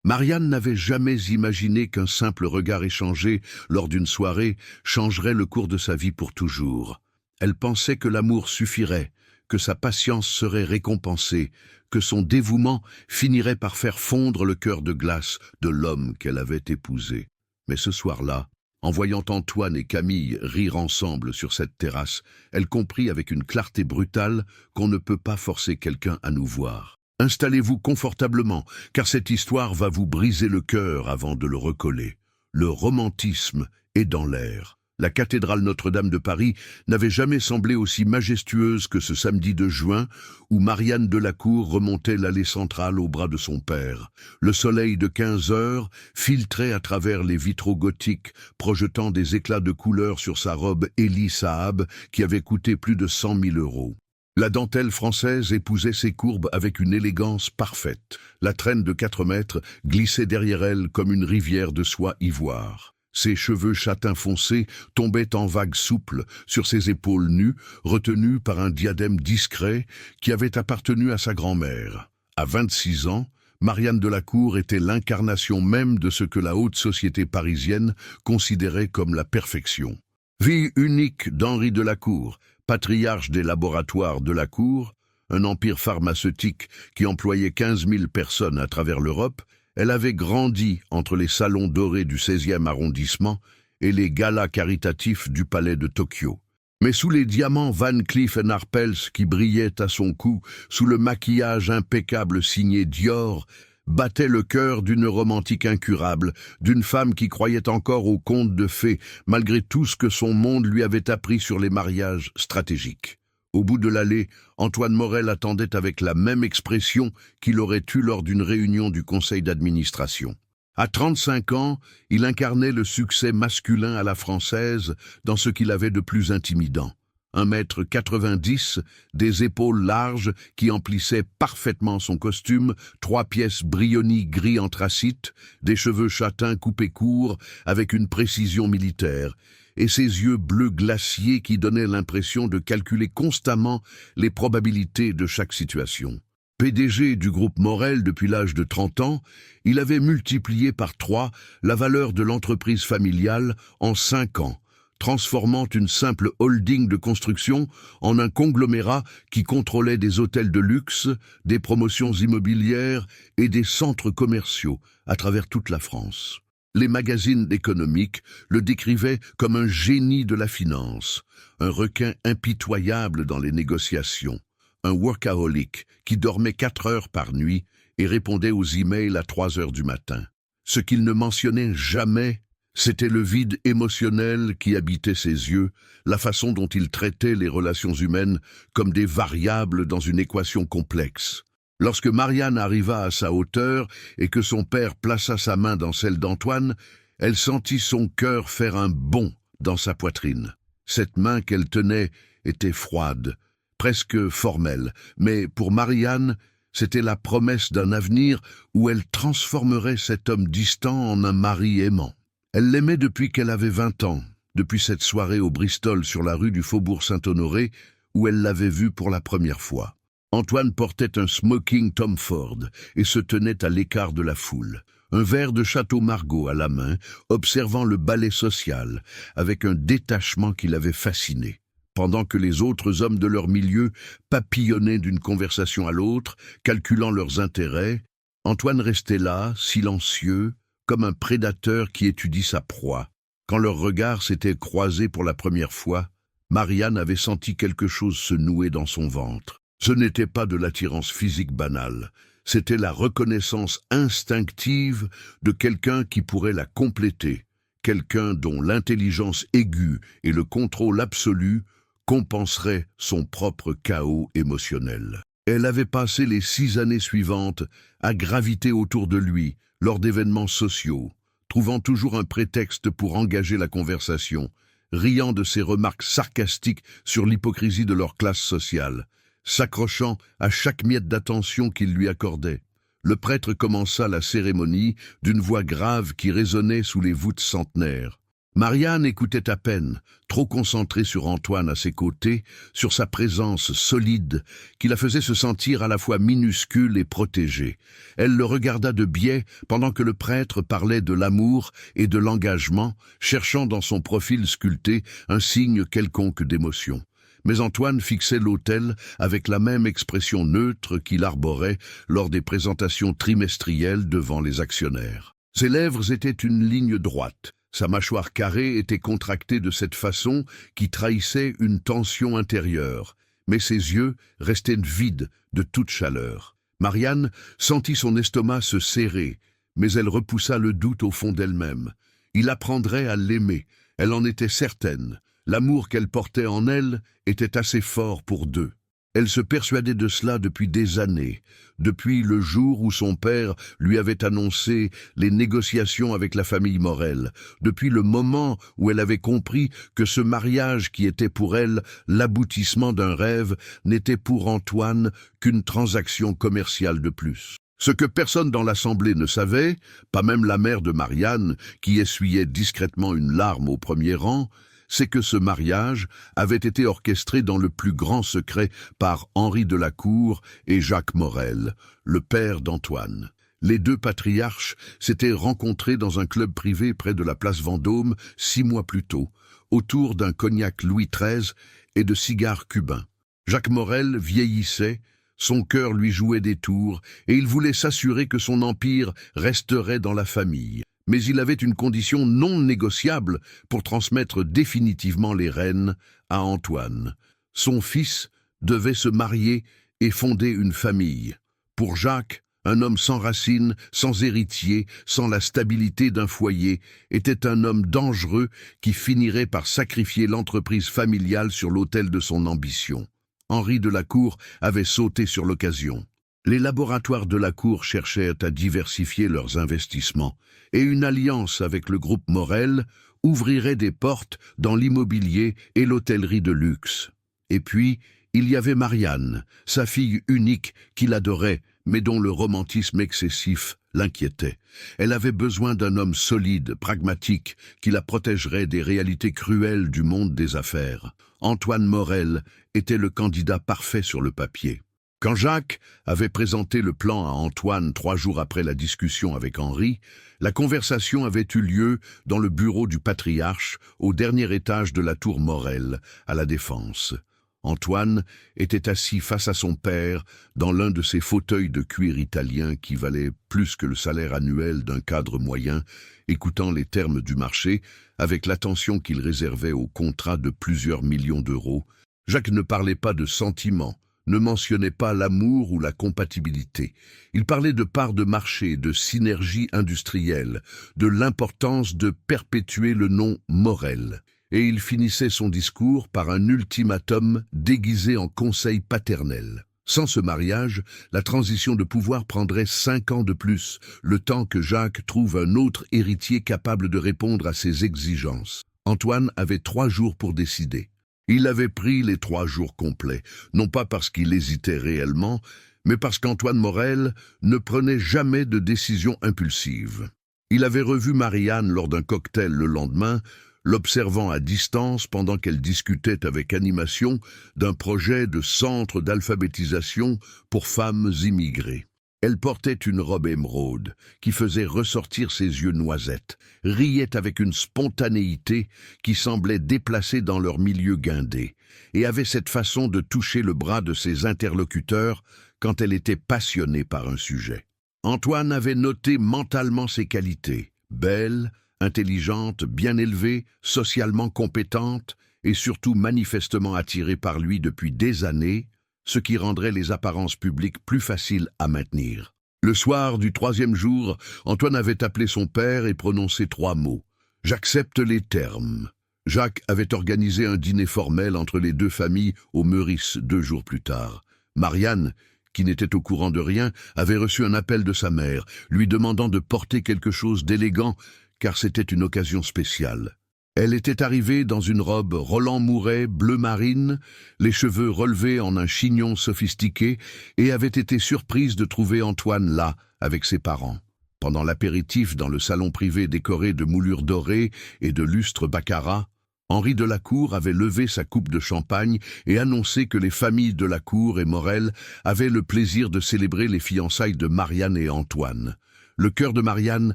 Marianne n'avait jamais imaginé qu'un simple regard échangé lors d'une soirée changerait le cours de sa vie pour toujours. Elle pensait que l'amour suffirait, que sa patience serait récompensée, que son dévouement finirait par faire fondre le cœur de glace de l'homme qu'elle avait épousé. Mais ce soir-là, en voyant Antoine et Camille rire ensemble sur cette terrasse, elle comprit avec une clarté brutale qu'on ne peut pas forcer quelqu'un à nous voir. Installez-vous confortablement, car cette histoire va vous briser le cœur avant de le recoller. Le romantisme est dans l'air. La cathédrale Notre-Dame de Paris n'avait jamais semblé aussi majestueuse que ce samedi de juin où Marianne Delacour remontait l'allée centrale au bras de son père. Le soleil de 15 heures filtrait à travers les vitraux gothiques, projetant des éclats de couleur sur sa robe Elie Saab qui avait coûté plus de 100 000 €. La dentelle française épousait ses courbes avec une élégance parfaite. La traîne de 4 mètres glissait derrière elle comme une rivière de soie ivoire. Ses cheveux châtains foncés tombaient en vagues souples sur ses épaules nues, retenues par un diadème discret qui avait appartenu à sa grand-mère. À 26 ans, Marianne Delacour était l'incarnation même de ce que la haute société parisienne considérait comme la perfection. Vie unique d'Henri Delacour, patriarche des laboratoires Delacour, un empire pharmaceutique qui employait 15 000 personnes à travers l'Europe, elle avait grandi entre les salons dorés du 16e arrondissement et les galas caritatifs du palais de Tokyo. Mais sous les diamants Van Cleef & Arpels qui brillaient à son cou, sous le maquillage impeccable signé Dior, battait le cœur d'une romantique incurable, d'une femme qui croyait encore aux contes de fées, malgré tout ce que son monde lui avait appris sur les mariages stratégiques. Au bout de l'allée, Antoine Morel attendait avec la même expression qu'il aurait eue lors d'une réunion du conseil d'administration. À 35 ans, il incarnait le succès masculin à la française dans ce qu'il avait de plus intimidant. 1,90 m, des épaules larges qui emplissaient parfaitement son costume, 3 pièces Brioni gris anthracite, des cheveux châtains coupés courts avec une précision militaire, et ses yeux bleus glaciers qui donnaient l'impression de calculer constamment les probabilités de chaque situation. PDG du groupe Morel depuis l'âge de 30 ans, il avait multiplié par 3 la valeur de l'entreprise familiale en 5 ans, transformant une simple holding de construction en un conglomérat qui contrôlait des hôtels de luxe, des promotions immobilières et des centres commerciaux à travers toute la France. Les magazines économiques le décrivaient comme un génie de la finance, un requin impitoyable dans les négociations, un workaholic qui dormait 4 heures par nuit et répondait aux emails à 3 heures du matin. Ce qu'il ne mentionnait jamais, c'était le vide émotionnel qui habitait ses yeux, la façon dont il traitait les relations humaines comme des variables dans une équation complexe. Lorsque Marianne arriva à sa hauteur et que son père plaça sa main dans celle d'Antoine, elle sentit son cœur faire un bond dans sa poitrine. Cette main qu'elle tenait était froide, presque formelle, mais pour Marianne, c'était la promesse d'un avenir où elle transformerait cet homme distant en un mari aimant. Elle l'aimait depuis qu'elle avait 20 ans, depuis cette soirée au Bristol sur la rue du Faubourg Saint-Honoré où elle l'avait vu pour la première fois. Antoine portait un smoking Tom Ford et se tenait à l'écart de la foule, un verre de Château Margaux à la main, observant le ballet social, avec un détachement qui l'avait fasciné. Pendant que les autres hommes de leur milieu papillonnaient d'une conversation à l'autre, calculant leurs intérêts, Antoine restait là, silencieux, comme un prédateur qui étudie sa proie. Quand leurs regards s'étaient croisés pour la première fois, Marianne avait senti quelque chose se nouer dans son ventre. Ce n'était pas de l'attirance physique banale, c'était la reconnaissance instinctive de quelqu'un qui pourrait la compléter, quelqu'un dont l'intelligence aiguë et le contrôle absolu compenseraient son propre chaos émotionnel. Elle avait passé les 6 années suivantes à graviter autour de lui lors d'événements sociaux, trouvant toujours un prétexte pour engager la conversation, riant de ses remarques sarcastiques sur l'hypocrisie de leur classe sociale, s'accrochant à chaque miette d'attention qu'il lui accordait. Le prêtre commença la cérémonie d'une voix grave qui résonnait sous les voûtes centenaires. Marianne écoutait à peine, trop concentrée sur Antoine à ses côtés, sur sa présence solide, qui la faisait se sentir à la fois minuscule et protégée. Elle le regarda de biais pendant que le prêtre parlait de l'amour et de l'engagement, cherchant dans son profil sculpté un signe quelconque d'émotion. Mais Antoine fixait l'autel avec la même expression neutre qu'il arborait lors des présentations trimestrielles devant les actionnaires. Ses lèvres étaient une ligne droite. Sa mâchoire carrée était contractée de cette façon qui trahissait une tension intérieure, mais ses yeux restaient vides de toute chaleur. Marianne sentit son estomac se serrer, mais elle repoussa le doute au fond d'elle-même. Il apprendrait à l'aimer, elle en était certaine. L'amour qu'elle portait en elle était assez fort pour deux. Elle se persuadait de cela depuis des années, depuis le jour où son père lui avait annoncé les négociations avec la famille Morel, depuis le moment où elle avait compris que ce mariage qui était pour elle l'aboutissement d'un rêve n'était pour Antoine qu'une transaction commerciale de plus. Ce que personne dans l'assemblée ne savait, pas même la mère de Marianne, qui essuyait discrètement une larme au premier rang, c'est que ce mariage avait été orchestré dans le plus grand secret par Henri de la Cour et Jacques Morel, le père d'Antoine. Les deux patriarches s'étaient rencontrés dans un club privé près de la place Vendôme 6 mois plus tôt, autour d'un cognac Louis XIII et de cigares cubains. Jacques Morel vieillissait, son cœur lui jouait des tours, et il voulait s'assurer que son empire resterait dans la famille. Mais il avait une condition non négociable pour transmettre définitivement les rênes à Antoine. Son fils devait se marier et fonder une famille. Pour Jacques, un homme sans racines, sans héritier, sans la stabilité d'un foyer, était un homme dangereux qui finirait par sacrifier l'entreprise familiale sur l'autel de son ambition. Henri de la Cour avait sauté sur l'occasion. Les laboratoires de la Cour cherchèrent à diversifier leurs investissements, et une alliance avec le groupe Morel ouvrirait des portes dans l'immobilier et l'hôtellerie de luxe. Et puis, il y avait Marianne, sa fille unique qu'il adorait, mais dont le romantisme excessif l'inquiétait. Elle avait besoin d'un homme solide, pragmatique, qui la protégerait des réalités cruelles du monde des affaires. Antoine Morel était le candidat parfait sur le papier. Quand Jacques avait présenté le plan à Antoine 3 jours après la discussion avec Henri, la conversation avait eu lieu dans le bureau du patriarche, au dernier étage de la tour Morel, à la Défense. Antoine était assis face à son père dans l'un de ces fauteuils de cuir italien qui valaient plus que le salaire annuel d'un cadre moyen, écoutant les termes du marché avec l'attention qu'il réservait aux contrats de plusieurs millions d'euros. Jacques ne parlait pas de sentiments, ne mentionnait pas l'amour ou la compatibilité. Il parlait de parts de marché, de synergie industrielle, de l'importance de perpétuer le nom Morel. Et il finissait son discours par un ultimatum déguisé en conseil paternel. Sans ce mariage, la transition de pouvoir prendrait 5 ans de plus, le temps que Jacques trouve un autre héritier capable de répondre à ses exigences. Antoine avait 3 jours pour décider. Il avait pris les 3 jours complets, non pas parce qu'il hésitait réellement, mais parce qu'Antoine Morel ne prenait jamais de décision impulsive. Il avait revu Marianne lors d'un cocktail le lendemain, l'observant à distance pendant qu'elle discutait avec animation d'un projet de centre d'alphabétisation pour femmes immigrées. Elle portait une robe émeraude qui faisait ressortir ses yeux noisettes, riait avec une spontanéité qui semblait déplacée dans leur milieu guindé, et avait cette façon de toucher le bras de ses interlocuteurs quand elle était passionnée par un sujet. Antoine avait noté mentalement ses qualités, belle, intelligente, bien élevée, socialement compétente et surtout manifestement attirée par lui depuis des années, ce qui rendrait les apparences publiques plus faciles à maintenir. Le soir du 3e jour, Antoine avait appelé son père et prononcé 3 mots. « J'accepte les termes ». Jacques avait organisé un dîner formel entre les 2 familles au Meurice 2 jours plus tard. Marianne, qui n'était au courant de rien, avait reçu un appel de sa mère, lui demandant de porter quelque chose d'élégant, car c'était une occasion spéciale. Elle était arrivée dans une robe Roland Mouret bleu marine, les cheveux relevés en un chignon sophistiqué, et avait été surprise de trouver Antoine là, avec ses parents. Pendant l'apéritif dans le salon privé décoré de moulures dorées et de lustres baccarat, Henri de la Cour avait levé sa coupe de champagne et annoncé que les familles de la Cour et Morel avaient le plaisir de célébrer les fiançailles de Marianne et Antoine. Le cœur de Marianne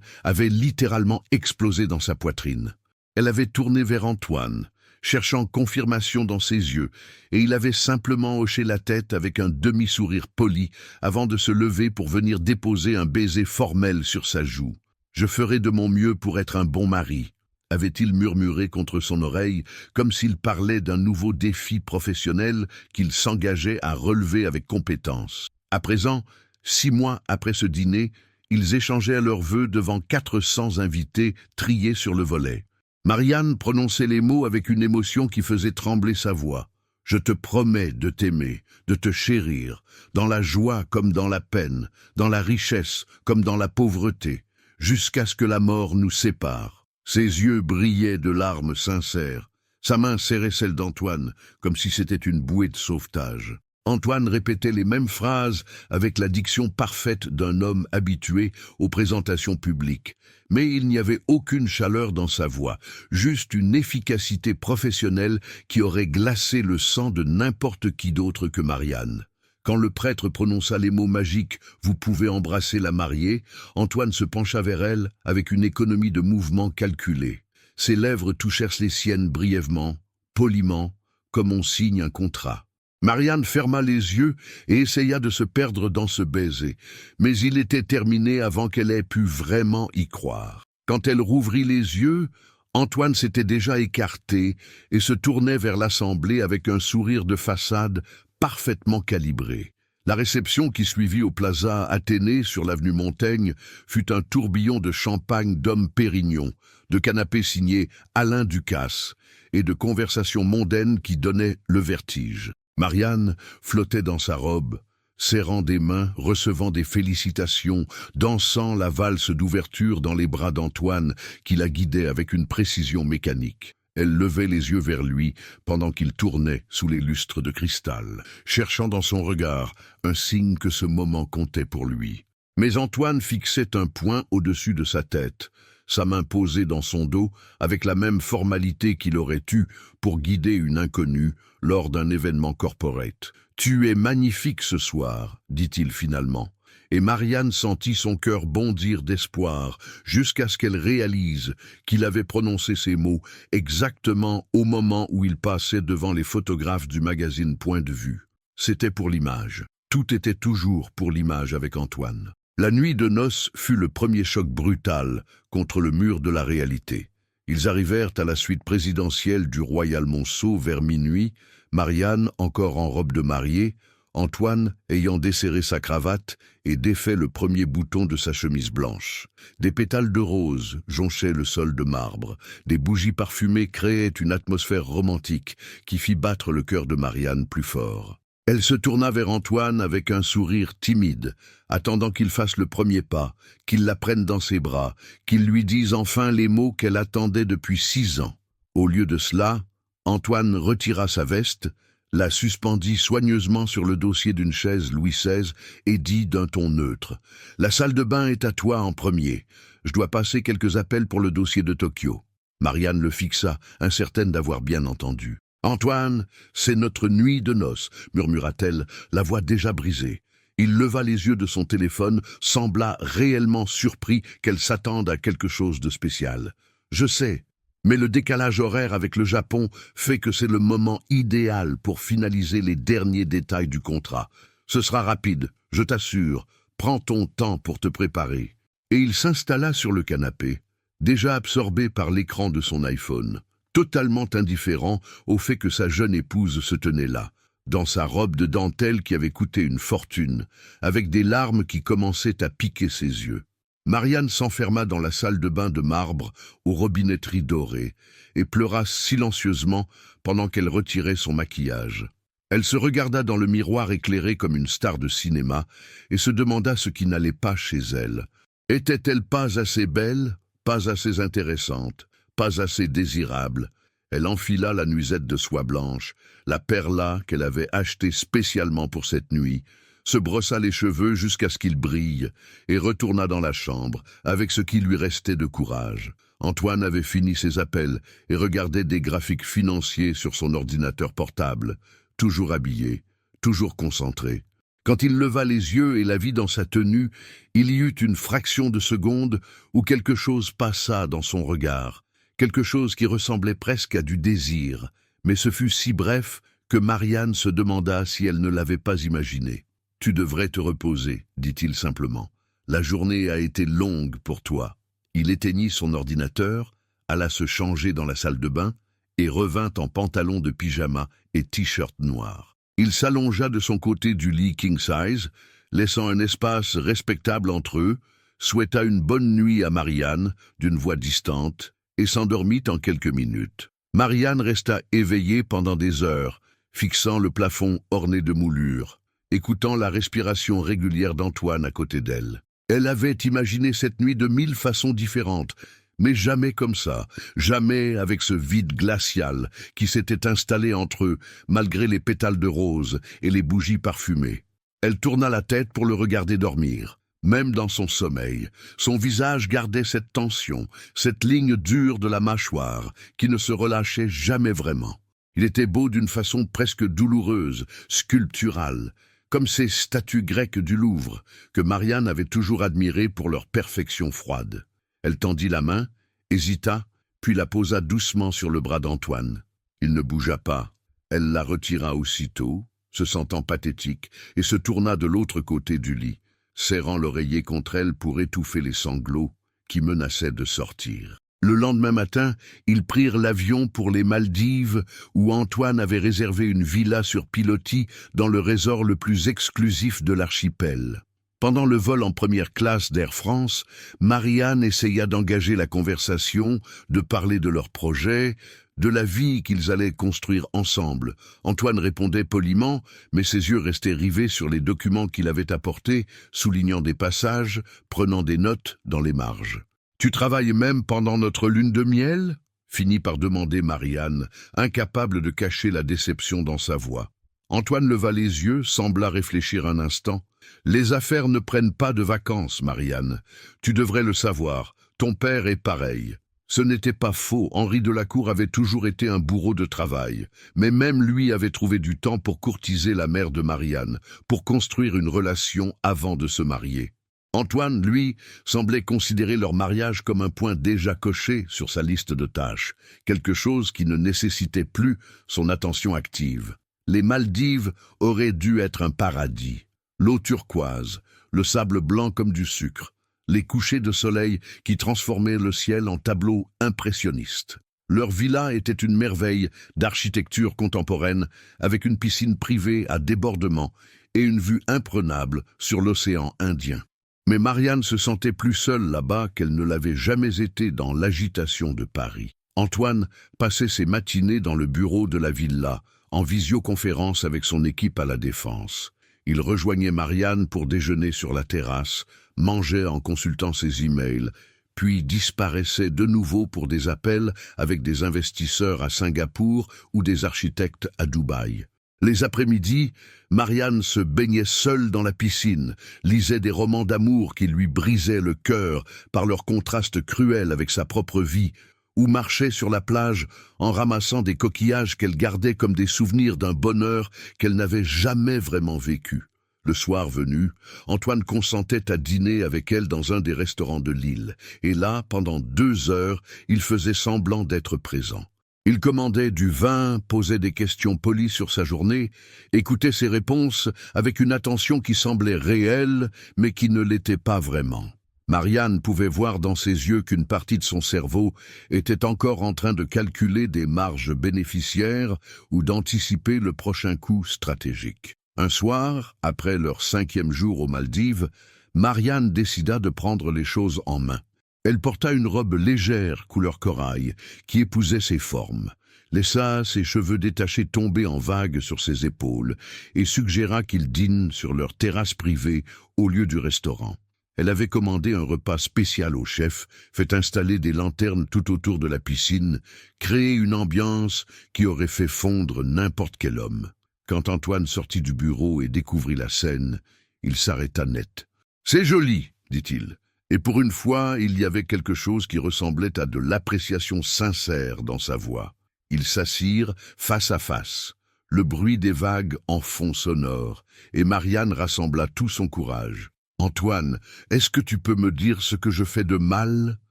avait littéralement explosé dans sa poitrine. Elle avait tourné vers Antoine, cherchant confirmation dans ses yeux, et il avait simplement hoché la tête avec un demi-sourire poli avant de se lever pour venir déposer un baiser formel sur sa joue. « Je ferai de mon mieux pour être un bon mari », avait-il murmuré contre son oreille, comme s'il parlait d'un nouveau défi professionnel qu'il s'engageait à relever avec compétence. À présent, 6 mois après ce dîner, ils échangeaient leurs vœux devant 400 invités triés sur le volet. Marianne prononçait les mots avec une émotion qui faisait trembler sa voix. « Je te promets de t'aimer, de te chérir, dans la joie comme dans la peine, dans la richesse comme dans la pauvreté, jusqu'à ce que la mort nous sépare. » Ses yeux brillaient de larmes sincères. Sa main serrait celle d'Antoine, comme si c'était une bouée de sauvetage. Antoine répétait les mêmes phrases avec la diction parfaite d'un homme habitué aux présentations publiques. Mais il n'y avait aucune chaleur dans sa voix, juste une efficacité professionnelle qui aurait glacé le sang de n'importe qui d'autre que Marianne. Quand le prêtre prononça les mots magiques « Vous pouvez embrasser la mariée », Antoine se pencha vers elle avec une économie de mouvements calculée. Ses lèvres touchèrent les siennes brièvement, poliment, comme on signe un contrat. Marianne ferma les yeux et essaya de se perdre dans ce baiser, mais il était terminé avant qu'elle ait pu vraiment y croire. Quand elle rouvrit les yeux, Antoine s'était déjà écarté et se tournait vers l'assemblée avec un sourire de façade parfaitement calibré. La réception qui suivit au Plaza Athénée sur l'avenue Montaigne fut un tourbillon de champagne d'hommes Pérignon, de canapés signés Alain Ducasse et de conversations mondaines qui donnaient le vertige. Marianne flottait dans sa robe, serrant des mains, recevant des félicitations, dansant la valse d'ouverture dans les bras d'Antoine qui la guidait avec une précision mécanique. Elle levait les yeux vers lui pendant qu'il tournait sous les lustres de cristal, cherchant dans son regard un signe que ce moment comptait pour lui. Mais Antoine fixait un point au-dessus de sa tête, sa main posée dans son dos avec la même formalité qu'il aurait eue pour guider une inconnue lors d'un événement corporate. « Tu es magnifique ce soir », dit-il finalement. Et Marianne sentit son cœur bondir d'espoir jusqu'à ce qu'elle réalise qu'il avait prononcé ces mots exactement au moment où il passait devant les photographes du magazine Point de Vue. C'était pour l'image. Tout était toujours pour l'image avec Antoine. La nuit de noces fut le premier choc brutal contre le mur de la réalité. Ils arrivèrent à la suite présidentielle du Royal Monceau vers minuit, Marianne encore en robe de mariée, Antoine ayant desserré sa cravate et défait le premier bouton de sa chemise blanche. Des pétales de rose jonchaient le sol de marbre. Des bougies parfumées créaient une atmosphère romantique qui fit battre le cœur de Marianne plus fort. Elle se tourna vers Antoine avec un sourire timide, attendant qu'il fasse le premier pas, qu'il la prenne dans ses bras, qu'il lui dise enfin les mots qu'elle attendait depuis 6 ans. Au lieu de cela, Antoine retira sa veste, la suspendit soigneusement sur le dossier d'une chaise Louis XVI et dit d'un ton neutre « La salle de bain est à toi en premier. Je dois passer quelques appels pour le dossier de Tokyo. » Marianne le fixa, incertaine d'avoir bien entendu. « Antoine, c'est notre nuit de noces, » murmura-t-elle, la voix déjà brisée. Il leva les yeux de son téléphone, sembla réellement surpris qu'elle s'attende à quelque chose de spécial. « Je sais. Mais le décalage horaire avec le Japon fait que c'est le moment idéal pour finaliser les derniers détails du contrat. Ce sera rapide, je t'assure. Prends ton temps pour te préparer. » Et il s'installa sur le canapé, déjà absorbé par l'écran de son iPhone, totalement indifférent au fait que sa jeune épouse se tenait là, dans sa robe de dentelle qui avait coûté une fortune, avec des larmes qui commençaient à piquer ses yeux. Marianne s'enferma dans la salle de bain de marbre aux robinetteries dorées et pleura silencieusement pendant qu'elle retirait son maquillage. Elle se regarda dans le miroir éclairé comme une star de cinéma et se demanda ce qui n'allait pas chez elle. Était-elle pas assez belle, pas assez intéressante, pas assez désirable? Elle enfila la nuisette de soie blanche, la perla qu'elle avait achetée spécialement pour cette nuit, se brossa les cheveux jusqu'à ce qu'ils brillent et retourna dans la chambre avec ce qui lui restait de courage. Antoine avait fini ses appels et regardait des graphiques financiers sur son ordinateur portable, toujours habillé, toujours concentré. Quand il leva les yeux et la vit dans sa tenue, il y eut une fraction de seconde où quelque chose passa dans son regard, quelque chose qui ressemblait presque à du désir, mais ce fut si bref que Marianne se demanda si elle ne l'avait pas imaginé. « Tu devrais te reposer, dit-il simplement. La journée a été longue pour toi. » Il éteignit son ordinateur, alla se changer dans la salle de bain et revint en pantalon de pyjama et t-shirt noir. Il s'allongea de son côté du lit king size, laissant un espace respectable entre eux, souhaita une bonne nuit à Marianne d'une voix distante et s'endormit en quelques minutes. Marianne resta éveillée pendant des heures, fixant le plafond orné de moulures, écoutant la respiration régulière d'Antoine à côté d'elle. Elle avait imaginé cette nuit de 1000 façons différentes, mais jamais comme ça, jamais avec ce vide glacial qui s'était installé entre eux, malgré les pétales de rose et les bougies parfumées. Elle tourna la tête pour le regarder dormir. Même dans son sommeil, son visage gardait cette tension, cette ligne dure de la mâchoire, qui ne se relâchait jamais vraiment. Il était beau d'une façon presque douloureuse, sculpturale, comme ces statues grecques du Louvre, que Marianne avait toujours admirées pour leur perfection froide. Elle tendit la main, hésita, puis la posa doucement sur le bras d'Antoine. Il ne bougea pas. Elle la retira aussitôt, se sentant pathétique, et se tourna de l'autre côté du lit, serrant l'oreiller contre elle pour étouffer les sanglots qui menaçaient de sortir. Le lendemain matin, ils prirent l'avion pour les Maldives, où Antoine avait réservé une villa sur pilotis dans le resort le plus exclusif de l'archipel. Pendant le vol en première classe d'Air France, Marianne essaya d'engager la conversation, de parler de leur projet, de la vie qu'ils allaient construire ensemble. Antoine répondait poliment, mais ses yeux restaient rivés sur les documents qu'il avait apportés, soulignant des passages, prenant des notes dans les marges. « Tu travailles même pendant notre lune de miel ?» finit par demander Marianne, incapable de cacher la déception dans sa voix. Antoine leva les yeux, sembla réfléchir un instant. « Les affaires ne prennent pas de vacances, Marianne. Tu devrais le savoir, ton père est pareil. » Ce n'était pas faux, Henri Delacour avait toujours été un bourreau de travail, mais même lui avait trouvé du temps pour courtiser la mère de Marianne, pour construire une relation avant de se marier. Antoine, lui, semblait considérer leur mariage comme un point déjà coché sur sa liste de tâches, quelque chose qui ne nécessitait plus son attention active. Les Maldives auraient dû être un paradis. L'eau turquoise, le sable blanc comme du sucre, les couchers de soleil qui transformaient le ciel en tableau impressionniste. Leur villa était une merveille d'architecture contemporaine, avec une piscine privée à débordement et une vue imprenable sur l'océan Indien. Mais Marianne se sentait plus seule là-bas qu'elle ne l'avait jamais été dans l'agitation de Paris. Antoine passait ses matinées dans le bureau de la villa, en visioconférence avec son équipe à la Défense. Il rejoignait Marianne pour déjeuner sur la terrasse, mangeait en consultant ses emails, puis disparaissait de nouveau pour des appels avec des investisseurs à Singapour ou des architectes à Dubaï. Les après-midi, Marianne se baignait seule dans la piscine, lisait des romans d'amour qui lui brisaient le cœur par leur contraste cruel avec sa propre vie, ou marchait sur la plage en ramassant des coquillages qu'elle gardait comme des souvenirs d'un bonheur qu'elle n'avait jamais vraiment vécu. Le soir venu, Antoine consentait à dîner avec elle dans un des restaurants de l'île, et là, pendant 2 heures, il faisait semblant d'être présent. Il commandait du vin, posait des questions polies sur sa journée, écoutait ses réponses avec une attention qui semblait réelle, mais qui ne l'était pas vraiment. Marianne pouvait voir dans ses yeux qu'une partie de son cerveau était encore en train de calculer des marges bénéficiaires ou d'anticiper le prochain coup stratégique. Un soir, après leur 5e jour aux Maldives, Marianne décida de prendre les choses en main. Elle porta une robe légère couleur corail qui épousait ses formes, laissa ses cheveux détachés tomber en vagues sur ses épaules et suggéra qu'ils dînent sur leur terrasse privée au lieu du restaurant. Elle avait commandé un repas spécial au chef, fait installer des lanternes tout autour de la piscine, créé une ambiance qui aurait fait fondre n'importe quel homme. Quand Antoine sortit du bureau et découvrit la scène, il s'arrêta net. « C'est joli, dit-il. Et pour une fois, il y avait quelque chose qui ressemblait à de l'appréciation sincère dans sa voix. Ils s'assirent face à face, le bruit des vagues en fond sonore, et Marianne rassembla tout son courage. « Antoine, est-ce que tu peux me dire ce que je fais de mal ?»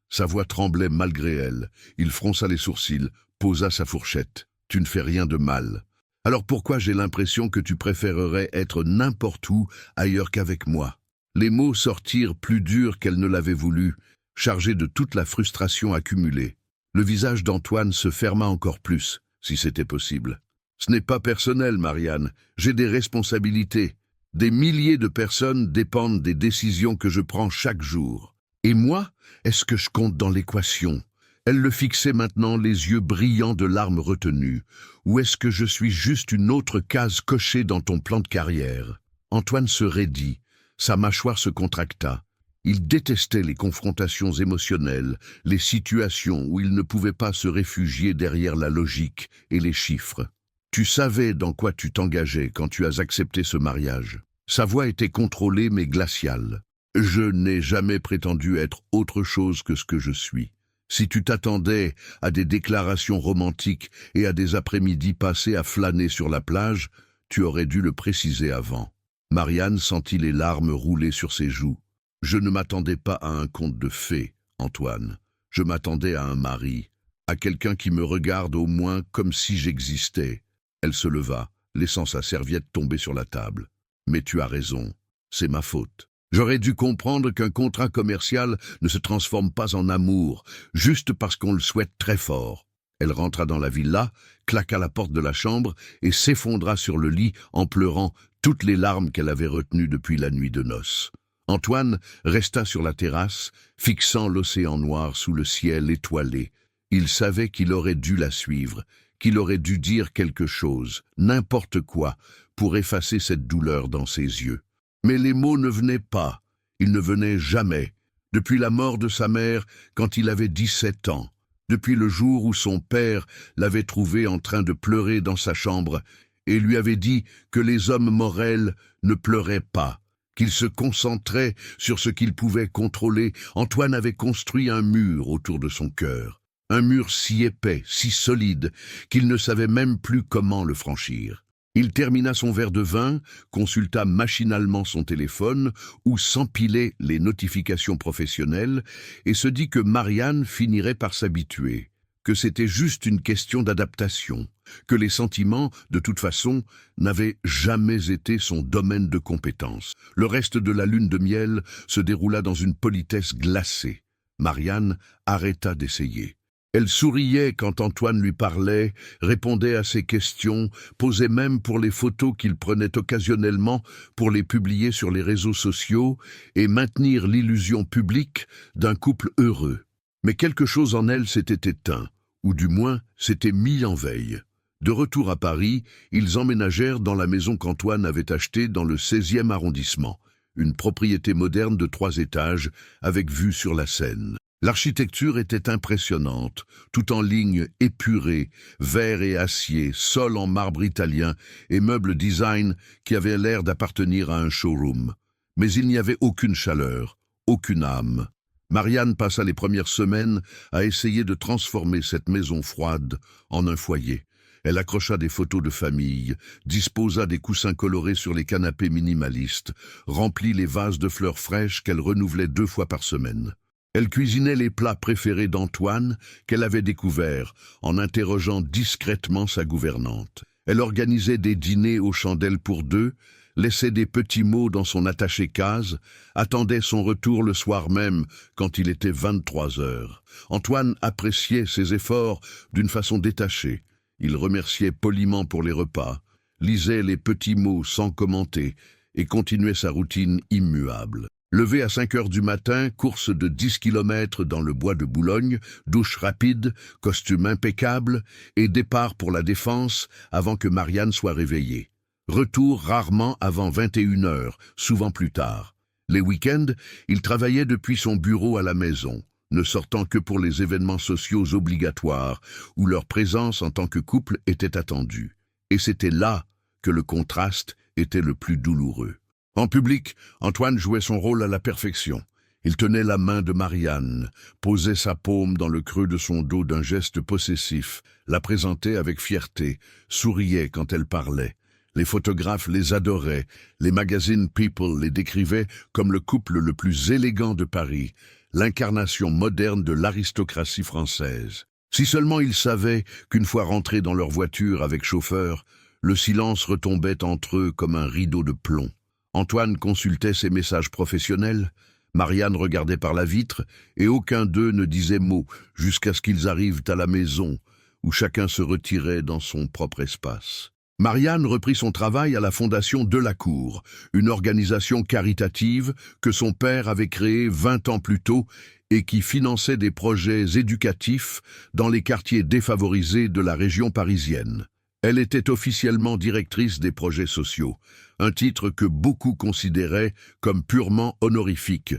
Sa voix tremblait malgré elle. Il fronça les sourcils, posa sa fourchette. « Tu ne fais rien de mal. Alors pourquoi j'ai l'impression que tu préférerais être n'importe où ailleurs qu'avec moi ?» Les mots sortirent plus durs qu'elle ne l'avait voulu, chargés de toute la frustration accumulée. Le visage d'Antoine se ferma encore plus, si c'était possible. « Ce n'est pas personnel, Marianne. J'ai des responsabilités. Des milliers de personnes dépendent des décisions que je prends chaque jour. Et moi, est-ce que je compte dans l'équation ?» Elle le fixait maintenant, les yeux brillants de larmes retenues. « Ou est-ce que je suis juste une autre case cochée dans ton plan de carrière ?» Antoine se raidit. Sa mâchoire se contracta. Il détestait les confrontations émotionnelles, les situations où il ne pouvait pas se réfugier derrière la logique et les chiffres. « Tu savais dans quoi tu t'engageais quand tu as accepté ce mariage. » Sa voix était contrôlée mais glaciale. « Je n'ai jamais prétendu être autre chose que ce que je suis. Si tu t'attendais à des déclarations romantiques et à des après-midi passés à flâner sur la plage, tu aurais dû le préciser avant. » Marianne sentit les larmes rouler sur ses joues. « Je ne m'attendais pas à un conte de fées, Antoine. Je m'attendais à un mari, à quelqu'un qui me regarde au moins comme si j'existais. » Elle se leva, laissant sa serviette tomber sur la table. « Mais tu as raison, c'est ma faute. J'aurais dû comprendre qu'un contrat commercial ne se transforme pas en amour, juste parce qu'on le souhaite très fort. » Elle rentra dans la villa, claqua la porte de la chambre et s'effondra sur le lit en pleurant toutes les larmes qu'elle avait retenues depuis la nuit de noces. Antoine resta sur la terrasse, fixant l'océan noir sous le ciel étoilé. Il savait qu'il aurait dû la suivre, qu'il aurait dû dire quelque chose, n'importe quoi, pour effacer cette douleur dans ses yeux. Mais les mots ne venaient pas, ils ne venaient jamais, depuis la mort de sa mère quand il avait 17 ans. Depuis le jour où son père l'avait trouvé en train de pleurer dans sa chambre et lui avait dit que les hommes morels ne pleuraient pas, qu'ils se concentraient sur ce qu'ils pouvaient contrôler, Antoine avait construit un mur autour de son cœur. Un mur si épais, si solide, qu'il ne savait même plus comment le franchir. Il termina son verre de vin, consulta machinalement son téléphone où s'empilaient les notifications professionnelles et se dit que Marianne finirait par s'habituer, que c'était juste une question d'adaptation, que les sentiments, de toute façon, n'avaient jamais été son domaine de compétence. Le reste de la lune de miel se déroula dans une politesse glacée. Marianne arrêta d'essayer. Elle souriait quand Antoine lui parlait, répondait à ses questions, posait même pour les photos qu'il prenait occasionnellement pour les publier sur les réseaux sociaux et maintenir l'illusion publique d'un couple heureux. Mais quelque chose en elle s'était éteint, ou du moins s'était mis en veille. De retour à Paris, ils emménagèrent dans la maison qu'Antoine avait achetée dans le 16e arrondissement, une propriété moderne de 3 étages avec vue sur la Seine. L'architecture était impressionnante, tout en lignes épurées, verre et acier, sol en marbre italien et meubles design qui avaient l'air d'appartenir à un showroom. Mais il n'y avait aucune chaleur, aucune âme. Marianne passa les premières semaines à essayer de transformer cette maison froide en un foyer. Elle accrocha des photos de famille, disposa des coussins colorés sur les canapés minimalistes, remplit les vases de fleurs fraîches qu'elle renouvelait 2 fois par semaine. Elle cuisinait les plats préférés d'Antoine qu'elle avait découverts en interrogeant discrètement sa gouvernante. Elle organisait des dîners aux chandelles pour 2, laissait des petits mots dans son attaché-case, attendait son retour le soir même quand il était 23 heures. Antoine appréciait ses efforts d'une façon détachée. Il remerciait poliment pour les repas, lisait les petits mots sans commenter et continuait sa routine immuable. Levé à 5 heures du matin, course de 10 kilomètres dans le bois de Boulogne, douche rapide, costume impeccable et départ pour la Défense avant que Marianne soit réveillée. Retour rarement avant 21 heures, souvent plus tard. Les week-ends, il travaillait depuis son bureau à la maison, ne sortant que pour les événements sociaux obligatoires où leur présence en tant que couple était attendue. Et c'était là que le contraste était le plus douloureux. En public, Antoine jouait son rôle à la perfection. Il tenait la main de Marianne, posait sa paume dans le creux de son dos d'un geste possessif, la présentait avec fierté, souriait quand elle parlait. Les photographes les adoraient, les magazines People les décrivaient comme le couple le plus élégant de Paris, l'incarnation moderne de l'aristocratie française. Si seulement ils savaient qu'une fois rentrés dans leur voiture avec chauffeur, le silence retombait entre eux comme un rideau de plomb. Antoine consultait ses messages professionnels, Marianne regardait par la vitre, et aucun d'eux ne disait mot jusqu'à ce qu'ils arrivent à la maison, où chacun se retirait dans son propre espace. Marianne reprit son travail à la Fondation Delacour, une organisation caritative que son père avait créée 20 ans plus tôt et qui finançait des projets éducatifs dans les quartiers défavorisés de la région parisienne. Elle était officiellement directrice des projets sociaux, un titre que beaucoup considéraient comme purement honorifique,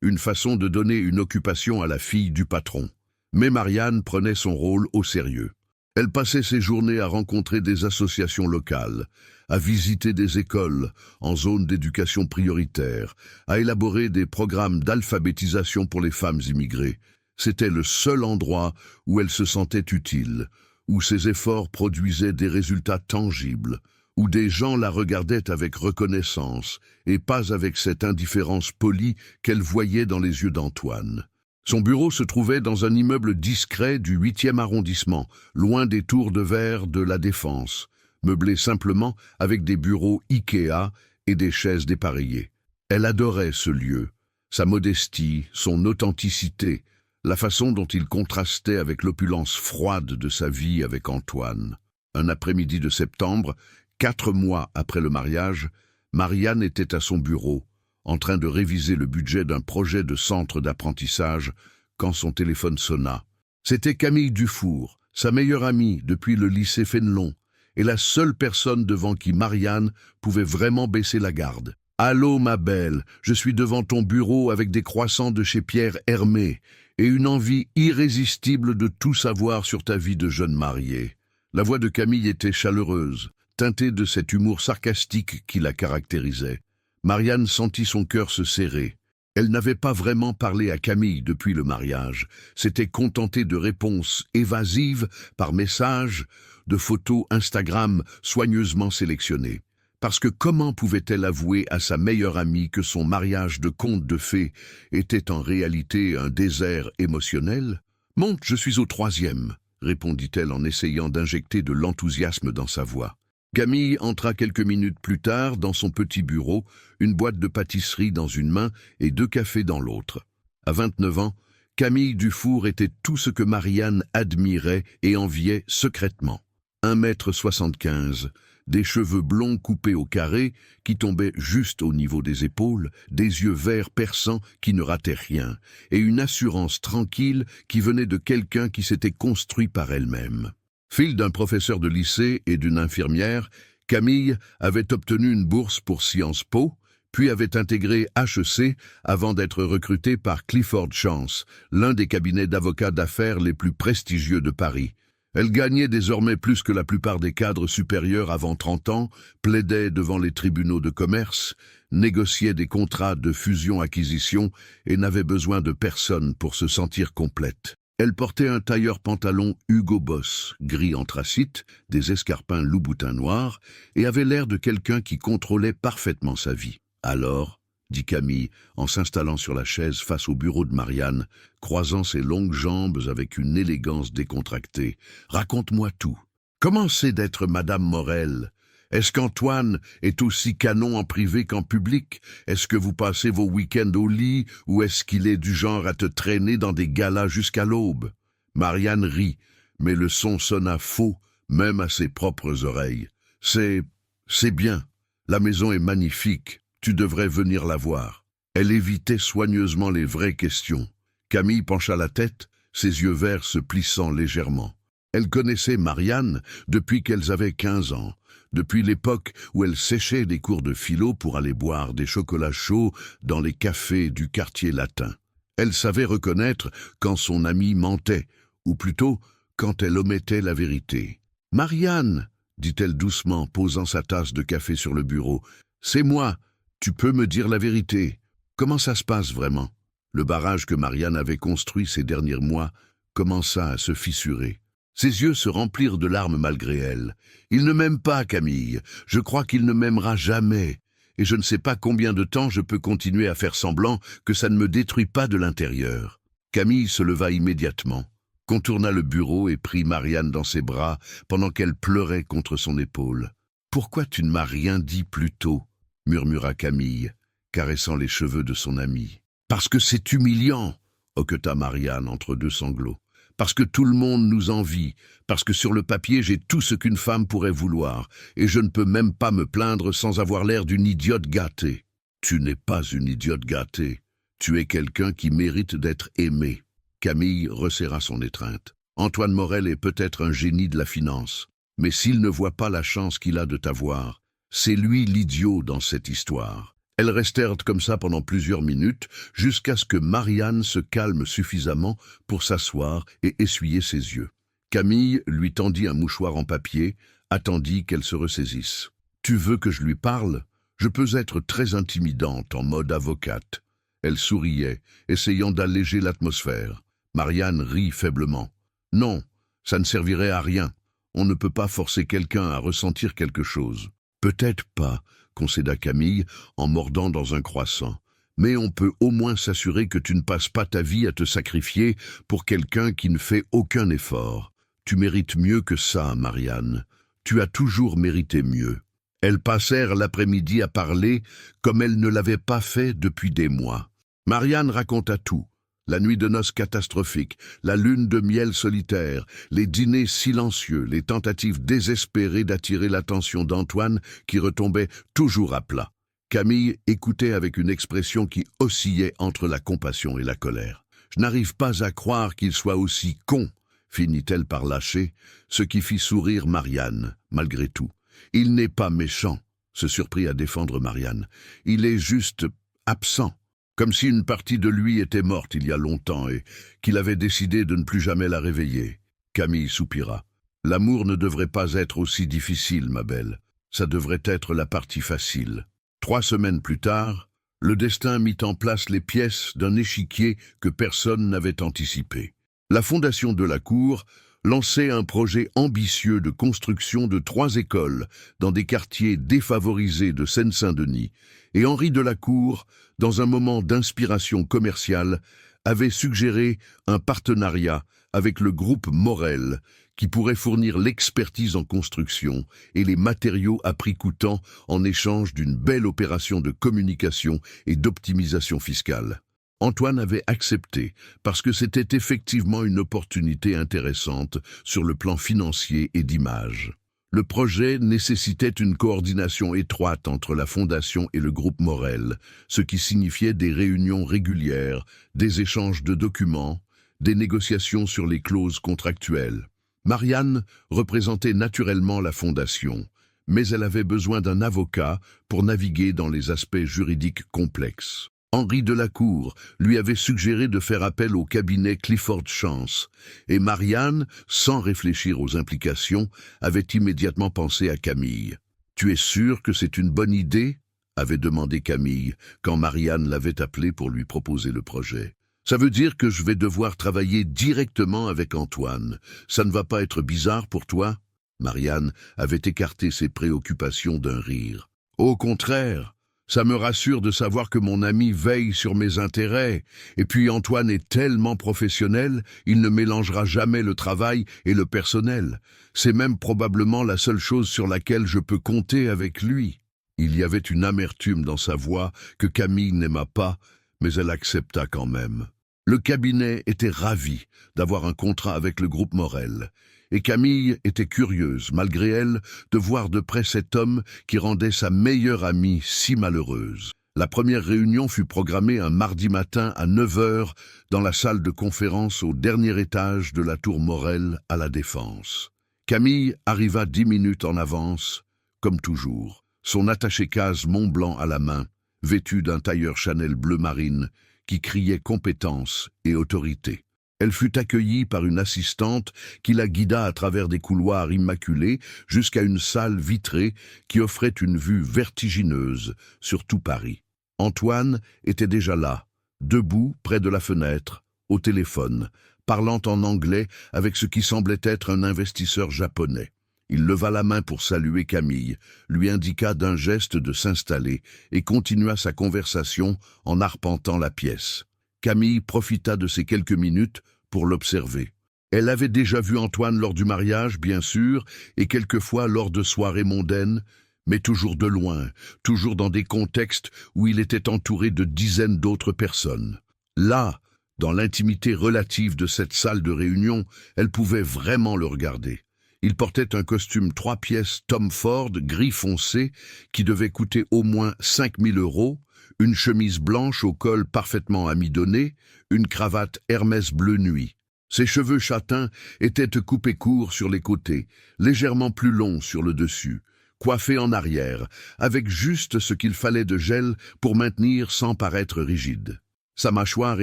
une façon de donner une occupation à la fille du patron. Mais Marianne prenait son rôle au sérieux. Elle passait ses journées à rencontrer des associations locales, à visiter des écoles en zone d'éducation prioritaire, à élaborer des programmes d'alphabétisation pour les femmes immigrées. C'était le seul endroit où elle se sentait utile, où ses efforts produisaient des résultats tangibles, où des gens la regardaient avec reconnaissance et pas avec cette indifférence polie qu'elle voyait dans les yeux d'Antoine. Son bureau se trouvait dans un immeuble discret du 8e arrondissement, loin des tours de verre de la Défense, meublé simplement avec des bureaux Ikea et des chaises dépareillées. Elle adorait ce lieu, sa modestie, son authenticité, la façon dont il contrastait avec l'opulence froide de sa vie avec Antoine. Un après-midi de septembre, 4 mois après le mariage, Marianne était à son bureau, en train de réviser le budget d'un projet de centre d'apprentissage, quand son téléphone sonna. C'était Camille Dufour, sa meilleure amie depuis le lycée Fénelon, et la seule personne devant qui Marianne pouvait vraiment baisser la garde. « Allô, ma belle, je suis devant ton bureau avec des croissants de chez Pierre Hermé et une envie irrésistible de tout savoir sur ta vie de jeune mariée. » La voix de Camille était chaleureuse, teintée de cet humour sarcastique qui la caractérisait. Marianne sentit son cœur se serrer. Elle n'avait pas vraiment parlé à Camille depuis le mariage, s'était contentée de réponses évasives par message, de photos Instagram soigneusement sélectionnées. Parce que comment pouvait-elle avouer à sa meilleure amie que son mariage de conte de fées était en réalité un désert émotionnel ? « Monte, je suis au 3e, » répondit-elle en essayant d'injecter de l'enthousiasme dans sa voix. Camille entra quelques minutes plus tard dans son petit bureau, une boîte de pâtisserie dans une main et 2 cafés dans l'autre. À 29 ans, Camille Dufour était tout ce que Marianne admirait et enviait secrètement. 1,75 m, des cheveux blonds coupés au carré qui tombaient juste au niveau des épaules, des yeux verts perçants qui ne rataient rien, et une assurance tranquille qui venait de quelqu'un qui s'était construit par elle-même. Fille d'un professeur de lycée et d'une infirmière, Camille avait obtenu une bourse pour Sciences Po, puis avait intégré HEC avant d'être recrutée par Clifford Chance, l'un des cabinets d'avocats d'affaires les plus prestigieux de Paris. Elle gagnait désormais plus que la plupart des cadres supérieurs avant 30 ans, plaidait devant les tribunaux de commerce, négociait des contrats de fusion-acquisition et n'avait besoin de personne pour se sentir complète. Elle portait un tailleur-pantalon Hugo Boss, gris anthracite, des escarpins Louboutin noirs, et avait l'air de quelqu'un qui contrôlait parfaitement sa vie. « Alors ?» dit Camille, en s'installant sur la chaise face au bureau de Marianne, croisant ses longues jambes avec une élégance décontractée. « Raconte-moi tout. Comment c'est d'être Madame Morel ? Est-ce qu'Antoine est aussi canon en privé qu'en public? Est-ce que vous passez vos week-ends au lit ou est-ce qu'il est du genre à te traîner dans des galas jusqu'à l'aube ?» Marianne rit, mais le son sonna faux, même à ses propres oreilles. « C'est bien. La maison est magnifique. Tu devrais venir la voir. » Elle évitait soigneusement les vraies questions. Camille pencha la tête, ses yeux verts se plissant légèrement. Elle connaissait Marianne depuis qu'elles avaient 15 ans. Depuis l'époque où elle séchait des cours de philo pour aller boire des chocolats chauds dans les cafés du quartier latin. Elle savait reconnaître quand son amie mentait, ou plutôt quand elle omettait la vérité. « Marianne !» dit-elle doucement, posant sa tasse de café sur le bureau. « C'est moi. Tu peux me dire la vérité. Comment ça se passe vraiment ?» Le barrage que Marianne avait construit ces derniers mois commença à se fissurer. Ses yeux se remplirent de larmes malgré elle. « Il ne m'aime pas, Camille. Je crois qu'il ne m'aimera jamais. Et je ne sais pas combien de temps je peux continuer à faire semblant que ça ne me détruit pas de l'intérieur. » Camille se leva immédiatement, contourna le bureau et prit Marianne dans ses bras pendant qu'elle pleurait contre son épaule. « Pourquoi tu ne m'as rien dit plus tôt ?» murmura Camille, caressant les cheveux de son amie. « Parce que c'est humiliant !» hoqueta Marianne entre deux sanglots. « Parce que tout le monde nous envie, parce que sur le papier j'ai tout ce qu'une femme pourrait vouloir, et je ne peux même pas me plaindre sans avoir l'air d'une idiote gâtée. » « Tu n'es pas une idiote gâtée. Tu es quelqu'un qui mérite d'être aimé. » Camille resserra son étreinte. « Antoine Morel est peut-être un génie de la finance, mais s'il ne voit pas la chance qu'il a de t'avoir, c'est lui l'idiot dans cette histoire. » Elles restèrent comme ça pendant plusieurs minutes, jusqu'à ce que Marianne se calme suffisamment pour s'asseoir et essuyer ses yeux. Camille lui tendit un mouchoir en papier, attendit qu'elle se ressaisisse. « Tu veux que je lui parle ? Je peux être très intimidante en mode avocate. » Elle souriait, essayant d'alléger l'atmosphère. Marianne rit faiblement. « Non, ça ne servirait à rien. On ne peut pas forcer quelqu'un à ressentir quelque chose. »« Peut-être pas, » concéda Camille en mordant dans un croissant. « Mais on peut au moins s'assurer que tu ne passes pas ta vie à te sacrifier pour quelqu'un qui ne fait aucun effort. Tu mérites mieux que ça, Marianne. Tu as toujours mérité mieux. » Elles passèrent l'après-midi à parler comme elles ne l'avaient pas fait depuis des mois. Marianne raconta tout. La nuit de noces catastrophique, la lune de miel solitaire, les dîners silencieux, les tentatives désespérées d'attirer l'attention d'Antoine qui retombait toujours à plat. Camille écoutait avec une expression qui oscillait entre la compassion et la colère. « Je n'arrive pas à croire qu'il soit aussi con », finit-elle par lâcher, ce qui fit sourire Marianne, malgré tout. « Il n'est pas méchant », se surprit à défendre Marianne. « Il est juste absent. Comme si une partie de lui était morte il y a longtemps et qu'il avait décidé de ne plus jamais la réveiller. » Camille soupira. « L'amour ne devrait pas être aussi difficile, ma belle. Ça devrait être la partie facile. » 3 semaines plus tard, le destin mit en place les pièces d'un échiquier que personne n'avait anticipé. La fondation de la Cour lançait un projet ambitieux de construction de 3 écoles dans des quartiers défavorisés de Seine-Saint-Denis, et Henri Delacour, dans un moment d'inspiration commerciale, avait suggéré un partenariat avec le groupe Morel, qui pourrait fournir l'expertise en construction et les matériaux à prix coûtant en échange d'une belle opération de communication et d'optimisation fiscale. Antoine avait accepté parce que c'était effectivement une opportunité intéressante sur le plan financier et d'image. Le projet nécessitait une coordination étroite entre la Fondation et le groupe Morel, ce qui signifiait des réunions régulières, des échanges de documents, des négociations sur les clauses contractuelles. Marianne représentait naturellement la Fondation, mais elle avait besoin d'un avocat pour naviguer dans les aspects juridiques complexes. Henri Delacour lui avait suggéré de faire appel au cabinet Clifford Chance, et Marianne, sans réfléchir aux implications, avait immédiatement pensé à Camille. « Tu es sûr que c'est une bonne idée ?» avait demandé Camille, quand Marianne l'avait appelé pour lui proposer le projet. « Ça veut dire que je vais devoir travailler directement avec Antoine. Ça ne va pas être bizarre pour toi ?» Marianne avait écarté ses préoccupations d'un rire. « Au contraire, ça me rassure de savoir que mon ami veille sur mes intérêts. Et puis Antoine est tellement professionnel, il ne mélangera jamais le travail et le personnel. C'est même probablement la seule chose sur laquelle je peux compter avec lui. » Il y avait une amertume dans sa voix que Camille n'aima pas, mais elle accepta quand même. Le cabinet était ravi d'avoir un contrat avec le groupe Morel. Et Camille était curieuse, malgré elle, de voir de près cet homme qui rendait sa meilleure amie si malheureuse. La première réunion fut programmée un mardi matin à 9h dans la salle de conférence au dernier étage de la tour Morel à La Défense. Camille arriva 10 minutes en avance, comme toujours, son attaché-case Mont-Blanc à la main, vêtu d'un tailleur Chanel bleu marine, qui criait compétence et autorité. Elle fut accueillie par une assistante qui la guida à travers des couloirs immaculés jusqu'à une salle vitrée qui offrait une vue vertigineuse sur tout Paris. Antoine était déjà là, debout près de la fenêtre, au téléphone, parlant en anglais avec ce qui semblait être un investisseur japonais. Il leva la main pour saluer Camille, lui indiqua d'un geste de s'installer et continua sa conversation en arpentant la pièce. Camille profita de ces quelques minutes pour l'observer. Elle avait déjà vu Antoine lors du mariage, bien sûr, et quelquefois lors de soirées mondaines, mais toujours de loin, toujours dans des contextes où il était entouré de dizaines d'autres personnes. Là, dans l'intimité relative de cette salle de réunion, elle pouvait vraiment le regarder. Il portait un costume 3 pièces Tom Ford gris foncé qui devait coûter au moins 5 000 €, une chemise blanche au col parfaitement amidonné, une cravate Hermès bleu nuit. Ses cheveux châtains étaient coupés courts sur les côtés, légèrement plus longs sur le dessus, coiffés en arrière, avec juste ce qu'il fallait de gel pour maintenir sans paraître rigide. Sa mâchoire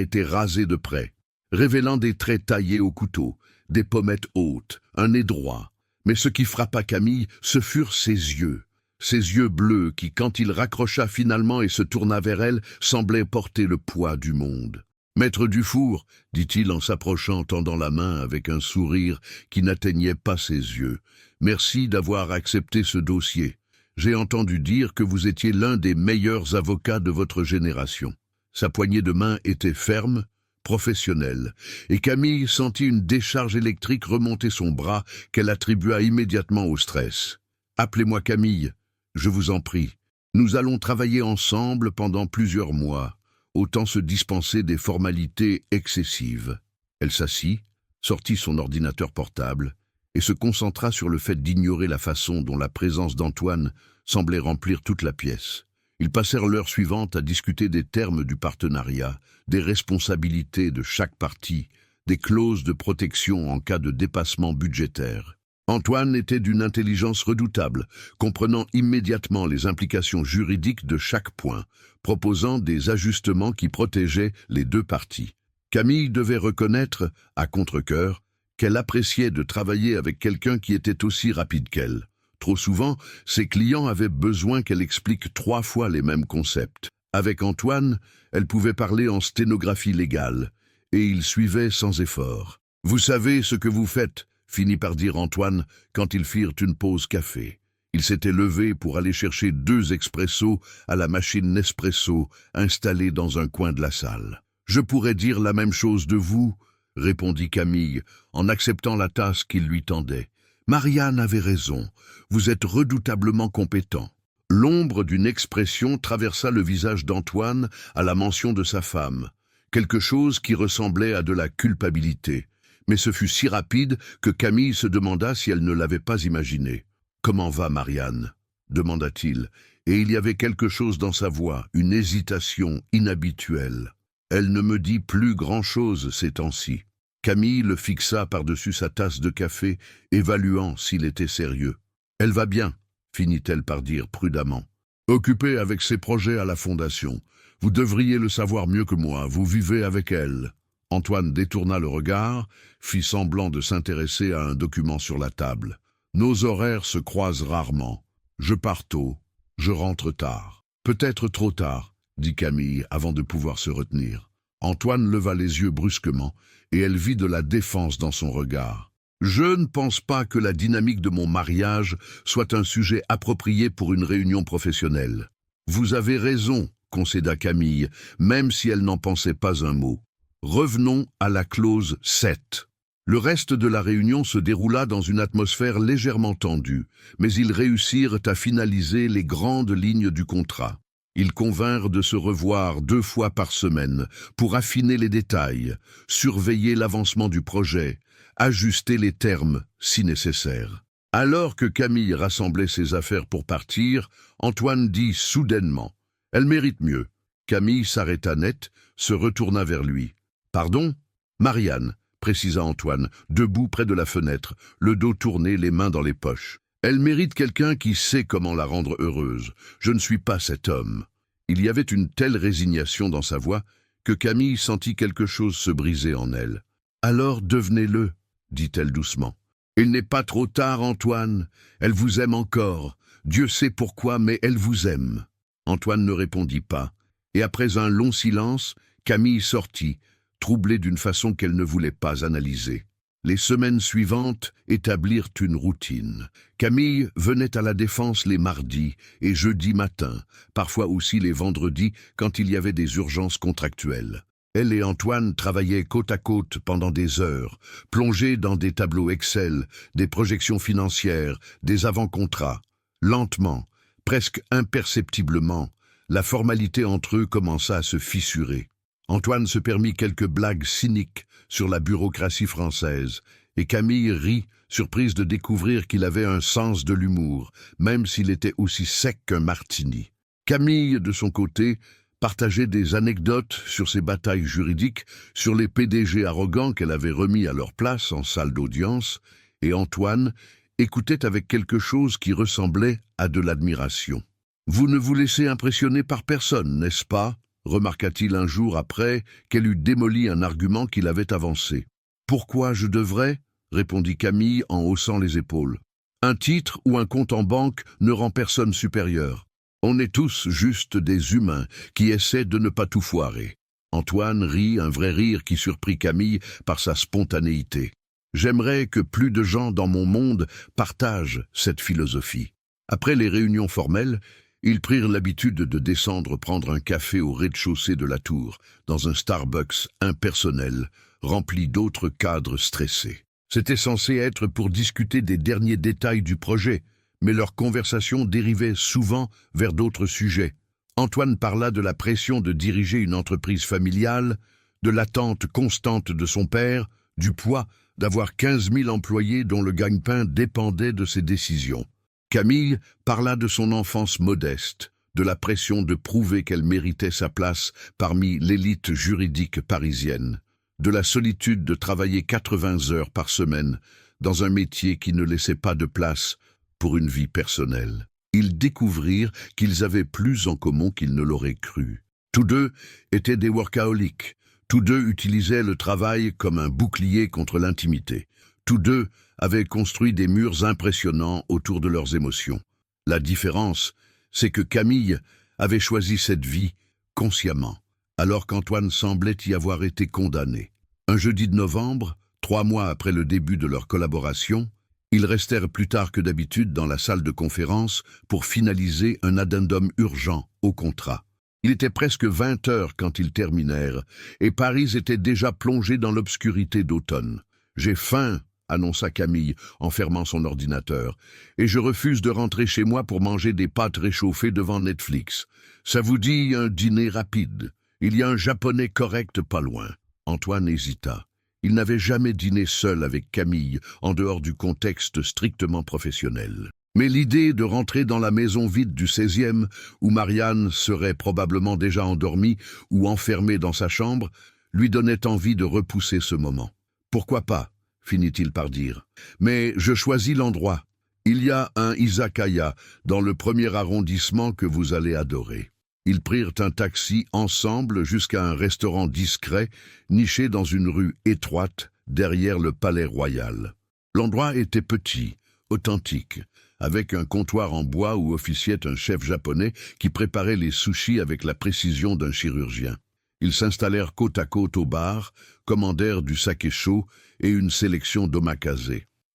était rasée de près, révélant des traits taillés au couteau, des pommettes hautes, un nez droit. Mais ce qui frappa Camille, ce furent ses yeux bleus qui, quand il raccrocha finalement et se tourna vers elle, semblaient porter le poids du monde. « Maître Dufour, dit-il en s'approchant, tendant la main avec un sourire qui n'atteignait pas ses yeux, merci d'avoir accepté ce dossier. J'ai entendu dire que vous étiez l'un des meilleurs avocats de votre génération. » Sa poignée de main était ferme, professionnelle, et Camille sentit une décharge électrique remonter son bras qu'elle attribua immédiatement au stress. « Appelez-moi Camille, je vous en prie. Nous allons travailler ensemble pendant plusieurs mois. Autant se dispenser des formalités excessives. » Elle s'assit, sortit son ordinateur portable et se concentra sur le fait d'ignorer la façon dont la présence d'Antoine semblait remplir toute la pièce. Ils passèrent l'heure suivante à discuter des termes du partenariat, des responsabilités de chaque partie, des clauses de protection en cas de dépassement budgétaire. Antoine était d'une intelligence redoutable, comprenant immédiatement les implications juridiques de chaque point, proposant des ajustements qui protégeaient les deux parties. Camille devait reconnaître, à contre-cœur, qu'elle appréciait de travailler avec quelqu'un qui était aussi rapide qu'elle. Trop souvent, ses clients avaient besoin qu'elle explique 3 fois les mêmes concepts. Avec Antoine, elle pouvait parler en sténographie légale, et il suivait sans effort. « Vous savez ce que vous faites », finit par dire Antoine quand ils firent une pause café. Il s'était levé pour aller chercher 2 expressos à la machine Nespresso installée dans un coin de la salle. « Je pourrais dire la même chose de vous », répondit Camille en acceptant la tasse qu'il lui tendait. « Marianne avait raison, vous êtes redoutablement compétent. » L'ombre d'une expression traversa le visage d'Antoine à la mention de sa femme, quelque chose qui ressemblait à de la culpabilité. Mais ce fut si rapide que Camille se demanda si elle ne l'avait pas imaginé. « Comment va Marianne ?» demanda-t-il, et il y avait quelque chose dans sa voix, une hésitation inhabituelle. « Elle ne me dit plus grand-chose ces temps-ci. » Camille le fixa par-dessus sa tasse de café, évaluant s'il était sérieux. « Elle va bien », finit-elle par dire prudemment. « Occupée avec ses projets à la Fondation. Vous devriez le savoir mieux que moi, vous vivez avec elle. » Antoine détourna le regard, fit semblant de s'intéresser à un document sur la table. « Nos horaires se croisent rarement. Je pars tôt, je rentre tard. Peut-être trop tard, » dit Camille avant de pouvoir se retenir. Antoine leva les yeux brusquement, et elle vit de la défense dans son regard. « Je ne pense pas que la dynamique de mon mariage soit un sujet approprié pour une réunion professionnelle. »« Vous avez raison, » concéda Camille, même si elle n'en pensait pas un mot. « Revenons à la clause 7. » Le reste de la réunion se déroula dans une atmosphère légèrement tendue, mais ils réussirent à finaliser les grandes lignes du contrat. Ils convinrent de se revoir 2 fois par semaine pour affiner les détails, surveiller l'avancement du projet, ajuster les termes si nécessaire. Alors que Camille rassemblait ses affaires pour partir, Antoine dit soudainement « Elle mérite mieux ». Camille s'arrêta net, se retourna vers lui. « Pardon ? Marianne », précisa Antoine, debout près de la fenêtre, le dos tourné, les mains dans les poches. « Elle mérite quelqu'un qui sait comment la rendre heureuse. Je ne suis pas cet homme. » Il y avait une telle résignation dans sa voix que Camille sentit quelque chose se briser en elle. Alors devenez-le, dit-elle doucement. Il n'est pas trop tard, Antoine. Elle vous aime encore. Dieu sait pourquoi, mais elle vous aime. Antoine ne répondit pas, et après un long silence, Camille sortit, troublée d'une façon qu'elle ne voulait pas analyser. Les semaines suivantes établirent une routine. Camille venait à la Défense les mardis et jeudis matins, parfois aussi les vendredis quand il y avait des urgences contractuelles. Elle et Antoine travaillaient côte à côte pendant des heures, plongés dans des tableaux Excel, des projections financières, des avant-contrats. Lentement, presque imperceptiblement, la formalité entre eux commença à se fissurer. Antoine se permit quelques blagues cyniques sur la bureaucratie française, et Camille rit, surprise de découvrir qu'il avait un sens de l'humour, même s'il était aussi sec qu'un martini. Camille, de son côté, partageait des anecdotes sur ses batailles juridiques, sur les PDG arrogants qu'elle avait remis à leur place en salle d'audience, et Antoine écoutait avec quelque chose qui ressemblait à de l'admiration. « Vous ne vous laissez impressionner par personne, n'est-ce pas ?» remarqua-t-il un jour après qu'elle eut démoli un argument qu'il avait avancé. « Pourquoi je devrais ?» répondit Camille en haussant les épaules. « Un titre ou un compte en banque ne rend personne supérieur. On est tous juste des humains qui essaient de ne pas tout foirer. » Antoine rit, un vrai rire qui surprit Camille par sa spontanéité. « J'aimerais que plus de gens dans mon monde partagent cette philosophie. » Après les réunions formelles, ils prirent l'habitude de descendre prendre un café au rez-de-chaussée de la tour, dans un Starbucks impersonnel, rempli d'autres cadres stressés. C'était censé être pour discuter des derniers détails du projet, mais leur conversation dérivait souvent vers d'autres sujets. Antoine parla de la pression de diriger une entreprise familiale, de l'attente constante de son père, du poids d'avoir 15 000 employés dont le gagne-pain dépendait de ses décisions. Camille parla de son enfance modeste, de la pression de prouver qu'elle méritait sa place parmi l'élite juridique parisienne, de la solitude de travailler 80 heures par semaine dans un métier qui ne laissait pas de place pour une vie personnelle. Ils découvrirent qu'ils avaient plus en commun qu'ils ne l'auraient cru. Tous deux étaient des workaholics, tous deux utilisaient le travail comme un bouclier contre l'intimité. Tous deux avaient construit des murs impressionnants autour de leurs émotions. La différence, c'est que Camille avait choisi cette vie consciemment, alors qu'Antoine semblait y avoir été condamné. Un jeudi de novembre, 3 mois après le début de leur collaboration, ils restèrent plus tard que d'habitude dans la salle de conférence pour finaliser un addendum urgent au contrat. Il était presque 20 heures quand ils terminèrent, et Paris était déjà plongé dans l'obscurité d'automne. « J'ai faim !» annonça Camille en fermant son ordinateur, « et je refuse de rentrer chez moi pour manger des pâtes réchauffées devant Netflix. Ça vous dit un dîner rapide? Il y a un japonais correct pas loin. » Antoine hésita. Il n'avait jamais dîné seul avec Camille, en dehors du contexte strictement professionnel. Mais l'idée de rentrer dans la maison vide du 16e, où Marianne serait probablement déjà endormie ou enfermée dans sa chambre, lui donnait envie de repousser ce moment. « Pourquoi pas ?» finit-il par dire. « Mais je choisis l'endroit. Il y a un izakaya dans le 1er arrondissement que vous allez adorer. » Ils prirent un taxi ensemble jusqu'à un restaurant discret, niché dans une rue étroite, derrière le palais royal. L'endroit était petit, authentique, avec un comptoir en bois où officiait un chef japonais qui préparait les sushis avec la précision d'un chirurgien. Ils s'installèrent côte à côte au bar, commandèrent du saké chaud et une sélection d'omakase.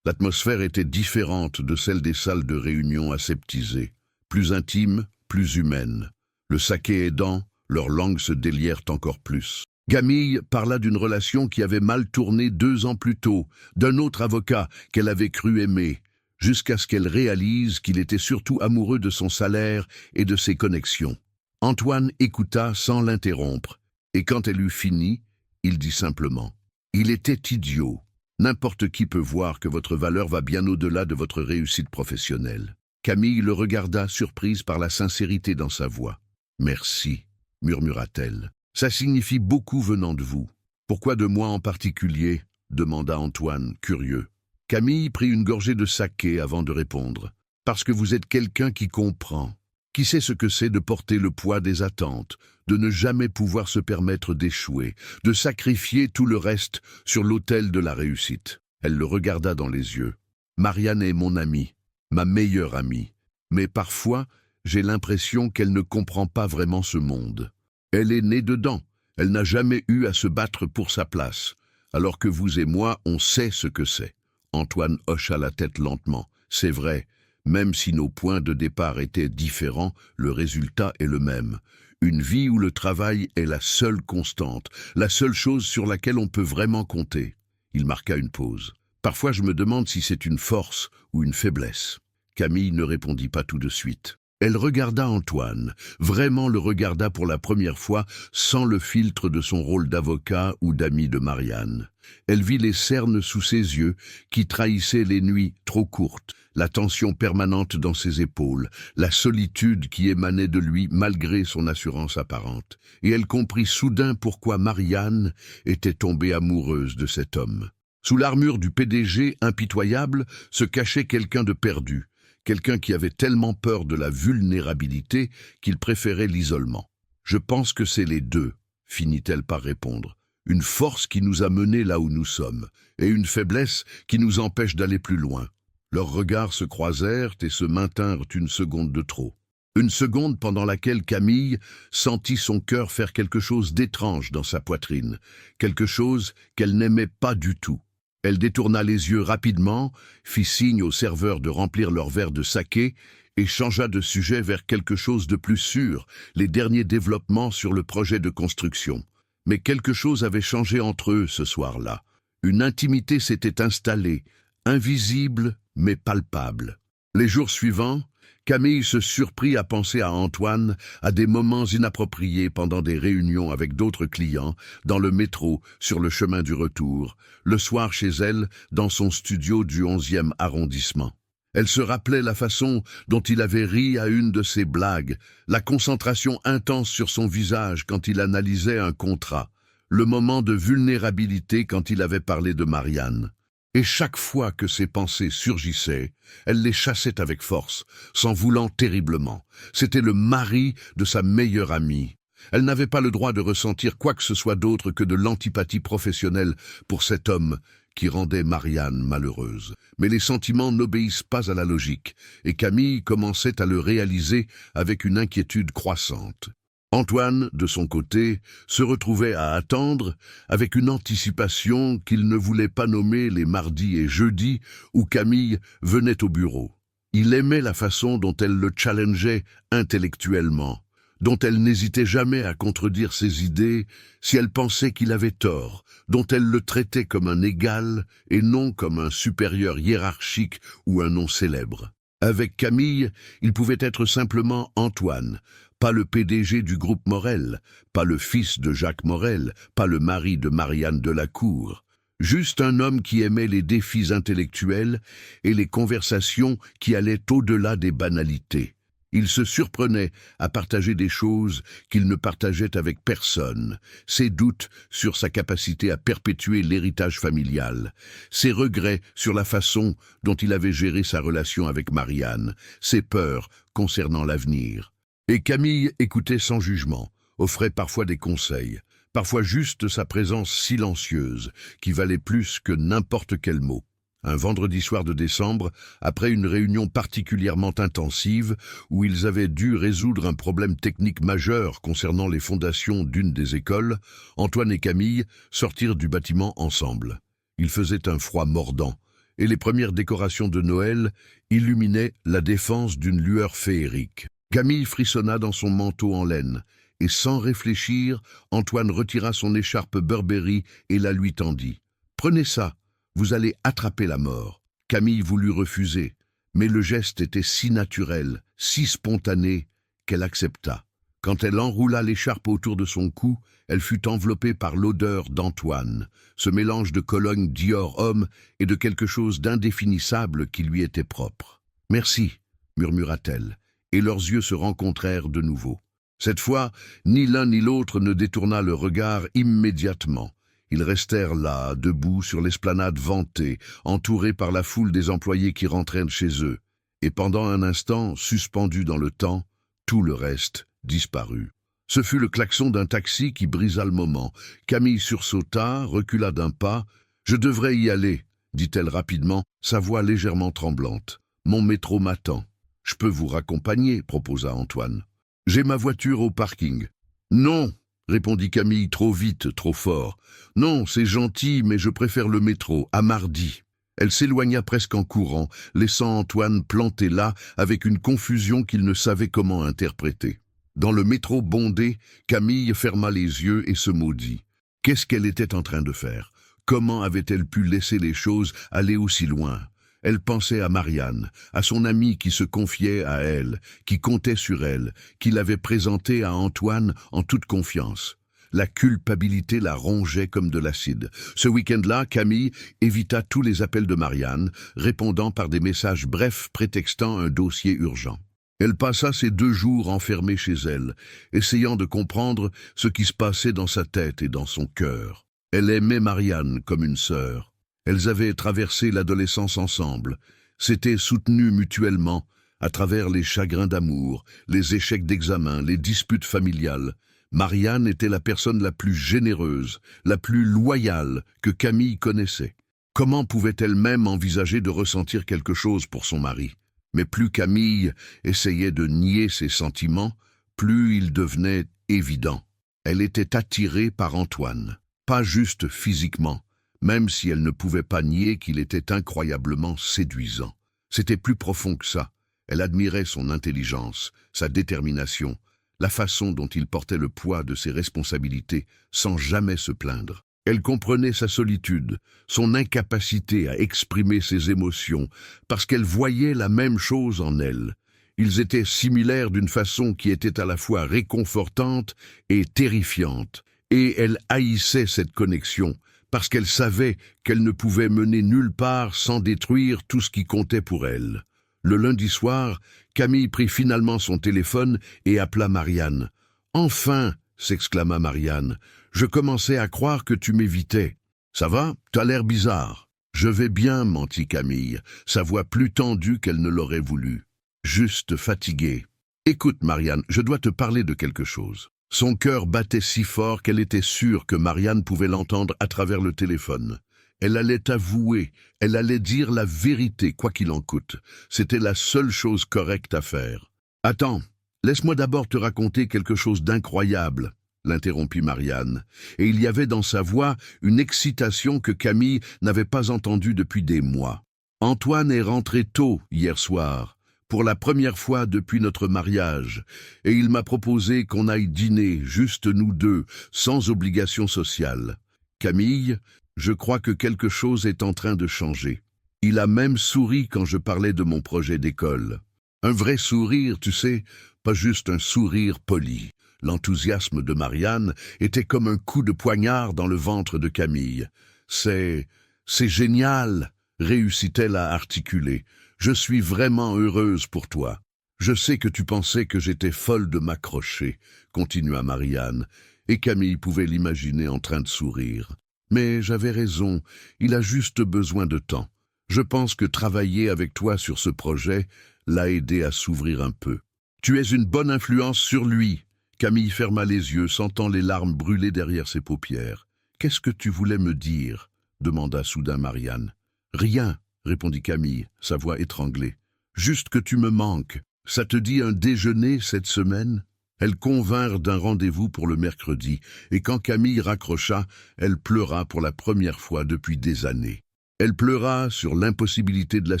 L'atmosphère était différente de celle des salles de réunion aseptisées, plus intime, plus humaine. Le saké aidant, leurs langues se délièrent encore plus. Camille parla d'une relation qui avait mal tourné 2 ans plus tôt, d'un autre avocat qu'elle avait cru aimer, jusqu'à ce qu'elle réalise qu'il était surtout amoureux de son salaire et de ses connexions. Antoine écouta sans l'interrompre, et quand elle eut fini, il dit simplement « Il était idiot. N'importe qui peut voir que votre valeur va bien au-delà de votre réussite professionnelle. » Camille le regarda, surprise par la sincérité dans sa voix. « Merci, murmura-t-elle. Ça signifie beaucoup venant de vous. Pourquoi de moi en particulier ?» demanda Antoine, curieux. Camille prit une gorgée de saké avant de répondre. « Parce que vous êtes quelqu'un qui comprend, qui sait ce que c'est de porter le poids des attentes, de ne jamais pouvoir se permettre d'échouer, de sacrifier tout le reste sur l'autel de la réussite. Elle le regarda dans les yeux. Marianne est mon amie, ma meilleure amie. Mais parfois, j'ai l'impression qu'elle ne comprend pas vraiment ce monde. Elle est née dedans, elle n'a jamais eu à se battre pour sa place, alors que vous et moi, on sait ce que c'est. Antoine hocha la tête lentement. C'est vrai, même si nos points de départ étaient différents, le résultat est le même. Une vie où le travail est la seule constante, la seule chose sur laquelle on peut vraiment compter. Il marqua une pause. Parfois je me demande si c'est une force ou une faiblesse. Camille ne répondit pas tout de suite. Elle regarda Antoine, vraiment le regarda pour la première fois sans le filtre de son rôle d'avocat ou d'ami de Marianne. Elle vit les cernes sous ses yeux qui trahissaient les nuits trop courtes, la tension permanente dans ses épaules, la solitude qui émanait de lui malgré son assurance apparente. Et elle comprit soudain pourquoi Marianne était tombée amoureuse de cet homme. Sous l'armure du PDG impitoyable se cachait quelqu'un de perdu. Quelqu'un qui avait tellement peur de la vulnérabilité qu'il préférait l'isolement. « Je pense que c'est les deux », finit-elle par répondre. « Une force qui nous a menés là où nous sommes, et une faiblesse qui nous empêche d'aller plus loin. » Leurs regards se croisèrent et se maintinrent une seconde de trop. Une seconde pendant laquelle Camille sentit son cœur faire quelque chose d'étrange dans sa poitrine, quelque chose qu'elle n'aimait pas du tout. Elle détourna les yeux rapidement, fit signe aux serveurs de remplir leur verre de saké et changea de sujet vers quelque chose de plus sûr, les derniers développements sur le projet de construction. Mais quelque chose avait changé entre eux ce soir-là. Une intimité s'était installée, invisible mais palpable. Les jours suivants, Camille se surprit à penser à Antoine à des moments inappropriés pendant des réunions avec d'autres clients, dans le métro, sur le chemin du retour, le soir chez elle, dans son studio du 11e arrondissement. Elle se rappelait la façon dont il avait ri à une de ses blagues, la concentration intense sur son visage quand il analysait un contrat, le moment de vulnérabilité quand il avait parlé de Marianne. Et chaque fois que ces pensées surgissaient, elle les chassait avec force, s'en voulant terriblement. C'était le mari de sa meilleure amie. Elle n'avait pas le droit de ressentir quoi que ce soit d'autre que de l'antipathie professionnelle pour cet homme qui rendait Marianne malheureuse. Mais les sentiments n'obéissent pas à la logique, et Camille commençait à le réaliser avec une inquiétude croissante. Antoine, de son côté, se retrouvait à attendre avec une anticipation qu'il ne voulait pas nommer les mardis et jeudis où Camille venait au bureau. Il aimait la façon dont elle le challengeait intellectuellement, dont elle n'hésitait jamais à contredire ses idées si elle pensait qu'il avait tort, dont elle le traitait comme un égal et non comme un supérieur hiérarchique ou un nom célèbre. Avec Camille, il pouvait être simplement Antoine, pas le PDG du groupe Morel, pas le fils de Jacques Morel, pas le mari de Marianne Delacour. Juste un homme qui aimait les défis intellectuels et les conversations qui allaient au-delà des banalités. Il se surprenait à partager des choses qu'il ne partageait avec personne, ses doutes sur sa capacité à perpétuer l'héritage familial, ses regrets sur la façon dont il avait géré sa relation avec Marianne, ses peurs concernant l'avenir. Et Camille écoutait sans jugement, offrait parfois des conseils, parfois juste sa présence silencieuse, qui valait plus que n'importe quel mot. Un vendredi soir de décembre, après une réunion particulièrement intensive où ils avaient dû résoudre un problème technique majeur concernant les fondations d'une des écoles, Antoine et Camille sortirent du bâtiment ensemble. Il faisait un froid mordant, et les premières décorations de Noël illuminaient la défense d'une lueur féerique. Camille frissonna dans son manteau en laine, et sans réfléchir, Antoine retira son écharpe Burberry et la lui tendit. « Prenez ça, vous allez attraper la mort. » Camille voulut refuser, mais le geste était si naturel, si spontané, qu'elle accepta. Quand elle enroula l'écharpe autour de son cou, elle fut enveloppée par l'odeur d'Antoine, ce mélange de cologne Dior homme et de quelque chose d'indéfinissable qui lui était propre. « Merci » murmura-t-elle, et leurs yeux se rencontrèrent de nouveau. Cette fois, ni l'un ni l'autre ne détourna le regard immédiatement. Ils restèrent là, debout sur l'esplanade vantée, entourés par la foule des employés qui rentraient chez eux. Et pendant un instant, suspendus dans le temps, Tout le reste disparut. Ce fut le klaxon d'un taxi qui brisa le moment. Camille sursauta, recula d'un pas. « Je devrais y aller », dit-elle rapidement, sa voix légèrement tremblante. « Mon métro m'attend. »« Je peux vous raccompagner », proposa Antoine. « J'ai ma voiture au parking. »« Non », répondit Camille, trop vite, trop fort. « Non, c'est gentil, mais je préfère le métro, à mardi. » Elle s'éloigna presque en courant, laissant Antoine planté là avec une confusion qu'il ne savait comment interpréter. Dans le métro bondé, Camille ferma les yeux et se maudit. Qu'est-ce qu'elle était en train de faire? Comment avait-elle pu laisser les choses aller aussi loin? Elle pensait à Marianne, à son amie qui se confiait à elle, qui comptait sur elle, qui l'avait présentée à Antoine en toute confiance. La culpabilité la rongeait comme de l'acide. Ce week-end-là, Camille évita tous les appels de Marianne, répondant par des messages brefs prétextant un dossier urgent. Elle passa ces 2 jours enfermée chez elle, essayant de comprendre ce qui se passait dans sa tête et dans son cœur. Elle aimait Marianne comme une sœur. Elles avaient traversé l'adolescence ensemble, s'étaient soutenues mutuellement à travers les chagrins d'amour, les échecs d'examen, les disputes familiales. Marianne était la personne la plus généreuse, la plus loyale que Camille connaissait. Comment pouvait-elle même envisager de ressentir quelque chose pour son mari? Mais plus Camille essayait de nier ses sentiments, plus il devenait évident. Elle était attirée par Antoine, pas juste physiquement, même si elle ne pouvait pas nier qu'il était incroyablement séduisant. C'était plus profond que ça. Elle admirait son intelligence, sa détermination, la façon dont il portait le poids de ses responsabilités sans jamais se plaindre. Elle comprenait sa solitude, son incapacité à exprimer ses émotions, parce qu'elle voyait la même chose en elle. Ils étaient similaires d'une façon qui était à la fois réconfortante et terrifiante, et elle haïssait cette connexion, parce qu'elle savait qu'elle ne pouvait mener nulle part sans détruire tout ce qui comptait pour elle. Le lundi soir, Camille prit finalement son téléphone et appela Marianne. « Enfin !» s'exclama Marianne. « Je commençais à croire que tu m'évitais. Ça va? T'as l'air bizarre. »« Je vais bien, » mentit Camille, sa voix plus tendue qu'elle ne l'aurait voulu. Juste fatiguée. « Écoute, Marianne, je dois te parler de quelque chose. » Son cœur battait si fort qu'elle était sûre que Marianne pouvait l'entendre à travers le téléphone. Elle allait avouer, elle allait dire la vérité, quoi qu'il en coûte. C'était la seule chose correcte à faire. « Attends, laisse-moi d'abord te raconter quelque chose d'incroyable, » l'interrompit Marianne, et il y avait dans sa voix une excitation que Camille n'avait pas entendue depuis des mois. « Antoine est rentré tôt hier soir, pour la première fois depuis notre mariage, et il m'a proposé qu'on aille dîner, juste nous deux, sans obligation sociale. Camille, je crois que quelque chose est en train de changer. Il a même souri quand je parlais de mon projet d'école. Un vrai sourire, tu sais, pas juste un sourire poli. » L'enthousiasme de Marianne était comme un coup de poignard dans le ventre de Camille. « C'est génial !» réussit-elle à articuler. « Je suis vraiment heureuse pour toi. Je sais que tu pensais que j'étais folle de m'accrocher, » continua Marianne, et Camille pouvait l'imaginer en train de sourire. « Mais j'avais raison, il a juste besoin de temps. Je pense que travailler avec toi sur ce projet l'a aidé à s'ouvrir un peu. Tu es une bonne influence sur lui. » Camille ferma les yeux, sentant les larmes brûler derrière ses paupières. « Qu'est-ce que tu voulais me dire ?» demanda soudain Marianne. « Rien, » répondit Camille, sa voix étranglée. « Juste que tu me manques. Ça te dit un déjeuner cette semaine ?» Elles convinrent d'un rendez-vous pour le mercredi, et quand Camille raccrocha, elle pleura pour la première fois depuis des années. Elle pleura sur l'impossibilité de la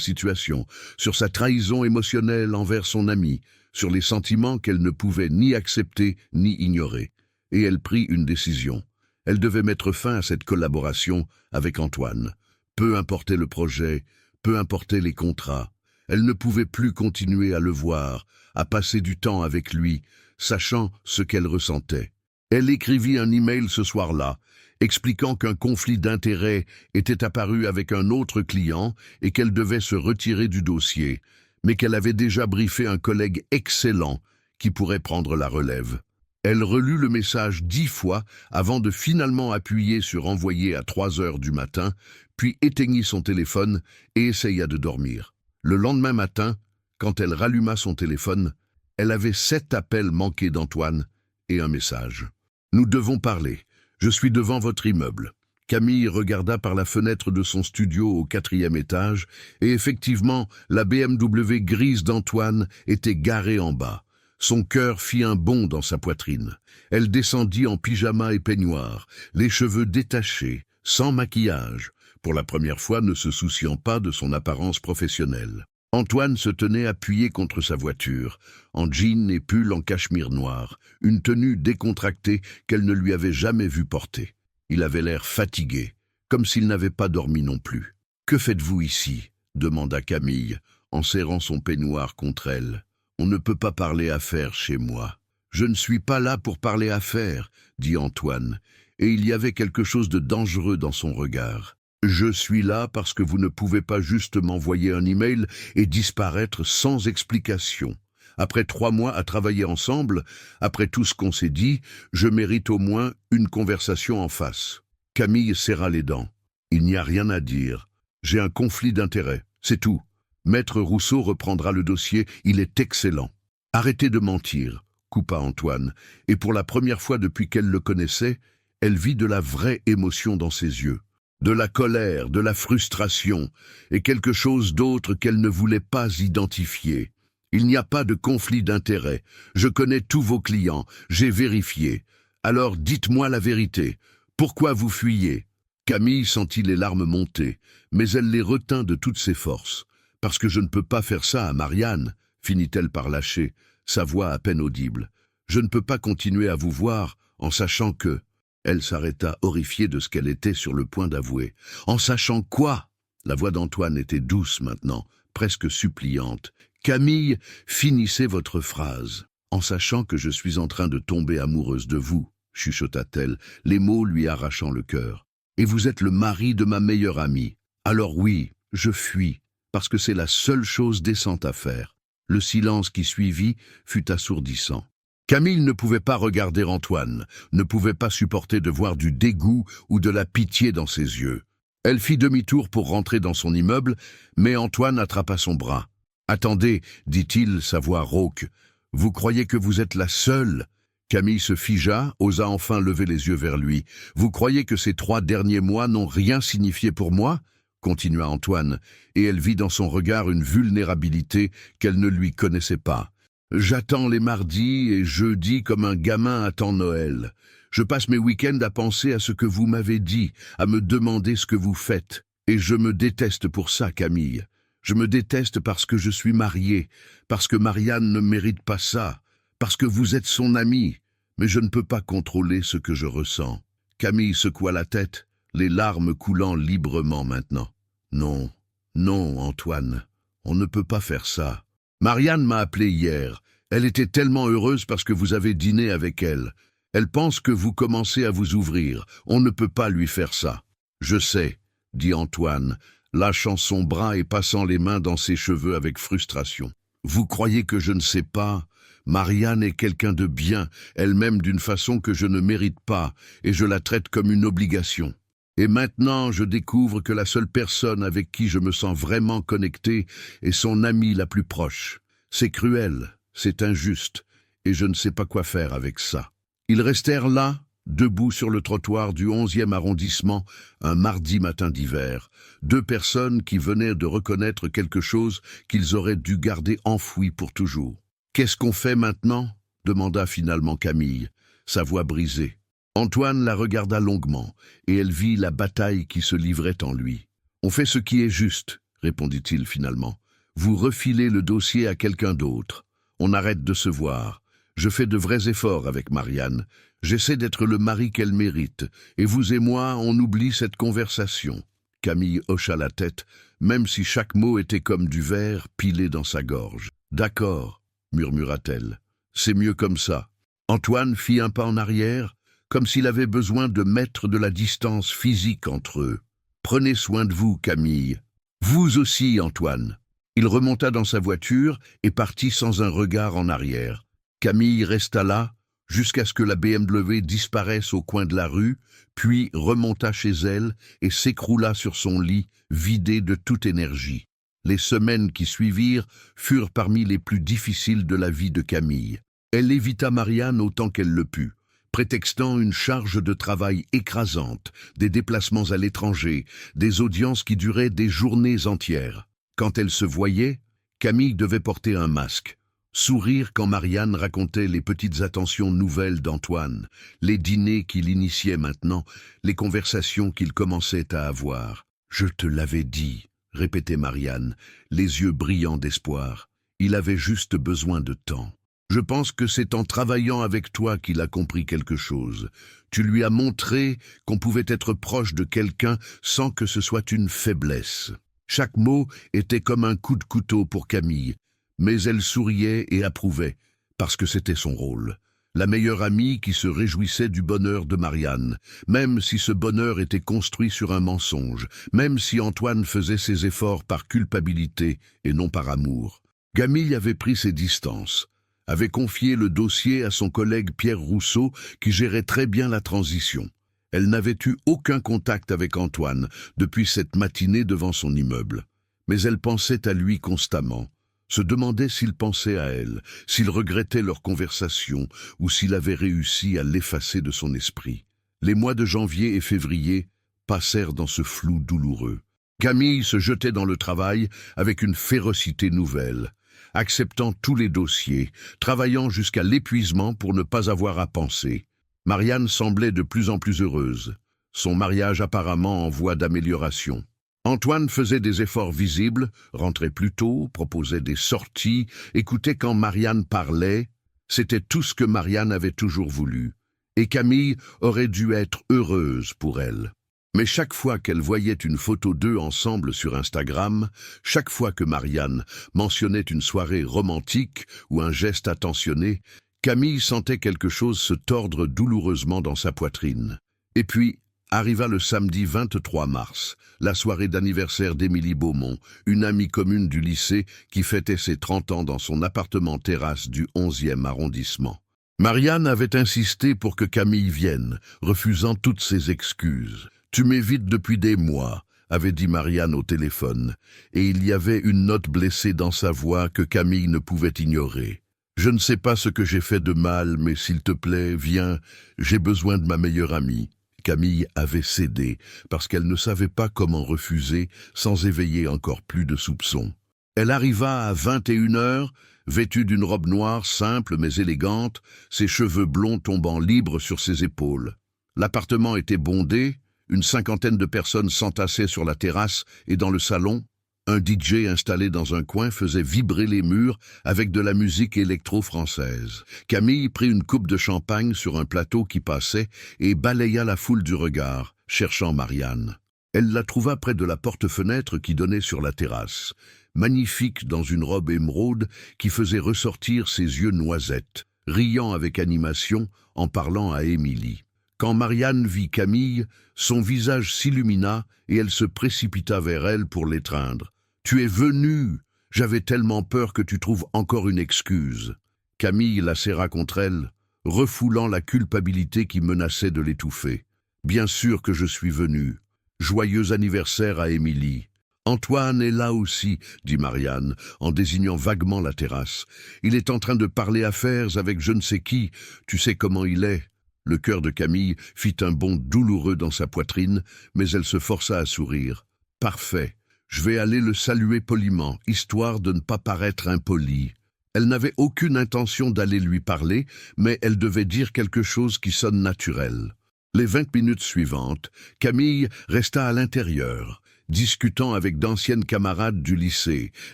situation, sur sa trahison émotionnelle envers son ami, sur les sentiments qu'elle ne pouvait ni accepter ni ignorer. Et elle prit une décision. Elle devait mettre fin à cette collaboration avec Antoine. Peu importait le projet, peu importaient les contrats. Elle ne pouvait plus continuer à le voir, à passer du temps avec lui, sachant ce qu'elle ressentait. Elle écrivit un email ce soir-là, expliquant qu'un conflit d'intérêts était apparu avec un autre client et qu'elle devait se retirer du dossier, mais qu'elle avait déjà briefé un collègue excellent qui pourrait prendre la relève. Elle relut le message 10 fois avant de finalement appuyer sur « Envoyer » à 3 heures du matin, puis éteignit son téléphone et essaya de dormir. Le lendemain matin, quand elle ralluma son téléphone, Elle avait 7 appels manqués d'Antoine et un message. « Nous devons parler. Je suis devant votre immeuble. » Camille regarda par la fenêtre de son studio au 4e étage, et effectivement, la BMW grise d'Antoine était garée en bas. Son cœur fit un bond dans sa poitrine. Elle descendit en pyjama et peignoir, les cheveux détachés, sans maquillage, pour la première fois ne se souciant pas de son apparence professionnelle. Antoine se tenait appuyé contre sa voiture, en jean et pull en cachemire noir, une tenue décontractée qu'elle ne lui avait jamais vu porter. Il avait l'air fatigué, comme s'il n'avait pas dormi non plus. « Que faites-vous ici ?» demanda Camille, en serrant son peignoir contre elle. « On ne peut pas parler affaires chez moi. »« Je ne suis pas là pour parler affaires, » dit Antoine, et il y avait quelque chose de dangereux dans son regard. « Je suis là parce que vous ne pouvez pas juste m'envoyer un email et disparaître sans explication. Après 3 mois à travailler ensemble, après tout ce qu'on s'est dit, je mérite au moins une conversation en face. » Camille serra les dents. « Il n'y a rien à dire. J'ai un conflit d'intérêts, c'est tout. Maître Rousseau reprendra le dossier, il est excellent. »« Arrêtez de mentir, » coupa Antoine, et pour la première fois depuis qu'elle le connaissait, elle vit de la vraie émotion dans ses yeux. De la colère, de la frustration, et quelque chose d'autre qu'elle ne voulait pas identifier. « Il n'y a pas de conflit d'intérêts. Je connais tous vos clients, j'ai vérifié. Alors dites-moi la vérité. Pourquoi vous fuyez ?» Camille sentit les larmes monter, mais elle les retint de toutes ses forces. « Parce que je ne peux pas faire ça à Marianne, » finit-elle par lâcher, sa voix à peine audible. « Je ne peux pas continuer à vous voir en sachant que... » Elle s'arrêta horrifiée de ce qu'elle était sur le point d'avouer. « En sachant quoi ?» La voix d'Antoine était douce maintenant, presque suppliante. « Camille, finissez votre phrase. En sachant que je suis en train de tomber amoureuse de vous, » chuchota-t-elle, les mots lui arrachant le cœur. « Et vous êtes le mari de ma meilleure amie. Alors oui, je fuis, parce que c'est la seule chose décente à faire. » Le silence qui suivit fut assourdissant. Camille ne pouvait pas regarder Antoine, ne pouvait pas supporter de voir du dégoût ou de la pitié dans ses yeux. Elle fit demi-tour pour rentrer dans son immeuble, mais Antoine attrapa son bras. « Attendez, dit-il, sa voix rauque. Vous croyez que vous êtes la seule ?» Camille se figea, osa enfin lever les yeux vers lui. « Vous croyez que ces 3 derniers mois n'ont rien signifié pour moi ?» continua Antoine, et elle vit dans son regard une vulnérabilité qu'elle ne lui connaissait pas. « J'attends les mardis et jeudis comme un gamin attend Noël. Je passe mes week-ends à penser à ce que vous m'avez dit, à me demander ce que vous faites. Et je me déteste pour ça, Camille. Je me déteste parce que je suis marié, parce que Marianne ne mérite pas ça, parce que vous êtes son amie, mais je ne peux pas contrôler ce que je ressens. » Camille secoua la tête, les larmes coulant librement maintenant. « Non, non, Antoine, on ne peut pas faire ça. Marianne m'a appelé hier. Elle était tellement heureuse parce que vous avez dîné avec elle. Elle pense que vous commencez à vous ouvrir. On ne peut pas lui faire ça. »« Je sais, » dit Antoine, lâchant son bras et passant les mains dans ses cheveux avec frustration. « Vous croyez que je ne sais pas ? Marianne est quelqu'un de bien, elle-même d'une façon que je ne mérite pas, et je la traite comme une obligation. Et maintenant, je découvre que la seule personne avec qui je me sens vraiment connecté est son amie la plus proche. C'est cruel, c'est injuste, et je ne sais pas quoi faire avec ça. » Ils restèrent là, debout sur le trottoir du 11e arrondissement, un mardi matin d'hiver, 2 personnes qui venaient de reconnaître quelque chose qu'ils auraient dû garder enfoui pour toujours. « Qu'est-ce qu'on fait maintenant ?» demanda finalement Camille, sa voix brisée. Antoine la regarda longuement, et elle vit la bataille qui se livrait en lui. « On fait ce qui est juste, » répondit-il finalement. « Vous refilez le dossier à quelqu'un d'autre. On arrête de se voir. Je fais de vrais efforts avec Marianne. J'essaie d'être le mari qu'elle mérite, et vous et moi, on oublie cette conversation. » Camille hocha la tête, même si chaque mot était comme du verre pilé dans sa gorge. « D'accord, » murmura-t-elle. « C'est mieux comme ça. » Antoine fit un pas en arrière, comme s'il avait besoin de mettre de la distance physique entre eux. « Prenez soin de vous, Camille. Vous aussi, Antoine. » Il remonta dans sa voiture et partit sans un regard en arrière. Camille resta là, jusqu'à ce que la BMW disparaisse au coin de la rue, puis remonta chez elle et s'écroula sur son lit, vidé de toute énergie. Les semaines qui suivirent furent parmi les plus difficiles de la vie de Camille. Elle évita Marianne autant qu'elle le put, prétextant une charge de travail écrasante, des déplacements à l'étranger, des audiences qui duraient des journées entières. Quand elle se voyait, Camille devait porter un masque, sourire quand Marianne racontait les petites attentions nouvelles d'Antoine, les dîners qu'il initiait maintenant, les conversations qu'il commençait à avoir. « Je te l'avais dit », répétait Marianne, les yeux brillants d'espoir. « Il avait juste besoin de temps. Je pense que c'est en travaillant avec toi qu'il a compris quelque chose. Tu lui as montré qu'on pouvait être proche de quelqu'un sans que ce soit une faiblesse. » Chaque mot était comme un coup de couteau pour Camille, mais elle souriait et approuvait, parce que c'était son rôle. La meilleure amie qui se réjouissait du bonheur de Marianne, même si ce bonheur était construit sur un mensonge, même si Antoine faisait ses efforts par culpabilité et non par amour. Camille avait pris ses distances, avait confié le dossier à son collègue Pierre Rousseau qui gérait très bien la transition. Elle n'avait eu aucun contact avec Antoine depuis cette matinée devant son immeuble. Mais elle pensait à lui constamment, se demandait s'il pensait à elle, s'il regrettait leur conversation ou s'il avait réussi à l'effacer de son esprit. Les mois de janvier et février passèrent dans ce flou douloureux. Camille se jetait dans le travail avec une férocité nouvelle, acceptant tous les dossiers, travaillant jusqu'à l'épuisement pour ne pas avoir à penser. Marianne semblait de plus en plus heureuse, son mariage apparemment en voie d'amélioration. Antoine faisait des efforts visibles, rentrait plus tôt, proposait des sorties, écoutait quand Marianne parlait. C'était tout ce que Marianne avait toujours voulu. Et Camille aurait dû être heureuse pour elle. Mais chaque fois qu'elle voyait une photo d'eux ensemble sur Instagram, chaque fois que Marianne mentionnait une soirée romantique ou un geste attentionné, Camille sentait quelque chose se tordre douloureusement dans sa poitrine. Et puis, arriva le samedi 23 mars, la soirée d'anniversaire d'Émilie Beaumont, une amie commune du lycée qui fêtait ses 30 ans dans son appartement terrasse du 11e arrondissement. Marianne avait insisté pour que Camille vienne, refusant toutes ses excuses. « Tu m'évites depuis des mois », avait dit Marianne au téléphone, et il y avait une note blessée dans sa voix que Camille ne pouvait ignorer. « Je ne sais pas ce que j'ai fait de mal, mais s'il te plaît, viens, j'ai besoin de ma meilleure amie. » Camille avait cédé, parce qu'elle ne savait pas comment refuser sans éveiller encore plus de soupçons. Elle arriva à 21h, vêtue d'une robe noire simple mais élégante, ses cheveux blonds tombant libres sur ses épaules. L'appartement était bondé, une cinquantaine de personnes s'entassaient sur la terrasse et dans le salon. Un DJ installé dans un coin faisait vibrer les murs avec de la musique électro-française. Camille prit une coupe de champagne sur un plateau qui passait et balaya la foule du regard, cherchant Marianne. Elle la trouva près de la porte-fenêtre qui donnait sur la terrasse, magnifique dans une robe émeraude qui faisait ressortir ses yeux noisettes, riant avec animation en parlant à Émilie. Quand Marianne vit Camille, son visage s'illumina et elle se précipita vers elle pour l'étreindre. « Tu es venue! J'avais tellement peur que tu trouves encore une excuse. » Camille la serra contre elle, refoulant la culpabilité qui menaçait de l'étouffer. « Bien sûr que je suis venue. Joyeux anniversaire à Émilie. »« Antoine est là aussi, » dit Marianne, en désignant vaguement la terrasse. « Il est en train de parler affaires avec je ne sais qui. Tu sais comment il est. » Le cœur de Camille fit un bond douloureux dans sa poitrine, mais elle se força à sourire. « Parfait. Je vais aller le saluer poliment, histoire de ne pas paraître impolie. » Elle n'avait aucune intention d'aller lui parler, mais elle devait dire quelque chose qui sonne naturel. Les 20 minutes suivantes, Camille resta à l'intérieur, discutant avec d'anciennes camarades du lycée,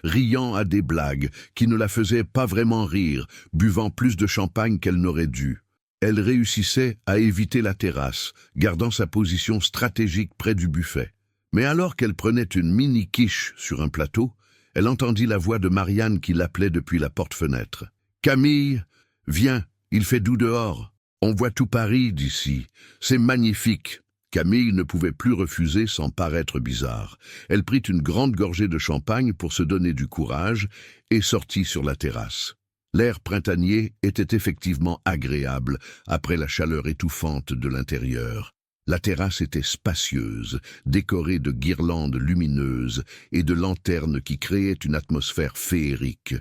riant à des blagues qui ne la faisaient pas vraiment rire, buvant plus de champagne qu'elle n'aurait dû. Elle réussissait à éviter la terrasse, gardant sa position stratégique près du buffet. Mais alors qu'elle prenait une mini-quiche sur un plateau, elle entendit la voix de Marianne qui l'appelait depuis la porte-fenêtre. « Camille, viens, il fait doux dehors. On voit tout Paris d'ici. C'est magnifique. » Camille ne pouvait plus refuser sans paraître bizarre. Elle prit une grande gorgée de champagne pour se donner du courage et sortit sur la terrasse. L'air printanier était effectivement agréable après la chaleur étouffante de l'intérieur. La terrasse était spacieuse, décorée de guirlandes lumineuses et de lanternes qui créaient une atmosphère féerique.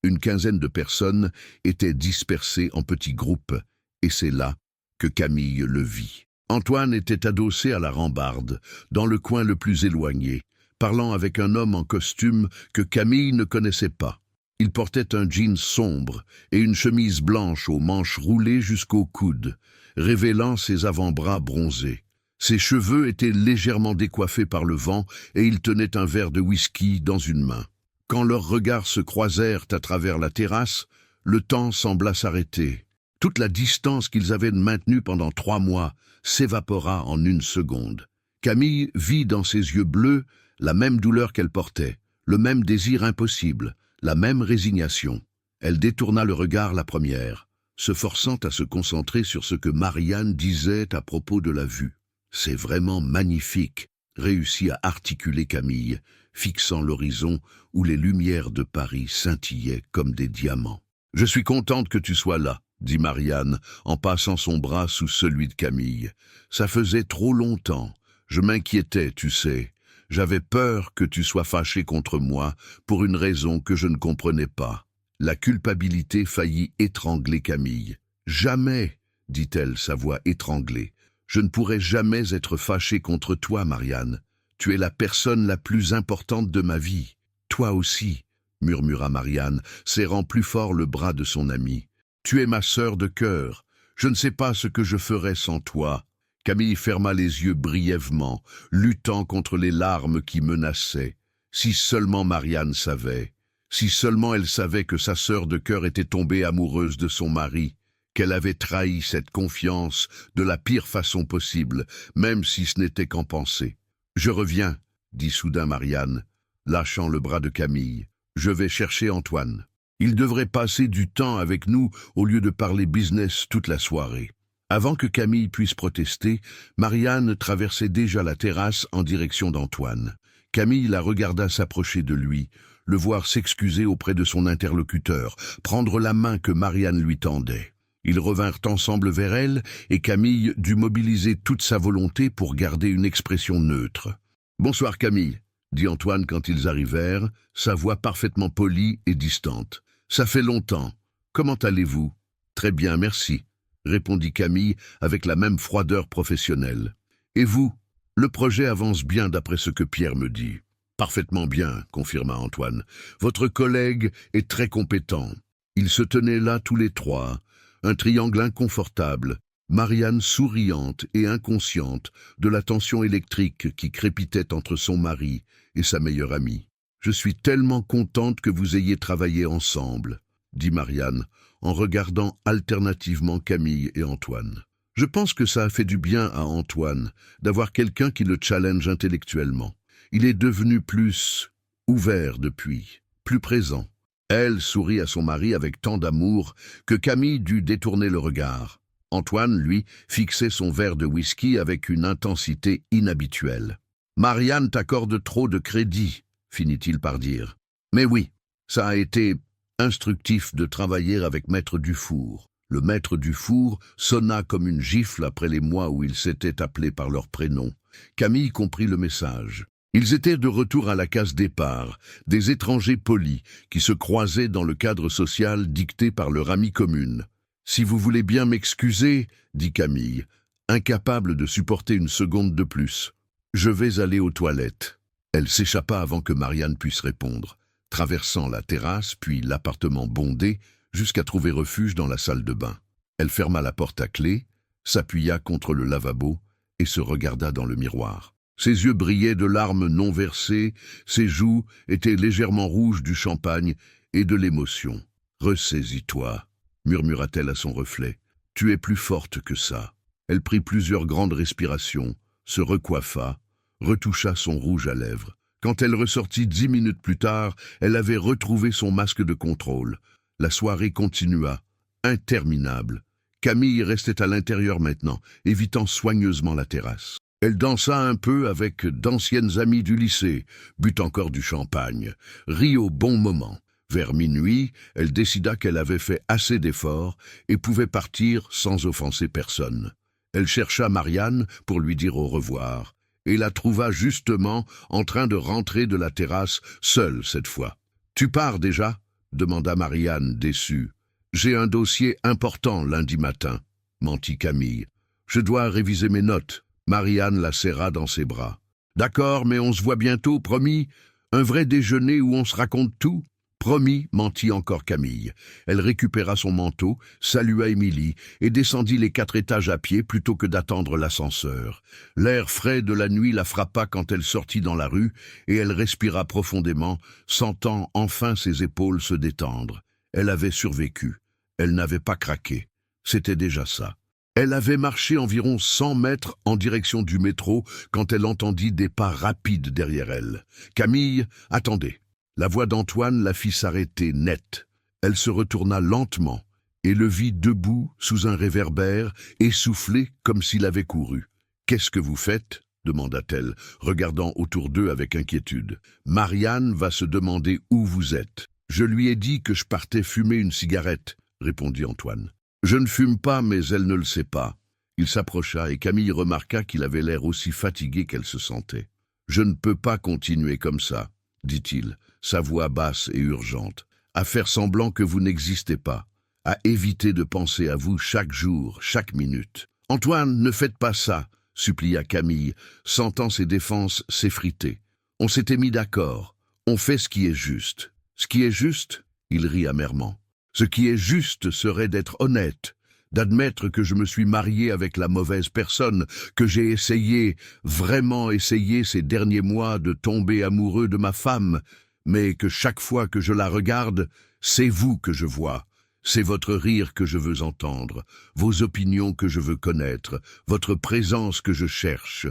Une quinzaine de personnes étaient dispersées en petits groupes, et c'est là que Camille le vit. Antoine était adossé à la rambarde, dans le coin le plus éloigné, parlant avec un homme en costume que Camille ne connaissait pas. Il portait un jean sombre et une chemise blanche aux manches roulées jusqu'aux coudes, révélant ses avant-bras bronzés. Ses cheveux étaient légèrement décoiffés par le vent et il tenait un verre de whisky dans une main. Quand leurs regards se croisèrent à travers la terrasse, le temps sembla s'arrêter. Toute la distance qu'ils avaient maintenue pendant 3 mois s'évapora en une seconde. Camille vit dans ses yeux bleus la même douleur qu'elle portait, le même désir impossible, la même résignation. Elle détourna le regard la première, se forçant à se concentrer sur ce que Marianne disait à propos de la vue. « C'est vraiment magnifique », réussit à articuler Camille, fixant l'horizon où les lumières de Paris scintillaient comme des diamants. « Je suis contente que tu sois là », dit Marianne, en passant son bras sous celui de Camille. « Ça faisait trop longtemps. Je m'inquiétais, tu sais. J'avais peur que tu sois fâché contre moi pour une raison que je ne comprenais pas. » La culpabilité faillit étrangler Camille. « Jamais, dit-elle, sa voix étranglée. Je ne pourrais jamais être fâché contre toi, Marianne. Tu es la personne la plus importante de ma vie. Toi aussi, murmura Marianne, serrant plus fort le bras de son amie. Tu es ma sœur de cœur. Je ne sais pas ce que je ferais sans toi. Camille ferma les yeux brièvement, luttant contre les larmes qui menaçaient. Si seulement Marianne savait. Si seulement elle savait que sa sœur de cœur était tombée amoureuse de son mari, qu'elle avait trahi cette confiance de la pire façon possible, même si ce n'était qu'en pensée. « Je reviens, » dit soudain Marianne, lâchant le bras de Camille. « Je vais chercher Antoine. Il devrait passer du temps avec nous au lieu de parler business toute la soirée. » Avant que Camille puisse protester, Marianne traversait déjà la terrasse en direction d'Antoine. Camille la regarda s'approcher de lui, le voir s'excuser auprès de son interlocuteur, prendre la main que Marianne lui tendait. Ils revinrent ensemble vers elle et Camille dut mobiliser toute sa volonté pour garder une expression neutre. « Bonsoir Camille », dit Antoine quand ils arrivèrent, sa voix parfaitement polie et distante. « Ça fait longtemps. Comment allez-vous ?»« Très bien, merci », répondit Camille avec la même froideur professionnelle. « Et vous ? Le projet avance bien d'après ce que Pierre me dit. »« Parfaitement bien, » confirma Antoine. « Votre collègue est très compétent. » Ils se tenaient là tous les trois, un triangle inconfortable, Marianne souriante et inconsciente de la tension électrique qui crépitait entre son mari et sa meilleure amie. « Je suis tellement contente que vous ayez travaillé ensemble, » dit Marianne, en regardant alternativement Camille et Antoine. « Je pense que ça a fait du bien à Antoine d'avoir quelqu'un qui le challenge intellectuellement. Il est devenu plus ouvert depuis, plus présent. » Elle sourit à son mari avec tant d'amour que Camille dut détourner le regard. Antoine, lui, fixait son verre de whisky avec une intensité inhabituelle. « Marianne t'accorde trop de crédit, » finit-il par dire. « Mais oui, ça a été instructif de travailler avec Maître Dufour. » Le Maître Dufour sonna comme une gifle après les mois où ils s'étaient appelés par leur prénom. Camille comprit le message. Ils étaient de retour à la case départ, des étrangers polis qui se croisaient dans le cadre social dicté par leur amie commune. « Si vous voulez bien m'excuser, » dit Camille, incapable de supporter une seconde de plus. « Je vais aller aux toilettes. » Elle s'échappa avant que Marianne puisse répondre, traversant la terrasse puis l'appartement bondé jusqu'à trouver refuge dans la salle de bain. Elle ferma la porte à clé, s'appuya contre le lavabo et se regarda dans le miroir. Ses yeux brillaient de larmes non versées, ses joues étaient légèrement rouges du champagne et de l'émotion. « Ressaisis-toi », murmura-t-elle à son reflet. « Tu es plus forte que ça. » Elle prit plusieurs grandes respirations, se recoiffa, retoucha son rouge à lèvres. Quand elle ressortit 10 minutes plus tard, elle avait retrouvé son masque de contrôle. La soirée continua, interminable. Camille restait à l'intérieur maintenant, évitant soigneusement la terrasse. Elle dansa un peu avec d'anciennes amies du lycée, but encore du champagne, rit au bon moment. Vers minuit, elle décida qu'elle avait fait assez d'efforts et pouvait partir sans offenser personne. Elle chercha Marianne pour lui dire au revoir, et la trouva justement en train de rentrer de la terrasse, seule cette fois. « Tu pars déjà ?» demanda Marianne, déçue. « J'ai un dossier important lundi matin, » mentit Camille. « Je dois réviser mes notes. » Marianne la serra dans ses bras. « D'accord, mais on se voit bientôt, promis? Un vrai déjeuner où on se raconte tout ?» « Promis, » mentit encore Camille. Elle récupéra son manteau, salua Émilie et descendit les 4 étages à pied plutôt que d'attendre l'ascenseur. L'air frais de la nuit la frappa quand elle sortit dans la rue et elle respira profondément, sentant enfin ses épaules se détendre. Elle avait survécu. Elle n'avait pas craqué. C'était déjà ça. Elle avait marché environ 100 mètres en direction du métro quand elle entendit des pas rapides derrière elle. « Camille, attendez !» La voix d'Antoine la fit s'arrêter net. Elle se retourna lentement et le vit debout sous un réverbère, essoufflé comme s'il avait couru. « Qu'est-ce que vous faites ?» demanda-t-elle, regardant autour d'eux avec inquiétude. « Marianne va se demander où vous êtes. Je lui ai dit que je partais fumer une cigarette, » répondit Antoine. « Je ne fume pas, mais elle ne le sait pas. » Il s'approcha et Camille remarqua qu'il avait l'air aussi fatigué qu'elle se sentait. « Je ne peux pas continuer comme ça, » dit-il, sa voix basse et urgente, « à faire semblant que vous n'existez pas, à éviter de penser à vous chaque jour, chaque minute. »« Antoine, ne faites pas ça !» supplia Camille, sentant ses défenses s'effriter. « On s'était mis d'accord, on fait ce qui est juste. »« Ce qui est juste ?» Il rit amèrement. « Ce qui est juste serait d'être honnête, d'admettre que je me suis marié avec la mauvaise personne, que j'ai essayé, vraiment essayé ces derniers mois de tomber amoureux de ma femme, mais que chaque fois que je la regarde, c'est vous que je vois. C'est votre rire que je veux entendre, vos opinions que je veux connaître, votre présence que je cherche. »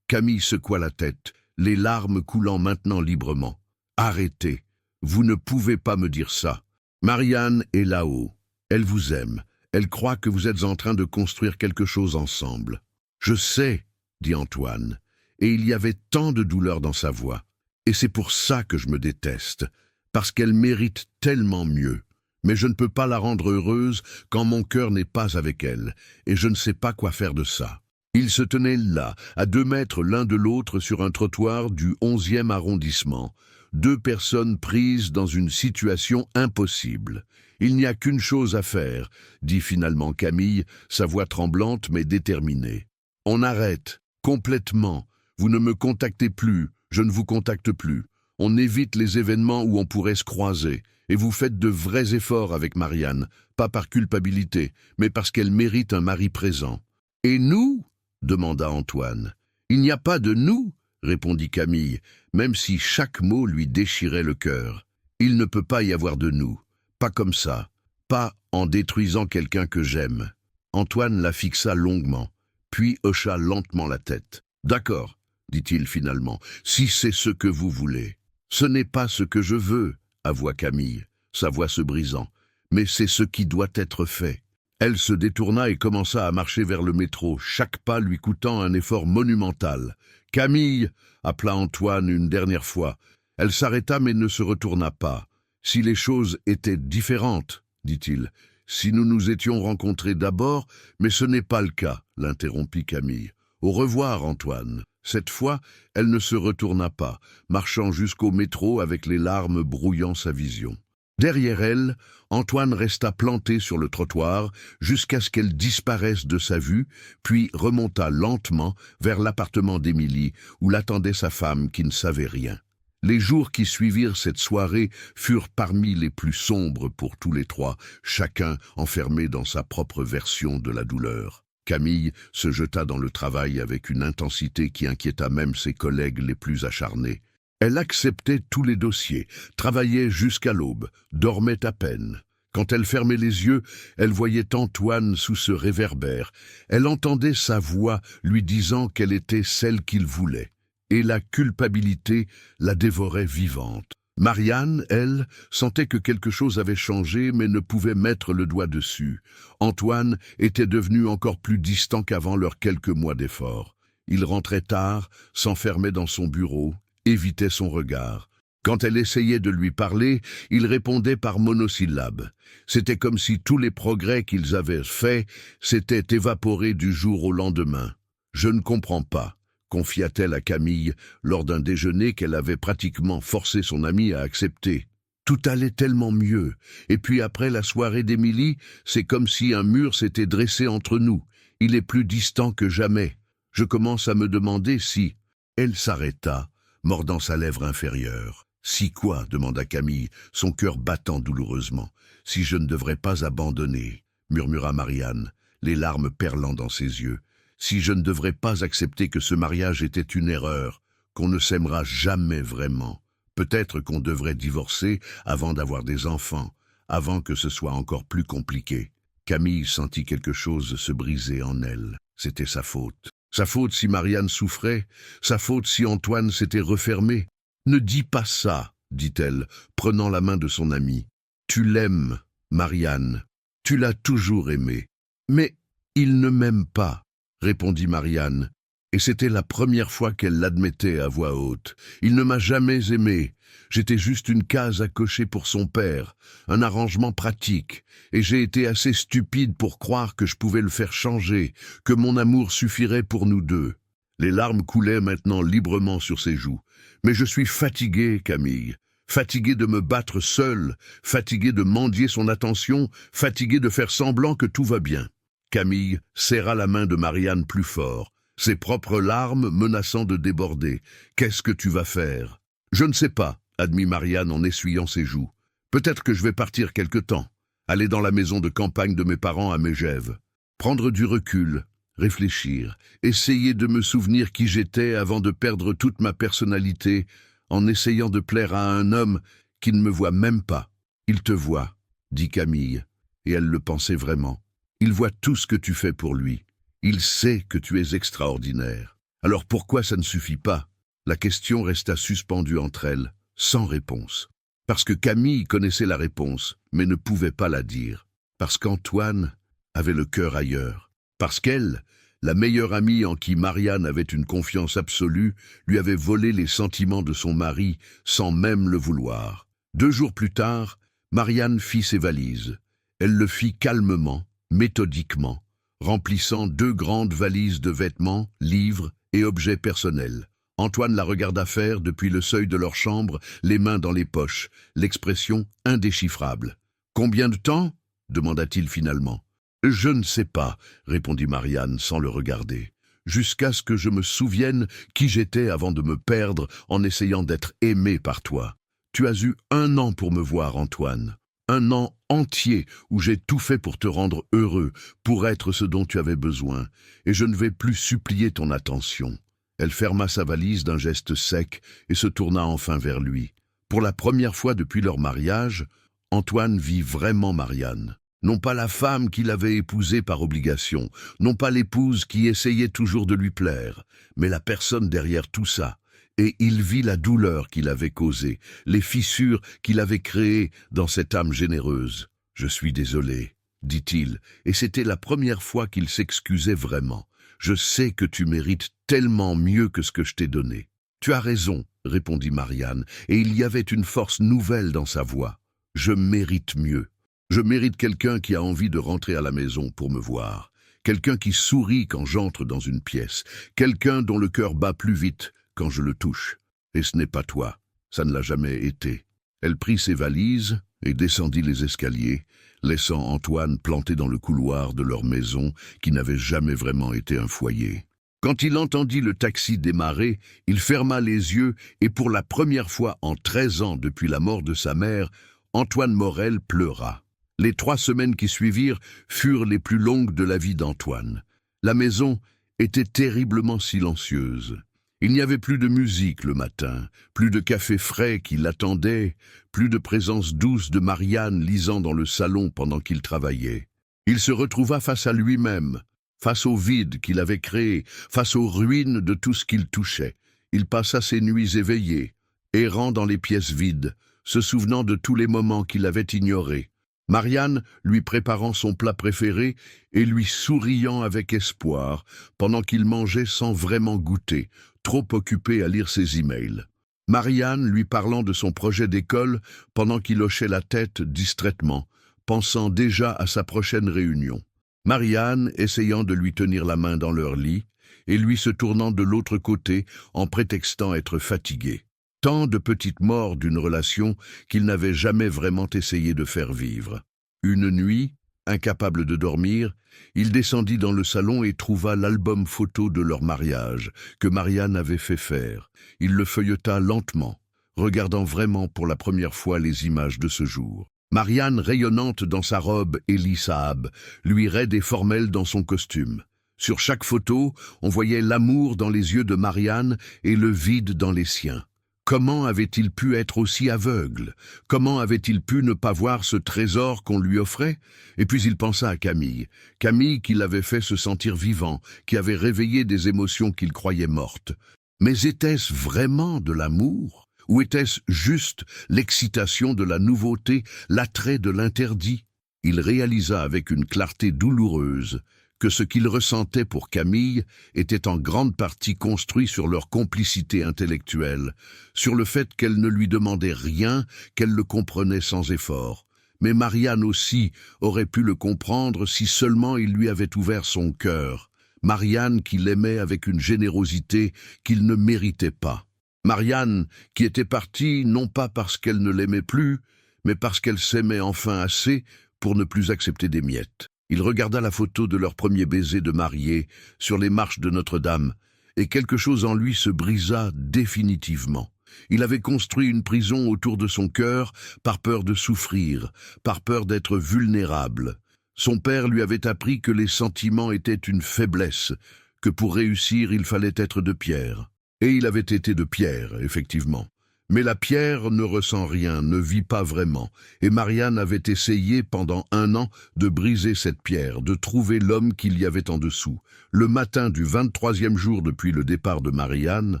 Camille secoua la tête, les larmes coulant maintenant librement. « Arrêtez, vous ne pouvez pas me dire ça. Marianne est là-haut, elle vous aime. Elle croit que vous êtes en train de construire quelque chose ensemble. »« Je sais, » dit Antoine, et il y avait tant de douleur dans sa voix. « Et c'est pour ça que je me déteste, parce qu'elle mérite tellement mieux. Mais je ne peux pas la rendre heureuse quand mon cœur n'est pas avec elle, et je ne sais pas quoi faire de ça. » Ils se tenaient là, à 2 mètres l'un de l'autre sur un trottoir du 11e arrondissement, 2 personnes prises dans une situation impossible. « Il n'y a qu'une chose à faire, » dit finalement Camille, sa voix tremblante mais déterminée. « On arrête, complètement. Vous ne me contactez plus, je ne vous contacte plus. On évite les événements où on pourrait se croiser, et vous faites de vrais efforts avec Marianne, pas par culpabilité, mais parce qu'elle mérite un mari présent. »« Et nous ?» demanda Antoine. « Il n'y a pas de nous, » répondit Camille, même si chaque mot lui déchirait le cœur. « Il ne peut pas y avoir de nous. Pas comme ça, pas en détruisant quelqu'un que j'aime. » Antoine la fixa longuement, puis hocha lentement la tête. « D'accord, » dit-il finalement, « si c'est ce que vous voulez. »« Ce n'est pas ce que je veux, » avoua Camille, sa voix se brisant, « mais c'est ce qui doit être fait. » Elle se détourna et commença à marcher vers le métro, chaque pas lui coûtant un effort monumental. « Camille !» appela Antoine une dernière fois. Elle s'arrêta mais ne se retourna pas. « Si les choses étaient différentes, » dit-il, « si nous nous étions rencontrés d'abord, mais ce n'est pas le cas, » l'interrompit Camille. « Au revoir, Antoine. » Cette fois, elle ne se retourna pas, marchant jusqu'au métro avec les larmes brouillant sa vision. Derrière elle, Antoine resta planté sur le trottoir jusqu'à ce qu'elle disparaisse de sa vue, puis remonta lentement vers l'appartement d'Émilie, où l'attendait sa femme qui ne savait rien. Les jours qui suivirent cette soirée furent parmi les plus sombres pour tous les 3, chacun enfermé dans sa propre version de la douleur. Camille se jeta dans le travail avec une intensité qui inquiéta même ses collègues les plus acharnés. Elle acceptait tous les dossiers, travaillait jusqu'à l'aube, dormait à peine. Quand elle fermait les yeux, elle voyait Antoine sous ce réverbère. Elle entendait sa voix lui disant qu'elle était celle qu'il voulait. Et la culpabilité la dévorait vivante. Marianne, elle, sentait que quelque chose avait changé mais ne pouvait mettre le doigt dessus. Antoine était devenu encore plus distant qu'avant leurs quelques mois d'efforts. Il rentrait tard, s'enfermait dans son bureau, évitait son regard. Quand elle essayait de lui parler, il répondait par monosyllabes. C'était comme si tous les progrès qu'ils avaient faits s'étaient évaporés du jour au lendemain. « Je ne comprends pas », confia-t-elle à Camille lors d'un déjeuner qu'elle avait pratiquement forcé son amie à accepter. Tout allait tellement mieux, et puis après la soirée d'Émilie, c'est comme si un mur s'était dressé entre nous. Il est plus distant que jamais. Je commence à me demander si... Elle s'arrêta, mordant sa lèvre inférieure. « Si quoi ?» demanda Camille, son cœur battant douloureusement. « Si je ne devrais pas abandonner » murmura Marianne, les larmes perlant dans ses yeux. « Si je ne devrais pas accepter que ce mariage était une erreur, qu'on ne s'aimera jamais vraiment. Peut-être qu'on devrait divorcer avant d'avoir des enfants, avant que ce soit encore plus compliqué. » Camille sentit quelque chose se briser en elle. C'était sa faute. Sa faute si Marianne souffrait, sa faute si Antoine s'était refermé. « Ne dis pas ça, » dit-elle, prenant la main de son amie. « Tu l'aimes, Marianne. Tu l'as toujours aimé. »« Mais il ne m'aime pas, » répondit Marianne, et c'était la première fois qu'elle l'admettait à voix haute. « Il ne m'a jamais aimé. J'étais juste une case à cocher pour son père, un arrangement pratique, et j'ai été assez stupide pour croire que je pouvais le faire changer, que mon amour suffirait pour nous deux. » Les larmes coulaient maintenant librement sur ses joues. « Mais je suis fatigué, Camille. Fatigué de me battre seul, fatigué de mendier son attention, fatigué de faire semblant que tout va bien. » Camille serra la main de Marianne plus fort, ses propres larmes menaçant de déborder. « Qu'est-ce que tu vas faire ?»« Je ne sais pas, » admit Marianne en essuyant ses joues. « Peut-être que je vais partir quelque temps, aller dans la maison de campagne de mes parents à Megève, prendre du recul. Réfléchir, essayer de me souvenir qui j'étais avant de perdre toute ma personnalité en essayant de plaire à un homme qui ne me voit même pas. « Il te voit, » dit Camille, et elle le pensait vraiment. « Il voit tout ce que tu fais pour lui. Il sait que tu es extraordinaire. Alors pourquoi ça ne suffit pas ?» La question resta suspendue entre elles, sans réponse. Parce que Camille connaissait la réponse, mais ne pouvait pas la dire. Parce qu'Antoine avait le cœur ailleurs. Parce qu'elle, la meilleure amie en qui Marianne avait une confiance absolue, lui avait volé les sentiments de son mari sans même le vouloir. 2 jours plus tard, Marianne fit ses valises. Elle le fit calmement, méthodiquement, remplissant 2 grandes valises de vêtements, livres et objets personnels. Antoine la regarda faire depuis le seuil de leur chambre, les mains dans les poches, l'expression indéchiffrable. « Combien de temps ?» demanda-t-il finalement. « Je ne sais pas, » répondit Marianne sans le regarder. « Jusqu'à ce que je me souvienne qui j'étais avant de me perdre en essayant d'être aimé par toi. Tu as eu 1 an pour me voir, Antoine. 1 an entier où j'ai tout fait pour te rendre heureux, pour être ce dont tu avais besoin, et je ne vais plus supplier ton attention. » Elle ferma sa valise d'un geste sec et se tourna enfin vers lui. Pour la première fois depuis leur mariage, Antoine vit vraiment Marianne. Non pas la femme qu'il avait épousée par obligation, non pas l'épouse qui essayait toujours de lui plaire, mais la personne derrière tout ça. Et il vit la douleur qu'il avait causée, les fissures qu'il avait créées dans cette âme généreuse. « Je suis désolé, » dit-il, et c'était la première fois qu'il s'excusait vraiment. « Je sais que tu mérites tellement mieux que ce que je t'ai donné. »« Tu as raison, » répondit Marianne, et il y avait une force nouvelle dans sa voix. « Je mérite mieux. Je mérite quelqu'un qui a envie de rentrer à la maison pour me voir, quelqu'un qui sourit quand j'entre dans une pièce, quelqu'un dont le cœur bat plus vite quand je le touche. Et ce n'est pas toi, ça ne l'a jamais été. » Elle prit ses valises et descendit les escaliers, laissant Antoine planté dans le couloir de leur maison qui n'avait jamais vraiment été un foyer. Quand il entendit le taxi démarrer, il ferma les yeux et pour la première fois en 13 ans depuis la mort de sa mère, Antoine Morel pleura. Les 3 semaines qui suivirent furent les plus longues de la vie d'Antoine. La maison était terriblement silencieuse. Il n'y avait plus de musique le matin, plus de café frais qui l'attendait, plus de présence douce de Marianne lisant dans le salon pendant qu'il travaillait. Il se retrouva face à lui-même, face au vide qu'il avait créé, face aux ruines de tout ce qu'il touchait. Il passa ses nuits éveillées, errant dans les pièces vides, se souvenant de tous les moments qu'il avait ignorés. Marianne lui préparant son plat préféré et lui souriant avec espoir pendant qu'il mangeait sans vraiment goûter, trop occupé à lire ses emails. Marianne lui parlant de son projet d'école pendant qu'il hochait la tête distraitement, pensant déjà à sa prochaine réunion. Marianne essayant de lui tenir la main dans leur lit et lui se tournant de l'autre côté en prétextant être fatiguée. Tant de petites morts d'une relation qu'il n'avait jamais vraiment essayé de faire vivre. Une nuit, incapable de dormir, il descendit dans le salon et trouva l'album photo de leur mariage que Marianne avait fait faire. Il le feuilleta lentement, regardant vraiment pour la première fois les images de ce jour. Marianne rayonnante dans sa robe Elie Saab, lui raide et formelle dans son costume. Sur chaque photo, on voyait l'amour dans les yeux de Marianne et le vide dans les siens. Comment avait-il pu être aussi aveugle? Comment avait-il pu ne pas voir ce trésor qu'on lui offrait? Et puis il pensa à Camille. Camille qui l'avait fait se sentir vivant, qui avait réveillé des émotions qu'il croyait mortes. Mais était-ce vraiment de l'amour? Ou était-ce juste l'excitation de la nouveauté, l'attrait de l'interdit? Il réalisa avec une clarté douloureuse que ce qu'il ressentait pour Camille était en grande partie construit sur leur complicité intellectuelle, sur le fait qu'elle ne lui demandait rien, qu'elle le comprenait sans effort. Mais Marianne aussi aurait pu le comprendre si seulement il lui avait ouvert son cœur. Marianne qui l'aimait avec une générosité qu'il ne méritait pas. Marianne qui était partie non pas parce qu'elle ne l'aimait plus, mais parce qu'elle s'aimait enfin assez pour ne plus accepter des miettes. Il regarda la photo de leur premier baiser de mariés sur les marches de Notre-Dame, et quelque chose en lui se brisa définitivement. Il avait construit une prison autour de son cœur par peur de souffrir, par peur d'être vulnérable. Son père lui avait appris que les sentiments étaient une faiblesse, que pour réussir il fallait être de pierre. Et il avait été de pierre, effectivement. Mais la pierre ne ressent rien, ne vit pas vraiment, et Marianne avait essayé pendant 1 an de briser cette pierre, de trouver l'homme qu'il y avait en dessous. Le matin du 23e jour depuis le départ de Marianne,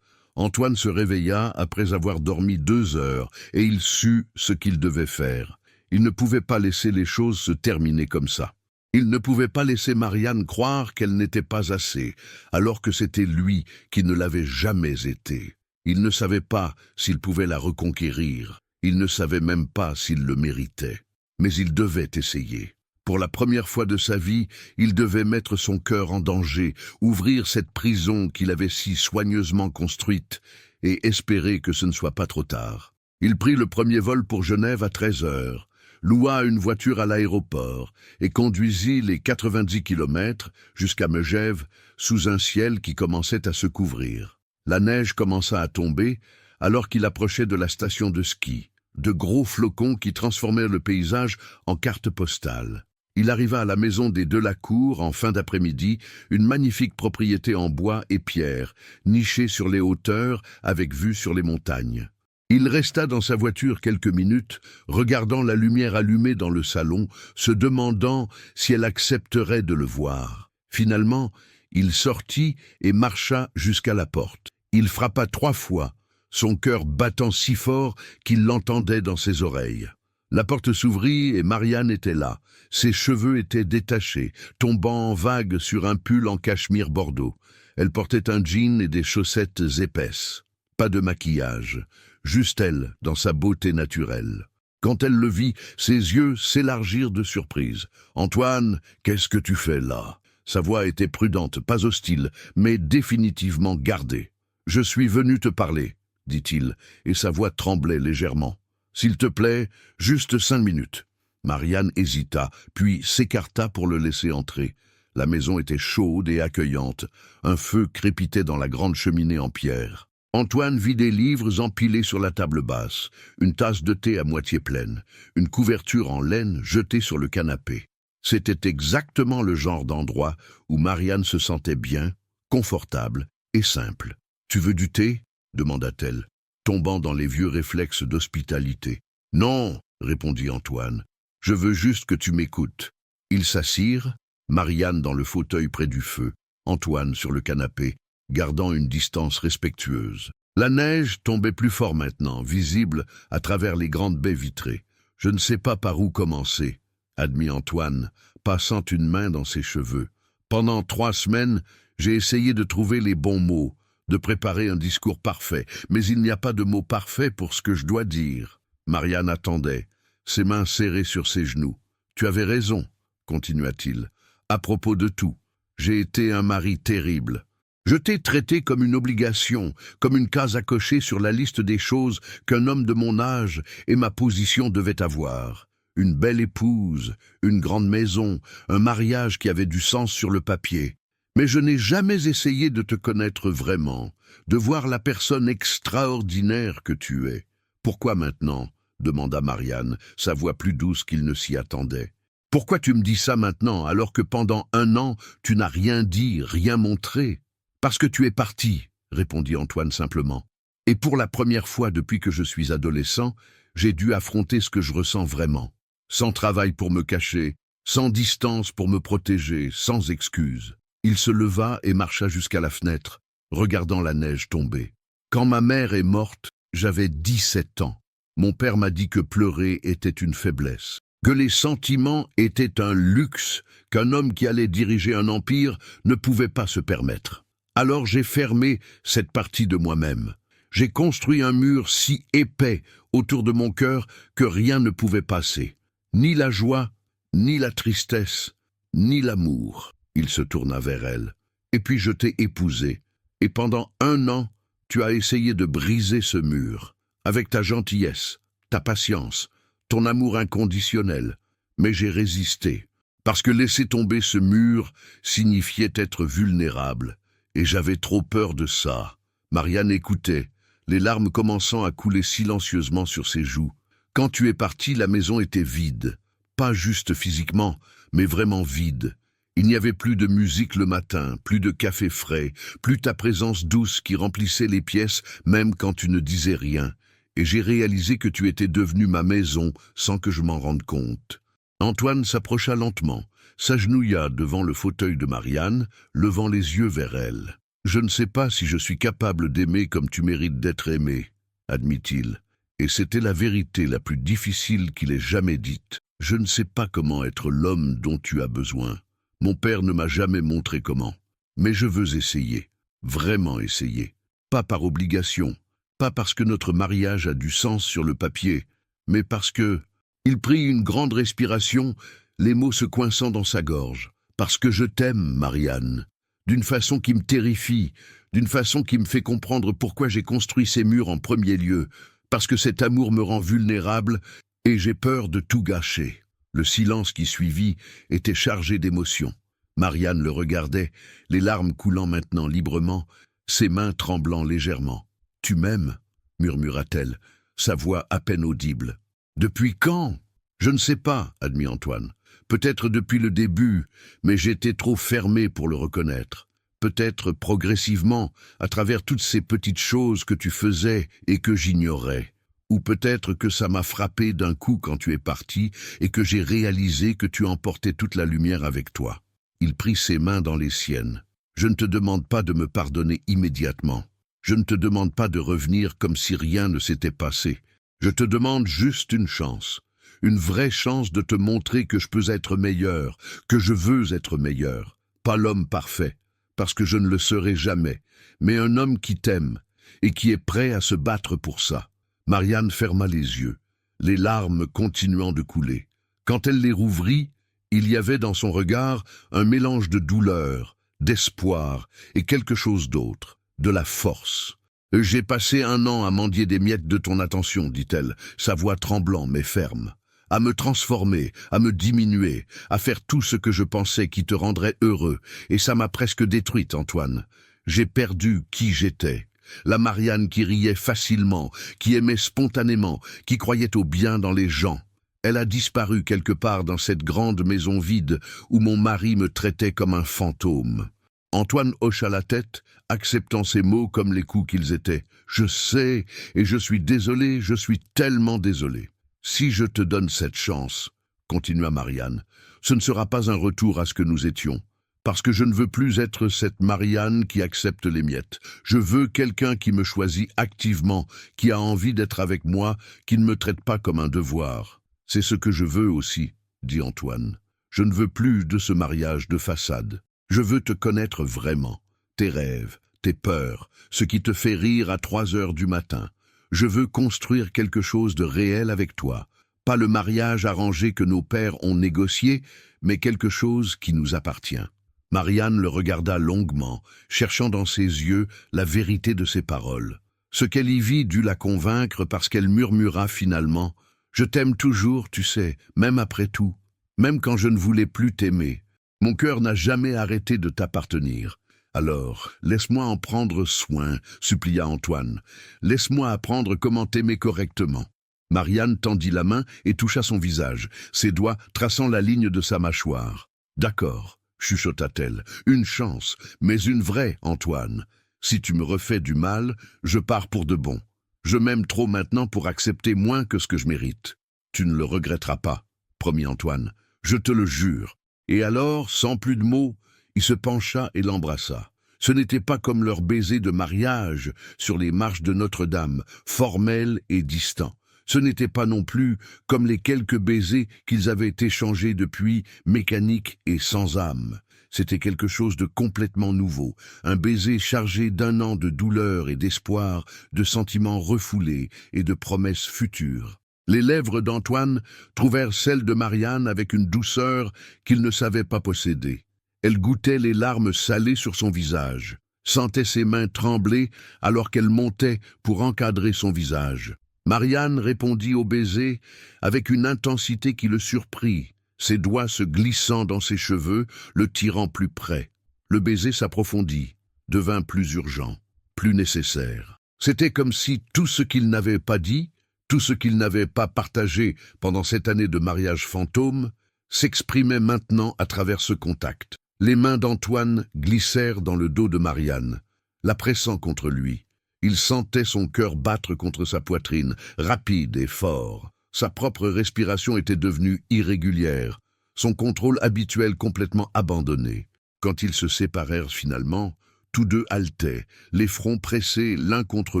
Antoine se réveilla après avoir dormi 2 heures, et il sut ce qu'il devait faire. Il ne pouvait pas laisser les choses se terminer comme ça. Il ne pouvait pas laisser Marianne croire qu'elle n'était pas assez, alors que c'était lui qui ne l'avait jamais été. Il ne savait pas s'il pouvait la reconquérir, il ne savait même pas s'il le méritait. Mais il devait essayer. Pour la première fois de sa vie, il devait mettre son cœur en danger, ouvrir cette prison qu'il avait si soigneusement construite, et espérer que ce ne soit pas trop tard. Il prit le premier vol pour Genève à 13 heures, loua une voiture à l'aéroport et conduisit les 90 kilomètres jusqu'à Megève sous un ciel qui commençait à se couvrir. La neige commença à tomber alors qu'il approchait de la station de ski, de gros flocons qui transformèrent le paysage en carte postale. Il arriva à la maison des Delacour en fin d'après-midi, une magnifique propriété en bois et pierre, nichée sur les hauteurs avec vue sur les montagnes. Il resta dans sa voiture quelques minutes, regardant la lumière allumée dans le salon, se demandant si elle accepterait de le voir. Finalement, il sortit et marcha jusqu'à la porte. Il frappa 3 fois, son cœur battant si fort qu'il l'entendait dans ses oreilles. La porte s'ouvrit et Marianne était là. Ses cheveux étaient détachés, tombant en vagues sur un pull en cachemire bordeaux. Elle portait un jean et des chaussettes épaisses. Pas de maquillage, juste elle, dans sa beauté naturelle. Quand elle le vit, ses yeux s'élargirent de surprise. « Antoine, qu'est-ce que tu fais là ?» Sa voix était prudente, pas hostile, mais définitivement gardée. « Je suis venu te parler, » dit-il, et sa voix tremblait légèrement. « S'il te plaît, juste 5 minutes. » Marianne hésita, puis s'écarta pour le laisser entrer. La maison était chaude et accueillante. Un feu crépitait dans la grande cheminée en pierre. Antoine vit des livres empilés sur la table basse, une tasse de thé à moitié pleine, une couverture en laine jetée sur le canapé. C'était exactement le genre d'endroit où Marianne se sentait bien, confortable et simple. « Tu veux du thé ?» demanda-t-elle, tombant dans les vieux réflexes d'hospitalité. « Non, » répondit Antoine, « je veux juste que tu m'écoutes. » Ils s'assirent, Marianne dans le fauteuil près du feu, Antoine sur le canapé, gardant une distance respectueuse. La neige tombait plus fort maintenant, visible à travers les grandes baies vitrées. « Je ne sais pas par où commencer, » admit Antoine, passant une main dans ses cheveux. « Pendant 3 semaines, j'ai essayé de trouver les bons mots, de préparer un discours parfait, mais il n'y a pas de mot parfait pour ce que je dois dire. Marianne attendait, ses mains serrées sur ses genoux. « Tu avais raison, » continua-t-il, « à propos de tout. J'ai été un mari terrible. Je t'ai traité comme une obligation, comme une case à cocher sur la liste des choses qu'un homme de mon âge et ma position devaient avoir. Une belle épouse, une grande maison, un mariage qui avait du sens sur le papier. Mais je n'ai jamais essayé de te connaître vraiment, de voir la personne extraordinaire que tu es. Pourquoi maintenant ? Demanda Marianne, sa voix plus douce qu'il ne s'y attendait. Pourquoi tu me dis ça maintenant, alors que pendant 1 an, tu n'as rien dit, rien montré ? Parce que tu es parti, répondit Antoine simplement. Et pour la première fois depuis que je suis adolescent, j'ai dû affronter ce que je ressens vraiment. Sans travail pour me cacher, sans distance pour me protéger, sans excuse. Il se leva et marcha jusqu'à la fenêtre, regardant la neige tomber. Quand ma mère est morte, j'avais 17 ans. Mon père m'a dit que pleurer était une faiblesse, que les sentiments étaient un luxe, qu'un homme qui allait diriger un empire ne pouvait pas se permettre. Alors j'ai fermé cette partie de moi-même. J'ai construit un mur si épais autour de mon cœur que rien ne pouvait passer. Ni la joie, ni la tristesse, ni l'amour. Il se tourna vers elle. Et puis je t'ai épousée. Et pendant 1 an, tu as essayé de briser ce mur. Avec ta gentillesse, ta patience, ton amour inconditionnel. Mais j'ai résisté. Parce que laisser tomber ce mur signifiait être vulnérable. Et j'avais trop peur de ça. Marianne écoutait, les larmes commençant à couler silencieusement sur ses joues. Quand tu es parti, la maison était vide. Pas juste physiquement, mais vraiment vide. Il n'y avait plus de musique le matin, plus de café frais, plus ta présence douce qui remplissait les pièces, même quand tu ne disais rien. Et j'ai réalisé que tu étais devenu ma maison sans que je m'en rende compte. Antoine s'approcha lentement, s'agenouilla devant le fauteuil de Marianne, levant les yeux vers elle. « Je ne sais pas si je suis capable d'aimer comme tu mérites d'être aimé, » admit-il. Et c'était la vérité la plus difficile qu'il ait jamais dite. « Je ne sais pas comment être l'homme dont tu as besoin. Mon père ne m'a jamais montré comment. Mais je veux essayer, vraiment essayer. Pas par obligation, pas parce que notre mariage a du sens sur le papier, mais parce que... » Il prit une grande respiration, les mots se coinçant dans sa gorge. « Parce que je t'aime, Marianne, d'une façon qui me terrifie, d'une façon qui me fait comprendre pourquoi j'ai construit ces murs en premier lieu, parce que cet amour me rend vulnérable et j'ai peur de tout gâcher. » Le silence qui suivit était chargé d'émotion. Marianne le regardait, les larmes coulant maintenant librement, ses mains tremblant légèrement. « Tu m'aimes » murmura-t-elle, sa voix à peine audible. « Depuis quand ? » ?»« Je ne sais pas, » admit Antoine. « Peut-être depuis le début, mais j'étais trop fermé pour le reconnaître. Peut-être progressivement, à travers toutes ces petites choses que tu faisais et que j'ignorais. Ou peut-être que ça m'a frappé d'un coup quand tu es parti et que j'ai réalisé que tu emportais toute la lumière avec toi. » Il prit ses mains dans les siennes. « Je ne te demande pas de me pardonner immédiatement. Je ne te demande pas de revenir comme si rien ne s'était passé. Je te demande juste une chance. Une vraie chance de te montrer que je peux être meilleur, que je veux être meilleur. Pas l'homme parfait, parce que je ne le serai jamais, mais un homme qui t'aime et qui est prêt à se battre pour ça. » Marianne ferma les yeux, les larmes continuant de couler. Quand elle les rouvrit, il y avait dans son regard un mélange de douleur, d'espoir et quelque chose d'autre, de la force. « J'ai passé 1 an à mendier des miettes de ton attention, » dit-elle, sa voix tremblant mais ferme. « À me transformer, à me diminuer, à faire tout ce que je pensais qui te rendrait heureux, et ça m'a presque détruite, Antoine. J'ai perdu qui j'étais. La Marianne qui riait facilement, qui aimait spontanément, qui croyait au bien dans les gens. Elle a disparu quelque part dans cette grande maison vide où mon mari me traitait comme un fantôme. » Antoine hocha la tête, acceptant ces mots comme les coups qu'ils étaient. « Je sais, et je suis désolé, je suis tellement désolé. Si je te donne cette chance, » continua Marianne, « ce ne sera pas un retour à ce que nous étions. Parce que je ne veux plus être cette Marianne qui accepte les miettes. Je veux quelqu'un qui me choisit activement, qui a envie d'être avec moi, qui ne me traite pas comme un devoir. C'est ce que je veux aussi, » dit Antoine. « Je ne veux plus de ce mariage de façade. Je veux te connaître vraiment, tes rêves, tes peurs, ce qui te fait rire à 3 heures du matin. Je veux construire quelque chose de réel avec toi. Pas le mariage arrangé que nos pères ont négocié, mais quelque chose qui nous appartient. Marianne le regarda longuement, cherchant dans ses yeux la vérité de ses paroles. Ce qu'elle y vit dut la convaincre parce qu'elle murmura finalement « Je t'aime toujours, tu sais, même après tout, même quand je ne voulais plus t'aimer. Mon cœur n'a jamais arrêté de t'appartenir. Alors, laisse-moi en prendre soin, supplia Antoine. Laisse-moi apprendre comment t'aimer correctement. » Marianne tendit la main et toucha son visage, ses doigts traçant la ligne de sa mâchoire. « D'accord, » chuchota-t-elle, « une chance, mais une vraie, Antoine. Si tu me refais du mal, je pars pour de bon. Je m'aime trop maintenant pour accepter moins que ce que je mérite. Tu ne le regretteras pas, promit Antoine. Je te le jure. » Et alors, sans plus de mots, il se pencha et l'embrassa. Ce n'était pas comme leur baiser de mariage sur les marches de Notre-Dame, formel et distant. Ce n'était pas non plus comme les quelques baisers qu'ils avaient échangés depuis, mécaniques et sans âme. C'était quelque chose de complètement nouveau, un baiser chargé d'un an de douleur et d'espoir, de sentiments refoulés et de promesses futures. Les lèvres d'Antoine trouvèrent celles de Marianne avec une douceur qu'il ne savait pas posséder. Elle goûtait les larmes salées sur son visage, sentait ses mains trembler alors qu'elle montait pour encadrer son visage. Marianne répondit au baiser avec une intensité qui le surprit, ses doigts se glissant dans ses cheveux, le tirant plus près. Le baiser s'approfondit, devint plus urgent, plus nécessaire. C'était comme si tout ce qu'il n'avait pas dit, tout ce qu'il n'avait pas partagé pendant cette année de mariage fantôme, s'exprimait maintenant à travers ce contact. Les mains d'Antoine glissèrent dans le dos de Marianne, la pressant contre lui. Il sentait son cœur battre contre sa poitrine, rapide et fort. Sa propre respiration était devenue irrégulière, son contrôle habituel complètement abandonné. Quand ils se séparèrent finalement, tous deux haletaient, les fronts pressés l'un contre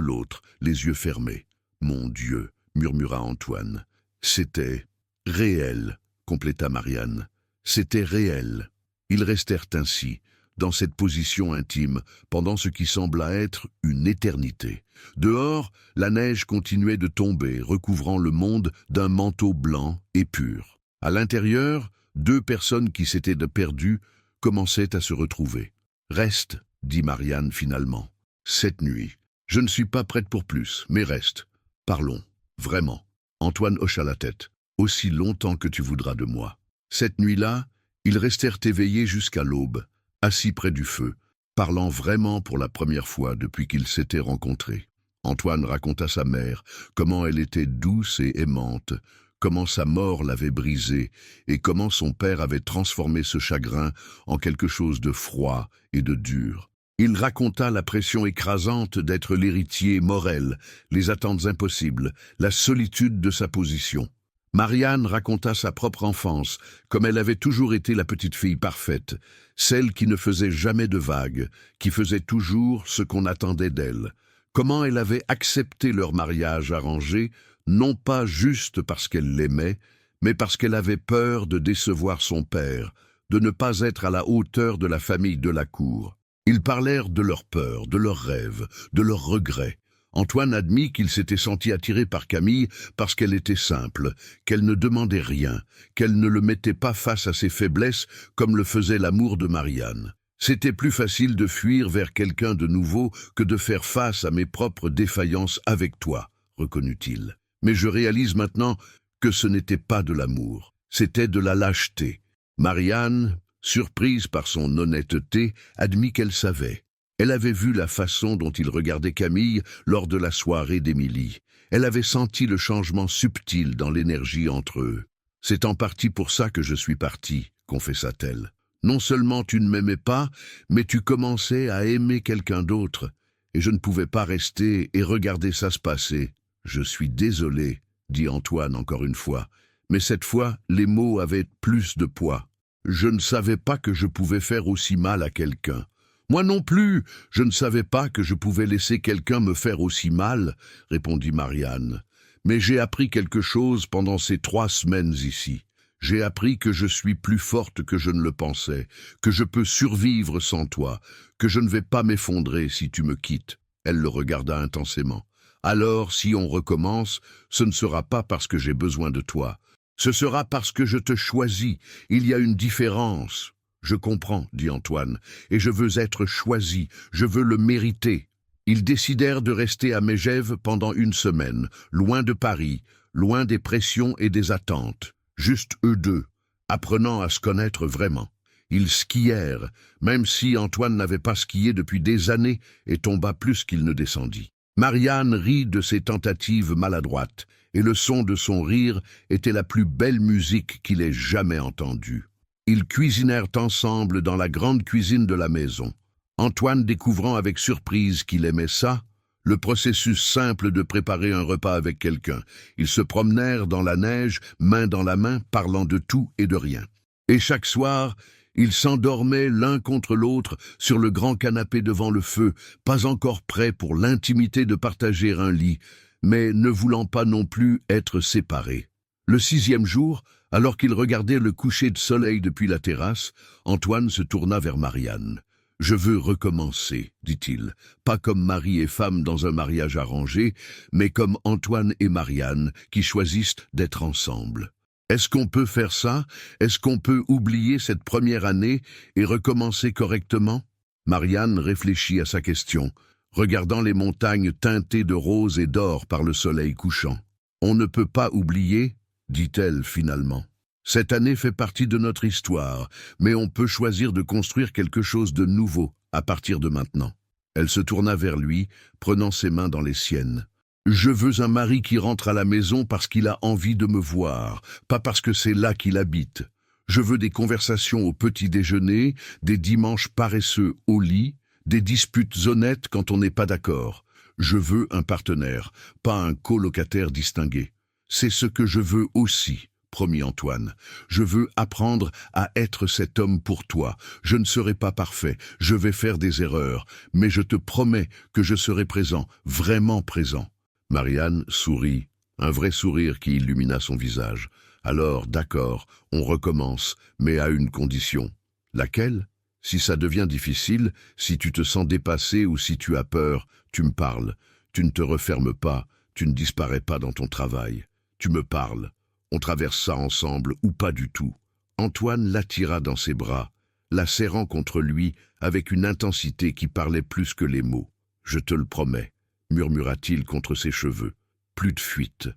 l'autre, les yeux fermés. « Mon Dieu !» murmura Antoine. « C'était réel !» compléta Marianne. « C'était réel !» Ils restèrent ainsi, dans cette position intime, pendant ce qui sembla être une éternité. Dehors, la neige continuait de tomber, recouvrant le monde d'un manteau blanc et pur. À l'intérieur, 2 personnes qui s'étaient perdues commençaient à se retrouver. « Reste, » dit Marianne finalement. « Cette nuit. Je ne suis pas prête pour plus, mais reste. Parlons. Vraiment. » Antoine hocha la tête. « Aussi longtemps que tu voudras de moi. » Cette nuit-là, ils restèrent éveillés jusqu'à l'aube, assis près du feu, parlant vraiment pour la première fois depuis qu'ils s'étaient rencontrés. Antoine raconta sa mère, comment elle était douce et aimante, comment sa mort l'avait brisé et comment son père avait transformé ce chagrin en quelque chose de froid et de dur. Il raconta la pression écrasante d'être l'héritier Morel, les attentes impossibles, la solitude de sa position. Marianne raconta sa propre enfance, comme elle avait toujours été la petite fille parfaite, celle qui ne faisait jamais de vagues, qui faisait toujours ce qu'on attendait d'elle. Comment elle avait accepté leur mariage arrangé, non pas juste parce qu'elle l'aimait, mais parce qu'elle avait peur de décevoir son père, de ne pas être à la hauteur de la famille de la cour. Ils parlèrent de leurs peurs, de leurs rêves, de leurs regrets. Antoine admit qu'il s'était senti attiré par Camille parce qu'elle était simple, qu'elle ne demandait rien, qu'elle ne le mettait pas face à ses faiblesses comme le faisait l'amour de Marianne. C'était plus facile de fuir vers quelqu'un de nouveau que de faire face à mes propres défaillances avec toi, reconnut-il. Mais je réalise maintenant que ce n'était pas de l'amour, c'était de la lâcheté. Marianne, surprise par son honnêteté, admit qu'elle savait. Elle avait vu la façon dont il regardait Camille lors de la soirée d'Émilie. Elle avait senti le changement subtil dans l'énergie entre eux. « C'est en partie pour ça que je suis partie », confessa-t-elle. « Non seulement tu ne m'aimais pas, mais tu commençais à aimer quelqu'un d'autre, et je ne pouvais pas rester et regarder ça se passer. Je suis désolé, » dit Antoine encore une fois, mais cette fois, les mots avaient plus de poids. « Je ne savais pas que je pouvais faire aussi mal à quelqu'un. » « Moi non plus, je ne savais pas que je pouvais laisser quelqu'un me faire aussi mal, » répondit Marianne. « Mais j'ai appris quelque chose pendant ces 3 semaines ici. J'ai appris que je suis plus forte que je ne le pensais, que je peux survivre sans toi, que je ne vais pas m'effondrer si tu me quittes. » Elle le regarda intensément. « Alors, si on recommence, ce ne sera pas parce que j'ai besoin de toi. Ce sera parce que je te choisis. Il y a une différence. » « Je comprends, » dit Antoine, « et je veux être choisi, je veux le mériter. » Ils décidèrent de rester à Megève pendant une semaine, loin de Paris, loin des pressions et des attentes. Juste eux deux, apprenant à se connaître vraiment. Ils skièrent, même si Antoine n'avait pas skié depuis des années et tomba plus qu'il ne descendit. Marianne rit de ses tentatives maladroites, et le son de son rire était la plus belle musique qu'il ait jamais entendue. Ils cuisinèrent ensemble dans la grande cuisine de la maison. Antoine découvrant avec surprise qu'il aimait ça, le processus simple de préparer un repas avec quelqu'un. Ils se promenèrent dans la neige, main dans la main, parlant de tout et de rien. Et chaque soir, ils s'endormaient l'un contre l'autre sur le grand canapé devant le feu, pas encore prêts pour l'intimité de partager un lit, mais ne voulant pas non plus être séparés. Le 6e jour, alors qu'ils regardaient le coucher de soleil depuis la terrasse, Antoine se tourna vers Marianne. « Je veux recommencer, dit-il, pas comme mari et femme dans un mariage arrangé, mais comme Antoine et Marianne qui choisissent d'être ensemble. Est-ce qu'on peut faire ça? Est-ce qu'on peut oublier cette première année et recommencer correctement ?» Marianne réfléchit à sa question, regardant les montagnes teintées de rose et d'or par le soleil couchant. « On ne peut pas oublier, » dit-elle finalement. « Cette année fait partie de notre histoire, mais on peut choisir de construire quelque chose de nouveau à partir de maintenant. » Elle se tourna vers lui, prenant ses mains dans les siennes. « Je veux un mari qui rentre à la maison parce qu'il a envie de me voir, pas parce que c'est là qu'il habite. Je veux des conversations au petit déjeuner, des dimanches paresseux au lit, des disputes honnêtes quand on n'est pas d'accord. Je veux un partenaire, pas un colocataire distingué. C'est ce que je veux aussi. » Promis Antoine, je veux apprendre à être cet homme pour toi. Je ne serai pas parfait, je vais faire des erreurs, mais je te promets que je serai présent, vraiment présent. Marianne sourit, un vrai sourire qui illumina son visage. Alors, d'accord, on recommence, mais à une condition. Laquelle? Si ça devient difficile, si tu te sens dépassé ou si tu as peur, tu me parles. Tu ne te refermes pas, tu ne disparais pas dans ton travail. Tu me parles. On traverse ça ensemble ou pas du tout. Antoine l'attira dans ses bras, la serrant contre lui avec une intensité qui parlait plus que les mots. « Je te le promets », murmura-t-il contre ses cheveux. « Plus de fuite.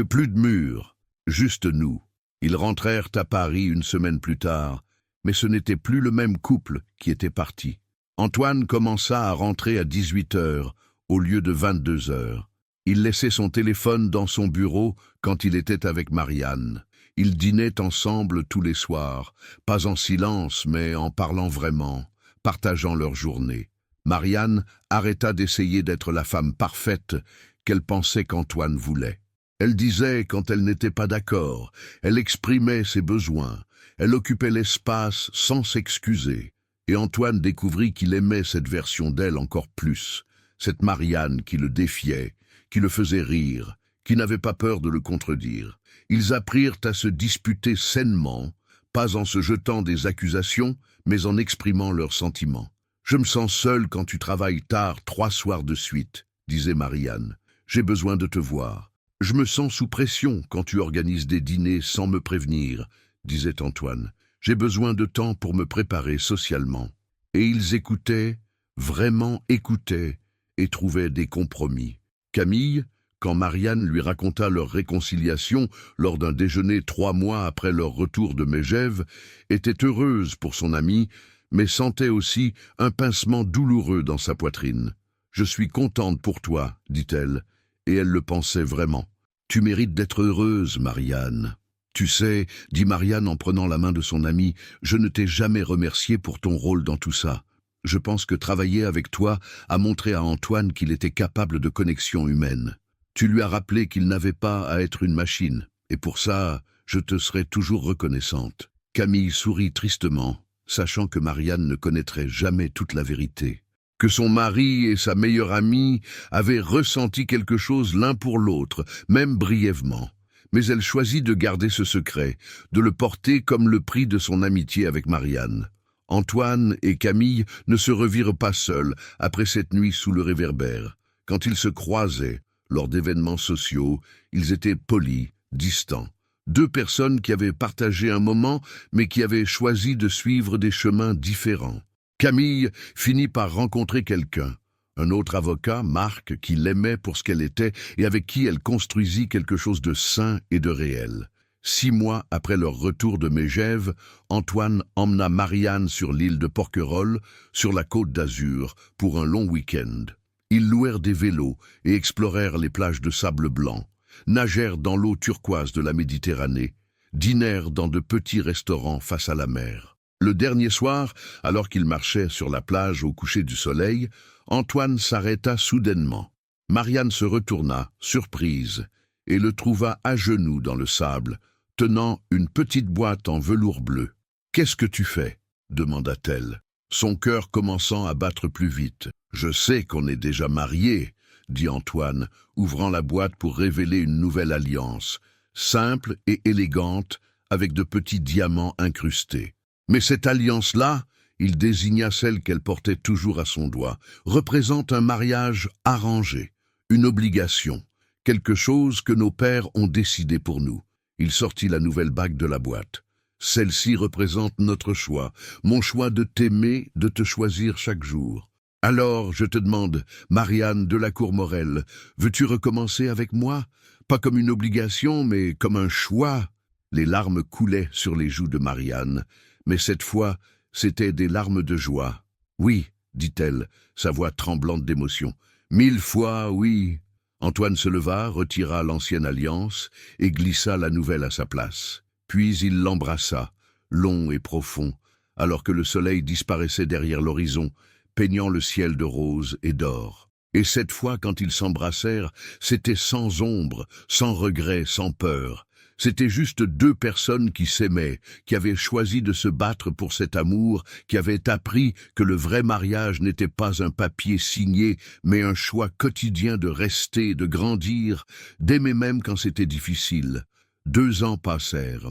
Plus de murs. Juste nous. » Ils rentrèrent à Paris une semaine plus tard, mais ce n'était plus le même couple qui était parti. Antoine commença à rentrer à 18h au lieu de 22h. Il laissait son téléphone dans son bureau quand il était avec Marianne. Ils dînaient ensemble tous les soirs, pas en silence, mais en parlant vraiment, partageant leur journée. Marianne arrêta d'essayer d'être la femme parfaite qu'elle pensait qu'Antoine voulait. Elle disait quand elle n'était pas d'accord, elle exprimait ses besoins, elle occupait l'espace sans s'excuser. Et Antoine découvrit qu'il aimait cette version d'elle encore plus, cette Marianne qui le défiait, qui le faisait rire, qui n'avait pas peur de le contredire. Ils apprirent à se disputer sainement, pas en se jetant des accusations, mais en exprimant leurs sentiments. « Je me sens seule quand tu travailles tard 3 soirs de suite, » disait Marianne. « J'ai besoin de te voir. Je me sens sous pression quand tu organises des dîners sans me prévenir, » disait Antoine. « J'ai besoin de temps pour me préparer socialement. » Et ils écoutaient, vraiment écoutaient, et trouvaient des compromis. Camille, quand Marianne lui raconta leur réconciliation lors d'un déjeuner 3 mois après leur retour de Megève, était heureuse pour son amie, mais sentait aussi un pincement douloureux dans sa poitrine. « Je suis contente pour toi, » dit-elle, et elle le pensait vraiment. « Tu mérites d'être heureuse, Marianne. »« Tu sais, » dit Marianne en prenant la main de son amie, « je ne t'ai jamais remercié pour ton rôle dans tout ça. Je pense que travailler avec toi a montré à Antoine qu'il était capable de connexion humaine. Tu lui as rappelé qu'il n'avait pas à être une machine, et pour ça, je te serai toujours reconnaissante. » Camille sourit tristement, sachant que Marianne ne connaîtrait jamais toute la vérité. Que son mari et sa meilleure amie avaient ressenti quelque chose l'un pour l'autre, même brièvement. Mais elle choisit de garder ce secret, de le porter comme le prix de son amitié avec Marianne. Antoine et Camille ne se revirent pas seuls après cette nuit sous le réverbère. Quand ils se croisaient, lors d'événements sociaux, ils étaient polis, distants. Deux personnes qui avaient partagé un moment, mais qui avaient choisi de suivre des chemins différents. Camille finit par rencontrer quelqu'un. Un autre avocat, Marc, qui l'aimait pour ce qu'elle était et avec qui elle construisit quelque chose de sain et de réel. 6 mois après leur retour de Mégève, Antoine emmena Marianne sur l'île de Porquerolles, sur la côte d'Azur, pour un long week-end. Ils louèrent des vélos et explorèrent les plages de sable blanc, nagèrent dans l'eau turquoise de la Méditerranée, dînèrent dans de petits restaurants face à la mer. Le dernier soir, alors qu'ils marchaient sur la plage au coucher du soleil, Antoine s'arrêta soudainement. Marianne se retourna, surprise, et le trouva à genoux dans le sable, tenant une petite boîte en velours bleu. « Qu'est-ce que tu fais » demanda-t-elle, son cœur commençant à battre plus vite. « Je sais qu'on est déjà mariés » dit Antoine, ouvrant la boîte pour révéler une nouvelle alliance, simple et élégante, avec de petits diamants incrustés. Mais cette alliance-là, il désigna celle qu'elle portait toujours à son doigt, représente un mariage arrangé, une obligation, quelque chose que nos pères ont décidé pour nous. Il sortit la nouvelle bague de la boîte. Celle-ci représente notre choix, mon choix de t'aimer, de te choisir chaque jour. Alors, je te demande, Marianne de la Cour Morel, veux-tu recommencer avec moi? Pas comme une obligation, mais comme un choix. Les larmes coulaient sur les joues de Marianne, mais cette fois, c'étaient des larmes de joie. Oui, dit-elle, sa voix tremblante d'émotion. 1000 fois, oui. Antoine se leva, retira l'ancienne alliance et glissa la nouvelle à sa place. Puis il l'embrassa, long et profond, alors que le soleil disparaissait derrière l'horizon, peignant le ciel de rose et d'or. Et cette fois, quand ils s'embrassèrent, c'était sans ombre, sans regret, sans peur. C'était juste deux personnes qui s'aimaient, qui avaient choisi de se battre pour cet amour, qui avaient appris que le vrai mariage n'était pas un papier signé, mais un choix quotidien de rester, de grandir, d'aimer même quand c'était difficile. 2 ans passèrent.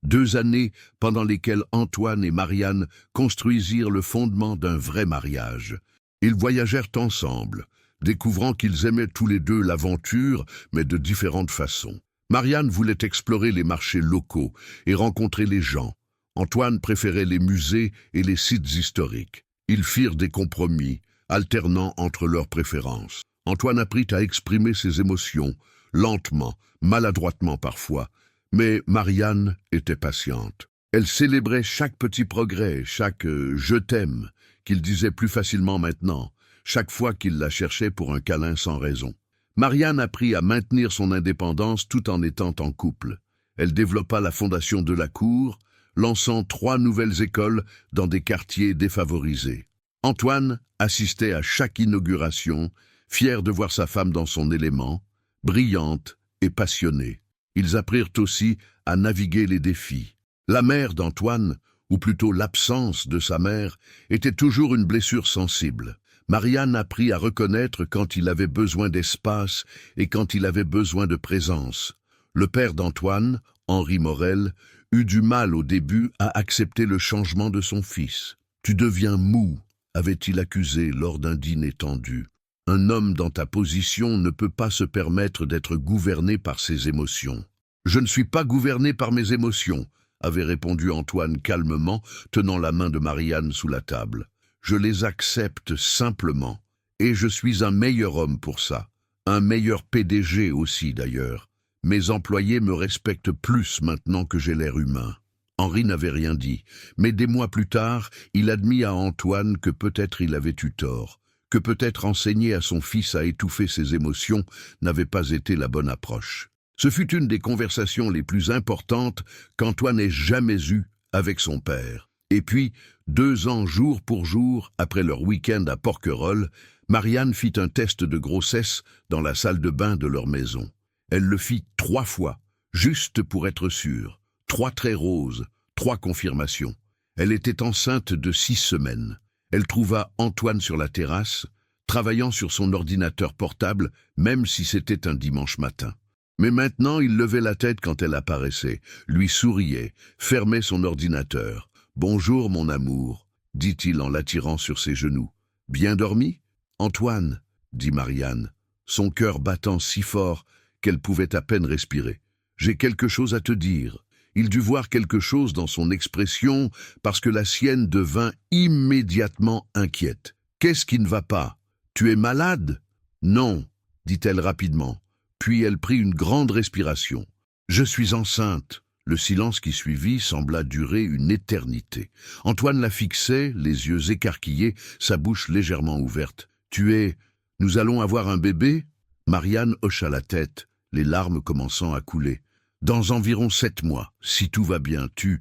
2 années pendant lesquelles Antoine et Marianne construisirent le fondement d'un vrai mariage. Ils voyagèrent ensemble, découvrant qu'ils aimaient tous les deux l'aventure, mais de différentes façons. Marianne voulait explorer les marchés locaux et rencontrer les gens. Antoine préférait les musées et les sites historiques. Ils firent des compromis, alternant entre leurs préférences. Antoine apprit à exprimer ses émotions, lentement, maladroitement parfois, mais Marianne était patiente. Elle célébrait chaque petit progrès, chaque « je t'aime » qu'il disait plus facilement maintenant, chaque fois qu'il la cherchait pour un câlin sans raison. Marianne apprit à maintenir son indépendance tout en étant en couple. Elle développa la fondation de la Cour, lançant 3 nouvelles écoles dans des quartiers défavorisés. Antoine assistait à chaque inauguration, fier de voir sa femme dans son élément, brillante et passionnée. Ils apprirent aussi à naviguer les défis. La mère d'Antoine, ou plutôt l'absence de sa mère, était toujours une blessure sensible. Marianne apprit à reconnaître quand il avait besoin d'espace et quand il avait besoin de présence. Le père d'Antoine, Henri Morel, eut du mal au début à accepter le changement de son fils. « Tu deviens mou », avait-il accusé lors d'un dîner tendu. « Un homme dans ta position ne peut pas se permettre d'être gouverné par ses émotions. »« Je ne suis pas gouverné par mes émotions », avait répondu Antoine calmement, tenant la main de Marianne sous la table. Je les accepte simplement, et je suis un meilleur homme pour ça. Un meilleur PDG aussi d'ailleurs. Mes employés me respectent plus maintenant que j'ai l'air humain. Henri n'avait rien dit, mais des mois plus tard, il admit à Antoine que peut-être il avait eu tort, que peut-être enseigner à son fils à étouffer ses émotions n'avait pas été la bonne approche. Ce fut une des conversations les plus importantes qu'Antoine ait jamais eues avec son père. Et puis, 2 ans jour pour jour, après leur week-end à Porquerolles, Marianne fit un test de grossesse dans la salle de bain de leur maison. Elle le fit 3 fois, juste pour être sûre. 3 traits roses, 3 confirmations. Elle était enceinte de 6 semaines. Elle trouva Antoine sur la terrasse, travaillant sur son ordinateur portable, même si c'était un dimanche matin. Mais maintenant, il levait la tête quand elle apparaissait, lui souriait, fermait son ordinateur. « Bonjour, mon amour », dit-il en l'attirant sur ses genoux. « Bien dormi ?»« Antoine », dit Marianne, son cœur battant si fort qu'elle pouvait à peine respirer. « J'ai quelque chose à te dire. » Il dut voir quelque chose dans son expression parce que la sienne devint immédiatement inquiète. « Qu'est-ce qui ne va pas? Tu es malade ?»« Non, » dit-elle rapidement. Puis elle prit une grande respiration. « Je suis enceinte. » Le silence qui suivit sembla durer une éternité. Antoine la fixait, les yeux écarquillés, sa bouche légèrement ouverte. « Nous allons avoir un bébé ?» Marianne hocha la tête, les larmes commençant à couler. « Dans environ 7 mois, si tout va bien, tu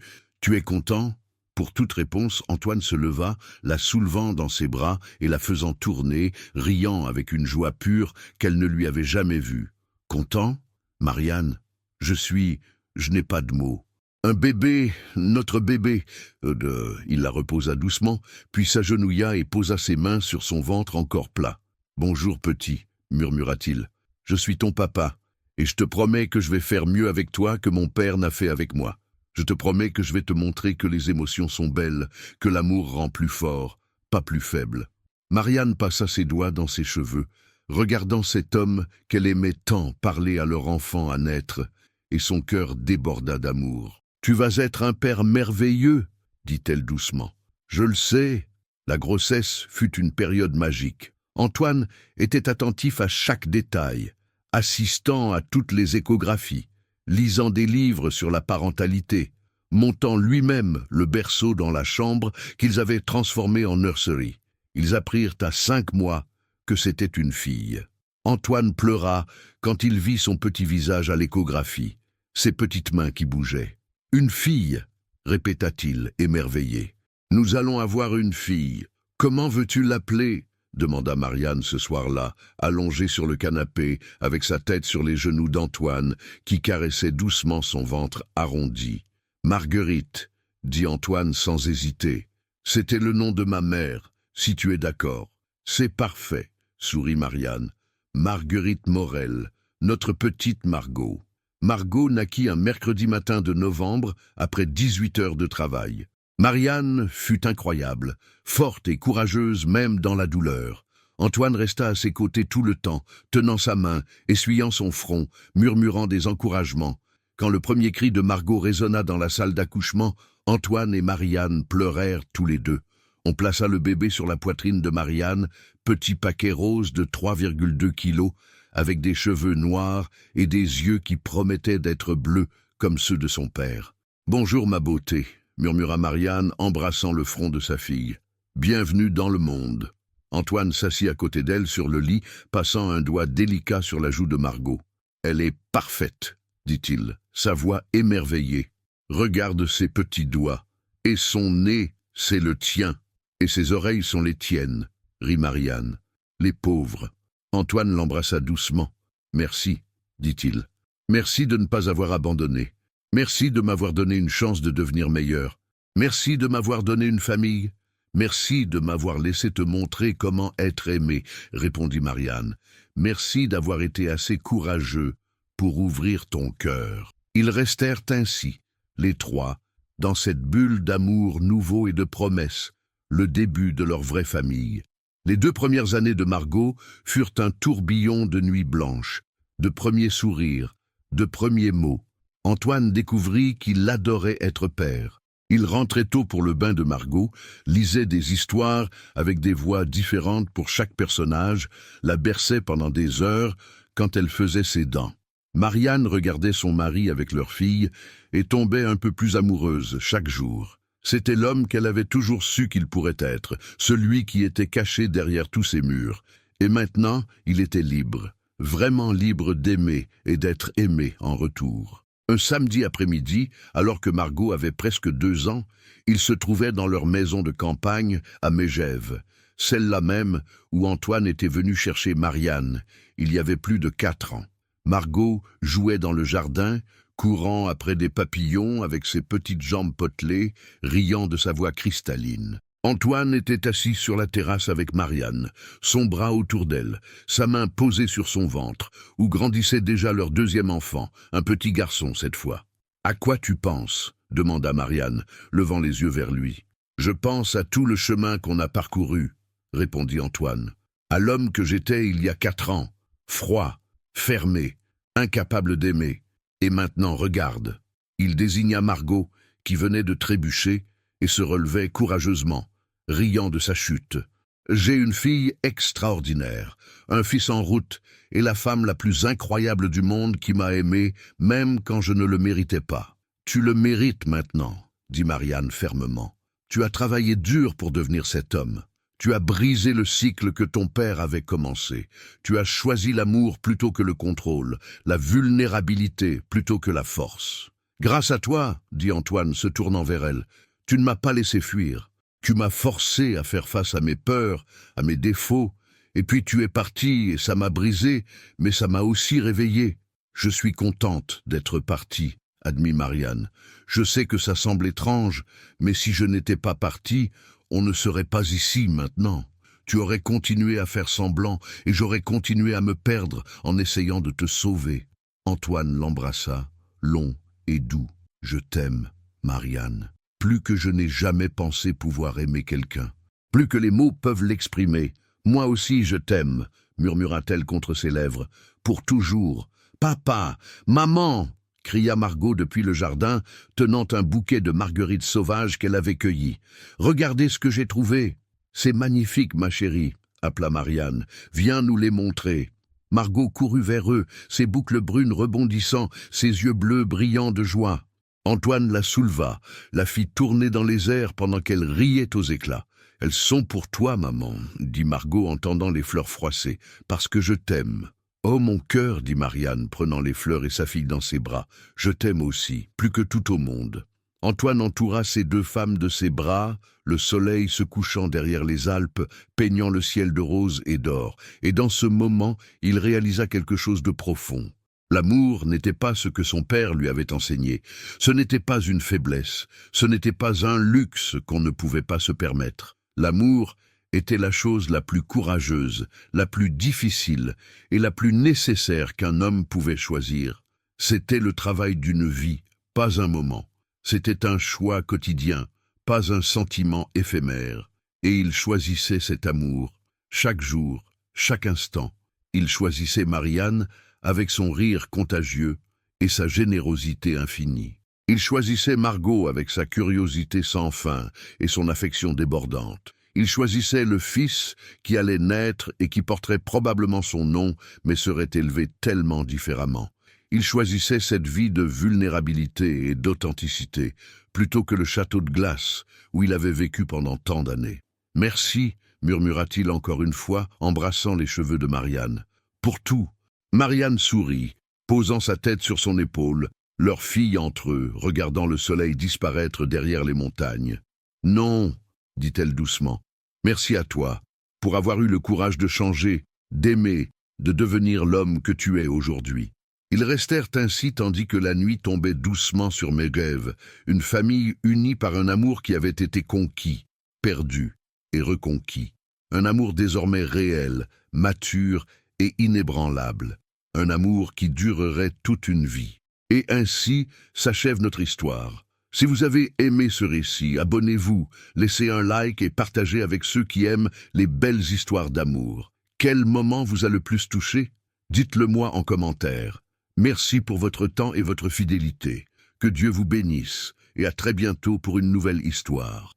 es content ?» Pour toute réponse, Antoine se leva, la soulevant dans ses bras et la faisant tourner, riant avec une joie pure qu'elle ne lui avait jamais vue. « Content ? Marianne, je n'ai pas de mots. Un bébé, notre bébé. » Il la reposa doucement, puis s'agenouilla et posa ses mains sur son ventre encore plat. « Bonjour petit, » murmura-t-il. « Je suis ton papa, et je te promets que je vais faire mieux avec toi que mon père n'a fait avec moi. Je te promets que je vais te montrer que les émotions sont belles, que l'amour rend plus fort, pas plus faible. » Marianne passa ses doigts dans ses cheveux, regardant cet homme qu'elle aimait tant parler à leur enfant à naître, et son cœur déborda d'amour. « Tu vas être un père merveilleux, » dit-elle doucement. « Je le sais. » La grossesse fut une période magique. Antoine était attentif à chaque détail, assistant à toutes les échographies, lisant des livres sur la parentalité, montant lui-même le berceau dans la chambre qu'ils avaient transformé en nursery. Ils apprirent à 5 mois que c'était une fille. Antoine pleura quand il vit son petit visage à l'échographie, ses petites mains qui bougeaient. « Une fille !» répéta-t-il, émerveillé. « Nous allons avoir une fille. Comment veux-tu l'appeler ?» demanda Marianne ce soir-là, allongée sur le canapé, avec sa tête sur les genoux d'Antoine, qui caressait doucement son ventre arrondi. « Marguerite », dit Antoine sans hésiter. « C'était le nom de ma mère, si tu es d'accord. »« C'est parfait », sourit Marianne. « Marguerite Morel, notre petite Margot. » Margot naquit un mercredi matin de novembre, après 18 heures de travail. Marianne fut incroyable, forte et courageuse même dans la douleur. Antoine resta à ses côtés tout le temps, tenant sa main, essuyant son front, murmurant des encouragements. Quand le premier cri de Margot résonna dans la salle d'accouchement, Antoine et Marianne pleurèrent tous les deux. On plaça le bébé sur la poitrine de Marianne, petit paquet rose de 3,2 kilos, avec des cheveux noirs et des yeux qui promettaient d'être bleus comme ceux de son père. « Bonjour ma beauté », murmura Marianne, embrassant le front de sa fille. « Bienvenue dans le monde. » Antoine s'assit à côté d'elle sur le lit, passant un doigt délicat sur la joue de Margot. « Elle est parfaite, » dit-il, sa voix émerveillée. « Regarde ses petits doigts. Et son nez, c'est le tien. Et ses oreilles sont les tiennes, » rit Marianne. « Les pauvres. » Antoine l'embrassa doucement. « Merci, » dit-il. « Merci de ne pas avoir abandonné. Merci de m'avoir donné une chance de devenir meilleur. Merci de m'avoir donné une famille. Merci de m'avoir laissé te montrer comment être aimé, » répondit Marianne. « Merci d'avoir été assez courageux pour ouvrir ton cœur. » Ils restèrent ainsi, les trois, dans cette bulle d'amour nouveau et de promesses, le début de leur vraie famille. Les 2 premières années de Margot furent un tourbillon de nuits blanches, de premiers sourires, de premiers mots. Antoine découvrit qu'il adorait être père. Il rentrait tôt pour le bain de Margot, lisait des histoires avec des voix différentes pour chaque personnage, la berçait pendant des heures quand elle faisait ses dents. Marianne regardait son mari avec leur fille et tombait un peu plus amoureuse chaque jour. C'était l'homme qu'elle avait toujours su qu'il pourrait être, celui qui était caché derrière tous ces murs. Et maintenant, il était libre, vraiment libre d'aimer et d'être aimé en retour. Un samedi après-midi, alors que Margot avait presque 2 ans, ils se trouvaient dans leur maison de campagne à Mégève, celle-là même où Antoine était venu chercher Marianne, il y avait plus de 4 ans. Margot jouait dans le jardin, courant après des papillons avec ses petites jambes potelées, riant de sa voix cristalline. Antoine était assis sur la terrasse avec Marianne, son bras autour d'elle, sa main posée sur son ventre, où grandissait déjà leur deuxième enfant, un petit garçon cette fois. « À quoi tu penses ?» demanda Marianne, levant les yeux vers lui. « Je pense à tout le chemin qu'on a parcouru, » répondit Antoine. « À l'homme que j'étais il y a 4 ans, froid, fermé, incapable d'aimer. Et maintenant, regarde. » Il désigna Margot, qui venait de trébucher, et se relevait courageusement, riant de sa chute. « J'ai une fille extraordinaire, un fils en route, et la femme la plus incroyable du monde qui m'a aimé, même quand je ne le méritais pas. Tu le mérites maintenant, » dit Marianne fermement. « Tu as travaillé dur pour devenir cet homme. Tu as brisé le cycle que ton père avait commencé. Tu as choisi l'amour plutôt que le contrôle, la vulnérabilité plutôt que la force. Grâce à toi, » dit Antoine, se tournant vers elle, « tu ne m'as pas laissé fuir. Tu m'as forcé à faire face à mes peurs, à mes défauts, et puis tu es parti et ça m'a brisé, mais ça m'a aussi réveillé. Je suis contente d'être partie, » admit Marianne. « Je sais que ça semble étrange, mais si je n'étais pas partie, on ne serait pas ici maintenant. Tu aurais continué à faire semblant et j'aurais continué à me perdre en essayant de te sauver. » Antoine l'embrassa, long et doux. « Je t'aime, Marianne. Plus que je n'ai jamais pensé pouvoir aimer quelqu'un. Plus que les mots peuvent l'exprimer. Moi aussi je t'aime, » murmura-t-elle contre ses lèvres. « Pour toujours. Papa, maman !» cria Margot depuis le jardin, tenant un bouquet de marguerites sauvages qu'elle avait cueillies. « Regardez ce que j'ai trouvé. »« C'est magnifique, ma chérie, » appela Marianne. « Viens nous les montrer. » Margot courut vers eux, ses boucles brunes rebondissant, ses yeux bleus brillants de joie. Antoine la souleva, la fit tourner dans les airs pendant qu'elle riait aux éclats. « Elles sont pour toi, maman, » dit Margot en tendant les fleurs froissées, « parce que je t'aime. »« Oh, mon cœur, » dit Marianne, prenant les fleurs et sa fille dans ses bras, « je t'aime aussi, plus que tout au monde. » Antoine entoura ces 2 femmes de ses bras, le soleil se couchant derrière les Alpes, peignant le ciel de rose et d'or, et dans ce moment, il réalisa quelque chose de profond. L'amour n'était pas ce que son père lui avait enseigné. Ce n'était pas une faiblesse, ce n'était pas un luxe qu'on ne pouvait pas se permettre. L'amour était la chose la plus courageuse, la plus difficile et la plus nécessaire qu'un homme pouvait choisir. C'était le travail d'une vie, pas un moment. C'était un choix quotidien, pas un sentiment éphémère. Et il choisissait cet amour, chaque jour, chaque instant. Il choisissait Marianne avec son rire contagieux et sa générosité infinie. Il choisissait Margot avec sa curiosité sans fin et son affection débordante. Il choisissait le fils qui allait naître et qui porterait probablement son nom, mais serait élevé tellement différemment. Il choisissait cette vie de vulnérabilité et d'authenticité, plutôt que le château de glace où il avait vécu pendant tant d'années. « Merci » murmura-t-il encore une fois, embrassant les cheveux de Marianne. « Pour tout. » Marianne sourit, posant sa tête sur son épaule, leur fille entre eux, regardant le soleil disparaître derrière les montagnes. « Non, » dit-elle doucement, « merci à toi, pour avoir eu le courage de changer, d'aimer, de devenir l'homme que tu es aujourd'hui. » Ils restèrent ainsi tandis que la nuit tombait doucement sur Megève, une famille unie par un amour qui avait été conquis, perdu et reconquis. Un amour désormais réel, mature et inébranlable. Un amour qui durerait toute une vie. Et ainsi s'achève notre histoire. Si vous avez aimé ce récit, abonnez-vous, laissez un like et partagez avec ceux qui aiment les belles histoires d'amour. Quel moment vous a le plus touché? Dites-le moi en commentaire. Merci pour votre temps et votre fidélité. Que Dieu vous bénisse et à très bientôt pour une nouvelle histoire.